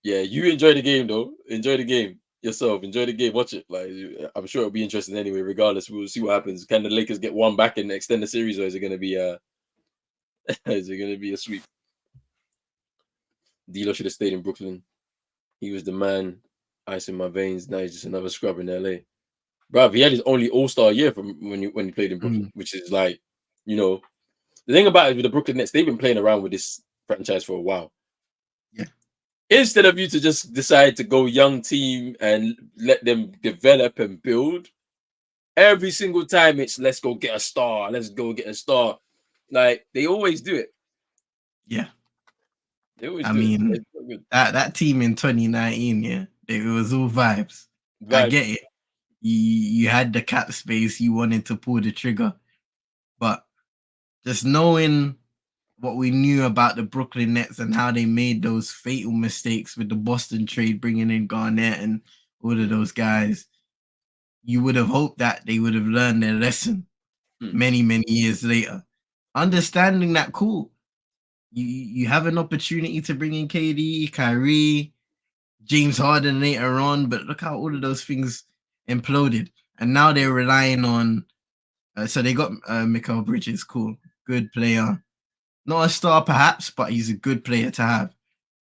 Speaker 1: yeah, you enjoy the game though. Enjoy the game yourself. Enjoy the game. Watch it. Like I'm sure it'll be interesting anyway. Regardless, we'll see what happens. Can the Lakers get one back and extend the series, or is it going to be is it going to be a sweep? D'Lo should have stayed in Brooklyn. He was the man. Ice in my veins. Now he's just another scrub in LA. Bruv, he had his only All-Star year from when he played in Brooklyn, which is like, the thing about it with the Brooklyn Nets, they've been playing around with this franchise for a while.
Speaker 3: Yeah.
Speaker 1: Instead of you to just decide to go young team and let them develop and build, every single time it's let's go get a star, let's go get a star. Like they always do it.
Speaker 3: Yeah.
Speaker 1: They always
Speaker 3: I
Speaker 1: do
Speaker 3: mean,
Speaker 1: it. So
Speaker 3: that team in 2019, yeah, it was all vibes. I get it. You had the cap space, you wanted to pull the trigger, but just knowing what we knew about the Brooklyn Nets and how they made those fatal mistakes with the Boston trade, bringing in Garnett and all of those guys, you would have hoped that they would have learned their lesson many, many years later. Understanding that, cool. You have an opportunity to bring in KD, Kyrie, James Harden later on, but look how all of those things imploded. And now they're relying on, so they got Mikal Bridges, cool, good player. Not a star perhaps, but he's a good player to have.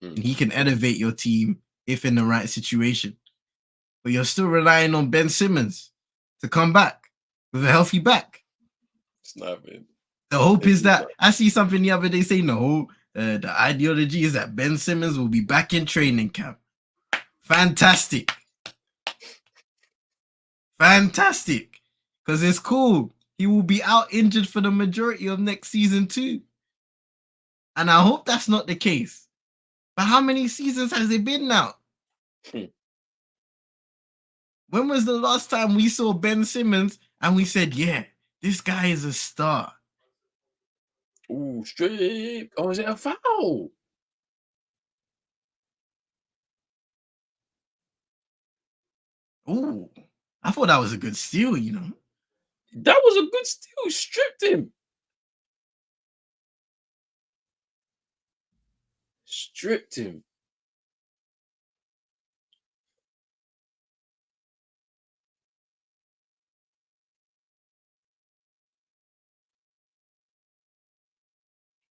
Speaker 3: And he can elevate your team if in the right situation. But you're still relying on Ben Simmons to come back with a healthy back.
Speaker 1: Snapping.
Speaker 3: The hope is that, I see something the other day saying the ideology is that Ben Simmons will be back in training camp. Fantastic. Fantastic. Because it's cool. He will be out injured for the majority of next season too. And I hope that's not the case. But how many seasons has it been now? When was the last time we saw Ben Simmons and we said, yeah, this guy is a star?
Speaker 1: Ooh, straight. Oh, is it a foul?
Speaker 3: Ooh, I thought that was a good steal,
Speaker 1: That was a good steal. Stripped him. Stripped him.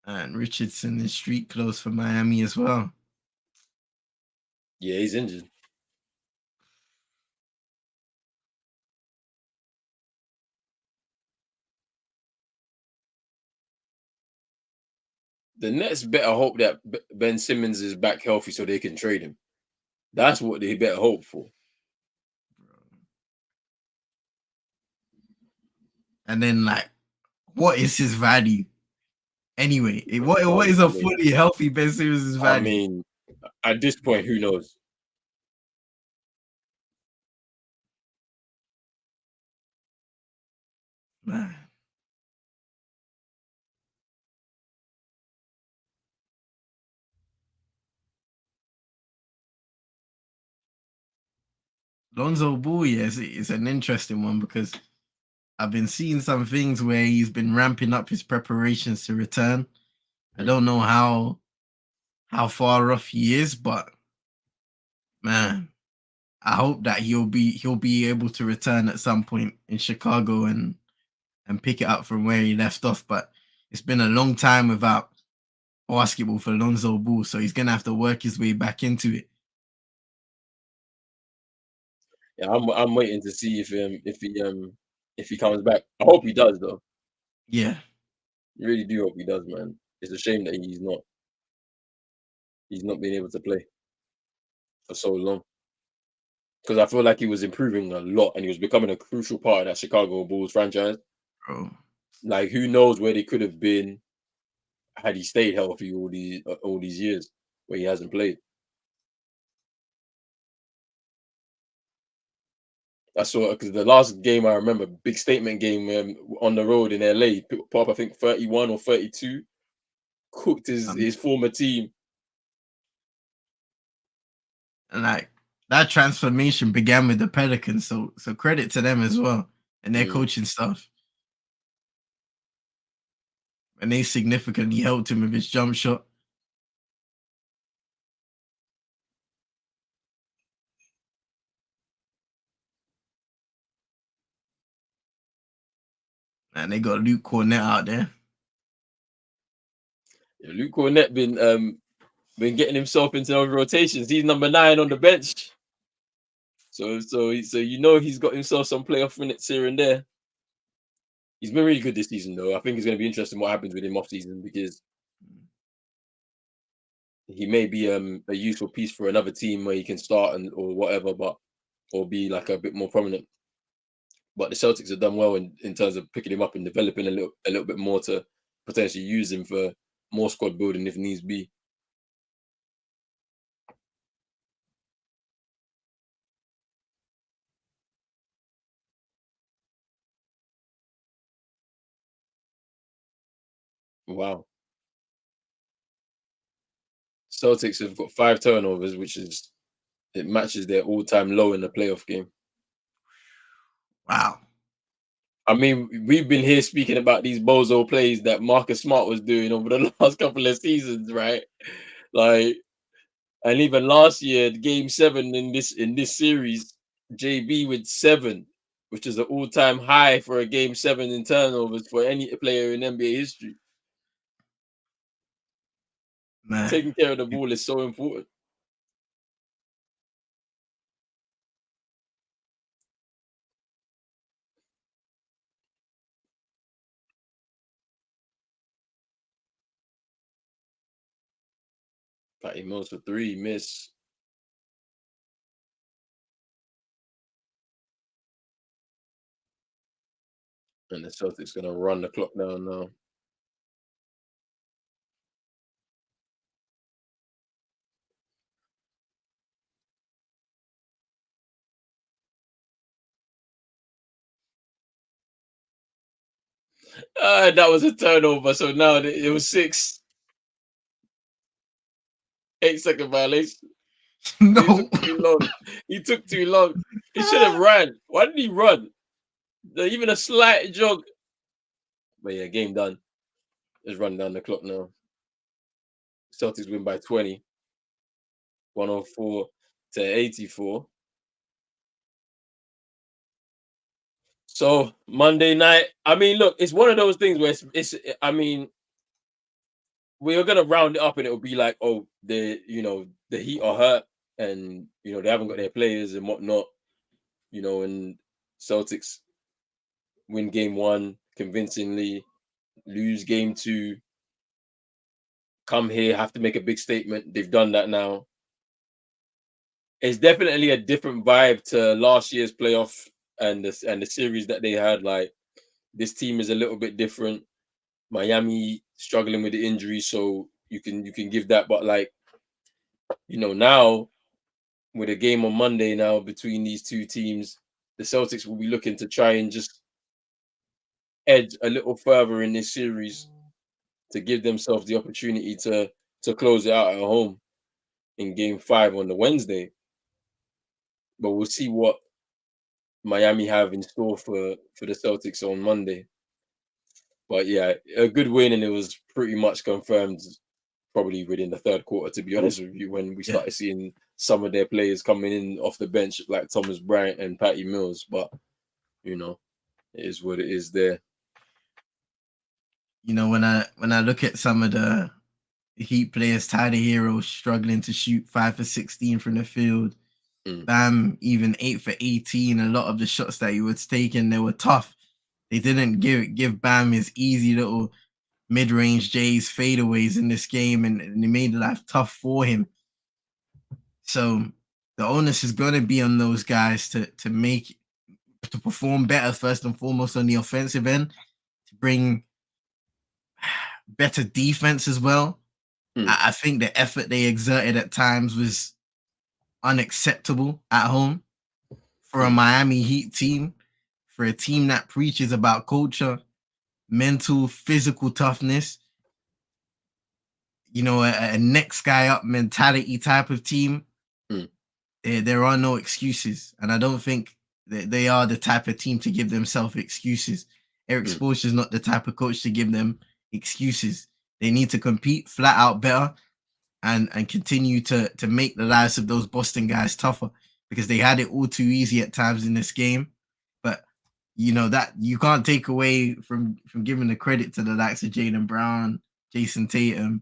Speaker 3: And Richardson is street clothes for Miami as well.
Speaker 1: Yeah, he's injured. The Nets better hope that Ben Simmons is back healthy so they can trade him. That's what they better hope for.
Speaker 3: And then, like, what is his value? Anyway, what is a fully healthy Ben Simmons' value?
Speaker 1: I mean, at this point, who knows?
Speaker 3: Man. Lonzo Ball, yes, it's an interesting one because I've been seeing some things where he's been ramping up his preparations to return. I don't know how far off he is, but man, I hope that he'll be able to return at some point in Chicago and pick it up from where he left off. But it's been a long time without basketball for Lonzo Ball, so he's gonna have to work his way back into it.
Speaker 1: Yeah, I'm waiting to see if he comes back. I hope he does though.
Speaker 3: Yeah,
Speaker 1: I really do hope he does, man. It's a shame that he's not being able to play for so long. Because I feel like he was improving a lot and he was becoming a crucial part of that Chicago Bulls franchise.
Speaker 3: bro.
Speaker 1: Like who knows where they could have been had he stayed healthy all these years where he hasn't played. I saw because the last game I remember, big statement game on the road in LA, he put up I think 31 or 32, cooked his former team.
Speaker 3: And like that transformation began with the Pelicans, so credit to them as well and their coaching staff. And they significantly helped him with his jump shot. And they got Luke Cornett out there.
Speaker 1: Yeah, Luke Cornett been getting himself into those rotations. He's number 9 on the bench. So you know he's got himself some playoff minutes here and there. He's been really good this season though. I think it's going to be interesting what happens with him off season because he may be a useful piece for another team where he can start or whatever, but or be like a bit more prominent. But the Celtics have done well in terms of picking him up and developing a little bit more to potentially use him for more squad building if needs be. Wow. Celtics have got 5 turnovers, which is it matches their all-time low in the playoff game.
Speaker 3: Wow.
Speaker 1: I mean, we've been here speaking about these bozo plays that Marcus Smart was doing over the last couple of seasons, right? Like, and even last year, Game 7 in this series, JB with 7, which is an all-time high for a Game 7 in turnovers for any player in NBA history.
Speaker 3: Man.
Speaker 1: Taking care of the ball is so important. Patty Mills for 3, miss. And the Celtics gonna run the clock down now. That was a turnover. So now it was 6. 8-second violation.
Speaker 3: No.
Speaker 1: He took too long. He took too long. He should have ran. Why did he run? Even a slight jog. But yeah, game done. Let's run down the clock now. Celtics win by 20. 104 to 84. So Monday night, I mean, look, it's one of those things where it's I mean, we're gonna round it up and it'll be like, oh, the Heat are hurt and they haven't got their players and whatnot, and Celtics win game 1 convincingly, lose game 2, come here, have to make a big statement. They've done that now. It's definitely a different vibe to last year's playoff and the series that they had. Like this team is a little bit different. Miami struggling with the injury, so you can give that. But like, now with a game on Monday now between these two teams, the Celtics will be looking to try and just edge a little further in this series to give themselves the opportunity to close it out at home in game 5 on the Wednesday. but we'll see what Miami have in store for the Celtics on Monday. But yeah, a good win, and it was pretty much confirmed probably within the third quarter, to be honest with you, when we started seeing some of their players coming in off the bench like Thomas Bryant and Patty Mills. But you know, it is what it is there.
Speaker 3: You know, when I look at some of the Heat players, Tyler Hero struggling to shoot 5 for 16 from the field. Bam, even 8 for 18. A lot of the shots that he was taking, they were tough. They didn't give Bam his easy little mid-range J's fadeaways in this game, and they made life tough for him. So the onus is going to be on those guys to perform better, first and foremost on the offensive end, to bring better defense as well. I think the effort they exerted at times was unacceptable at home for a Miami Heat team, for a team that preaches about culture, mental, physical toughness, you know, a next guy up mentality type of team. There are no excuses. And I don't think that they are the type of team to give themselves excuses. Eric Spoelstra is not the type of coach to give them excuses. They need to compete flat out better and continue to make the lives of those Boston guys tougher, because they had it all too easy at times in this game. But you know that you can't take away from giving the credit to the likes of Jaylen Brown, Jason Tatum.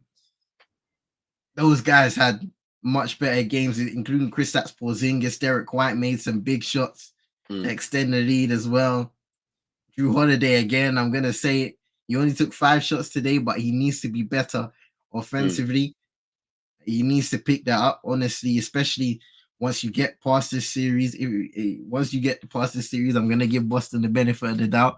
Speaker 3: Those guys had much better games, including Kristaps Porzingis. Derek White made some big shots to extend the lead as well. Drew Holiday, again, I'm going to say it. He only took 5 shots today, but he needs to be better offensively. He needs to pick that up, honestly, especially once you get past this series. Once you get past this series, I'm going to give Boston the benefit of the doubt.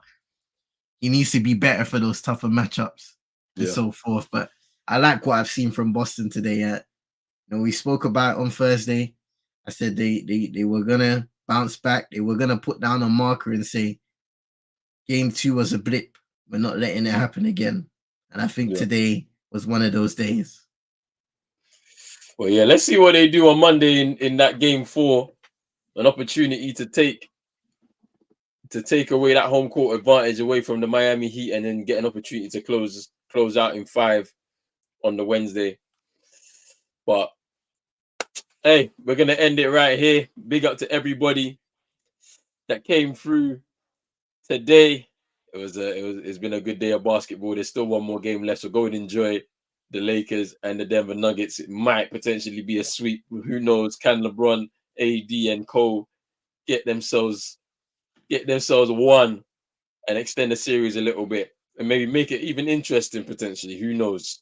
Speaker 3: He needs to be better for those tougher matchups and so forth. But I like what I've seen from Boston today. You know, we spoke about it on Thursday. I said they were going to bounce back. They were going to put down a marker and say, Game 2 was a blip. We're not letting it happen again. And I think today was one of those days.
Speaker 1: Well, yeah, let's see what they do on Monday in that Game 4. An opportunity to take away that home court advantage away from the Miami Heat, and then get an opportunity to close out in 5 on the Wednesday. But hey, we're gonna end it right here. Big up to everybody that came through today. It's been a good day of basketball. There's still one more game left, so go and enjoy the Lakers and the Denver Nuggets. It might potentially be a sweep. Who knows? Can LeBron, AD, and Cole get themselves one and extend the series a little bit, and maybe make it even interesting potentially? Who knows?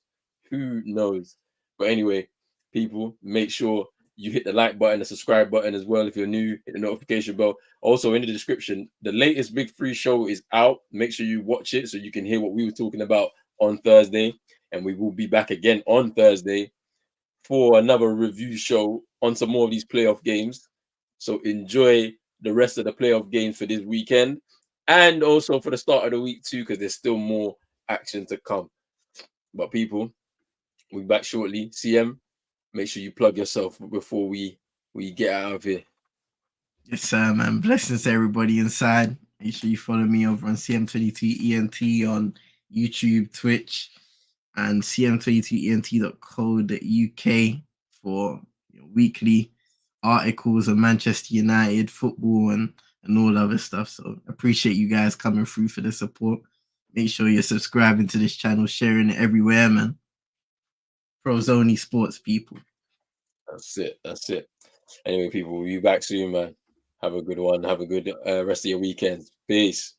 Speaker 1: But anyway, people, make sure you hit the like button, the subscribe button as well. If you're new, hit the notification bell. Also in the description, the latest Big Free show is out. Make sure you watch it so you can hear what we were talking about on Thursday. And we will be back again on Thursday for another review show on some more of these playoff games. So enjoy the rest of the playoff games for this weekend, and also for the start of the week too, because there's still more action to come. But people, we'll be back shortly. CM, make sure you plug yourself before we get out of here.
Speaker 3: Yes, sir, man. Blessings to everybody inside. Make sure you follow me over on CM22ENT on YouTube, Twitch, and cm22ent.co.uk for weekly articles on Manchester United football and all other stuff. So appreciate you guys coming through for the support. Make sure you're subscribing to this channel, sharing it everywhere, man. Pros Only Sports, people.
Speaker 1: That's it. Anyway, people, we'll be back soon, man. Have a good one. Have a good rest of your weekend. Peace.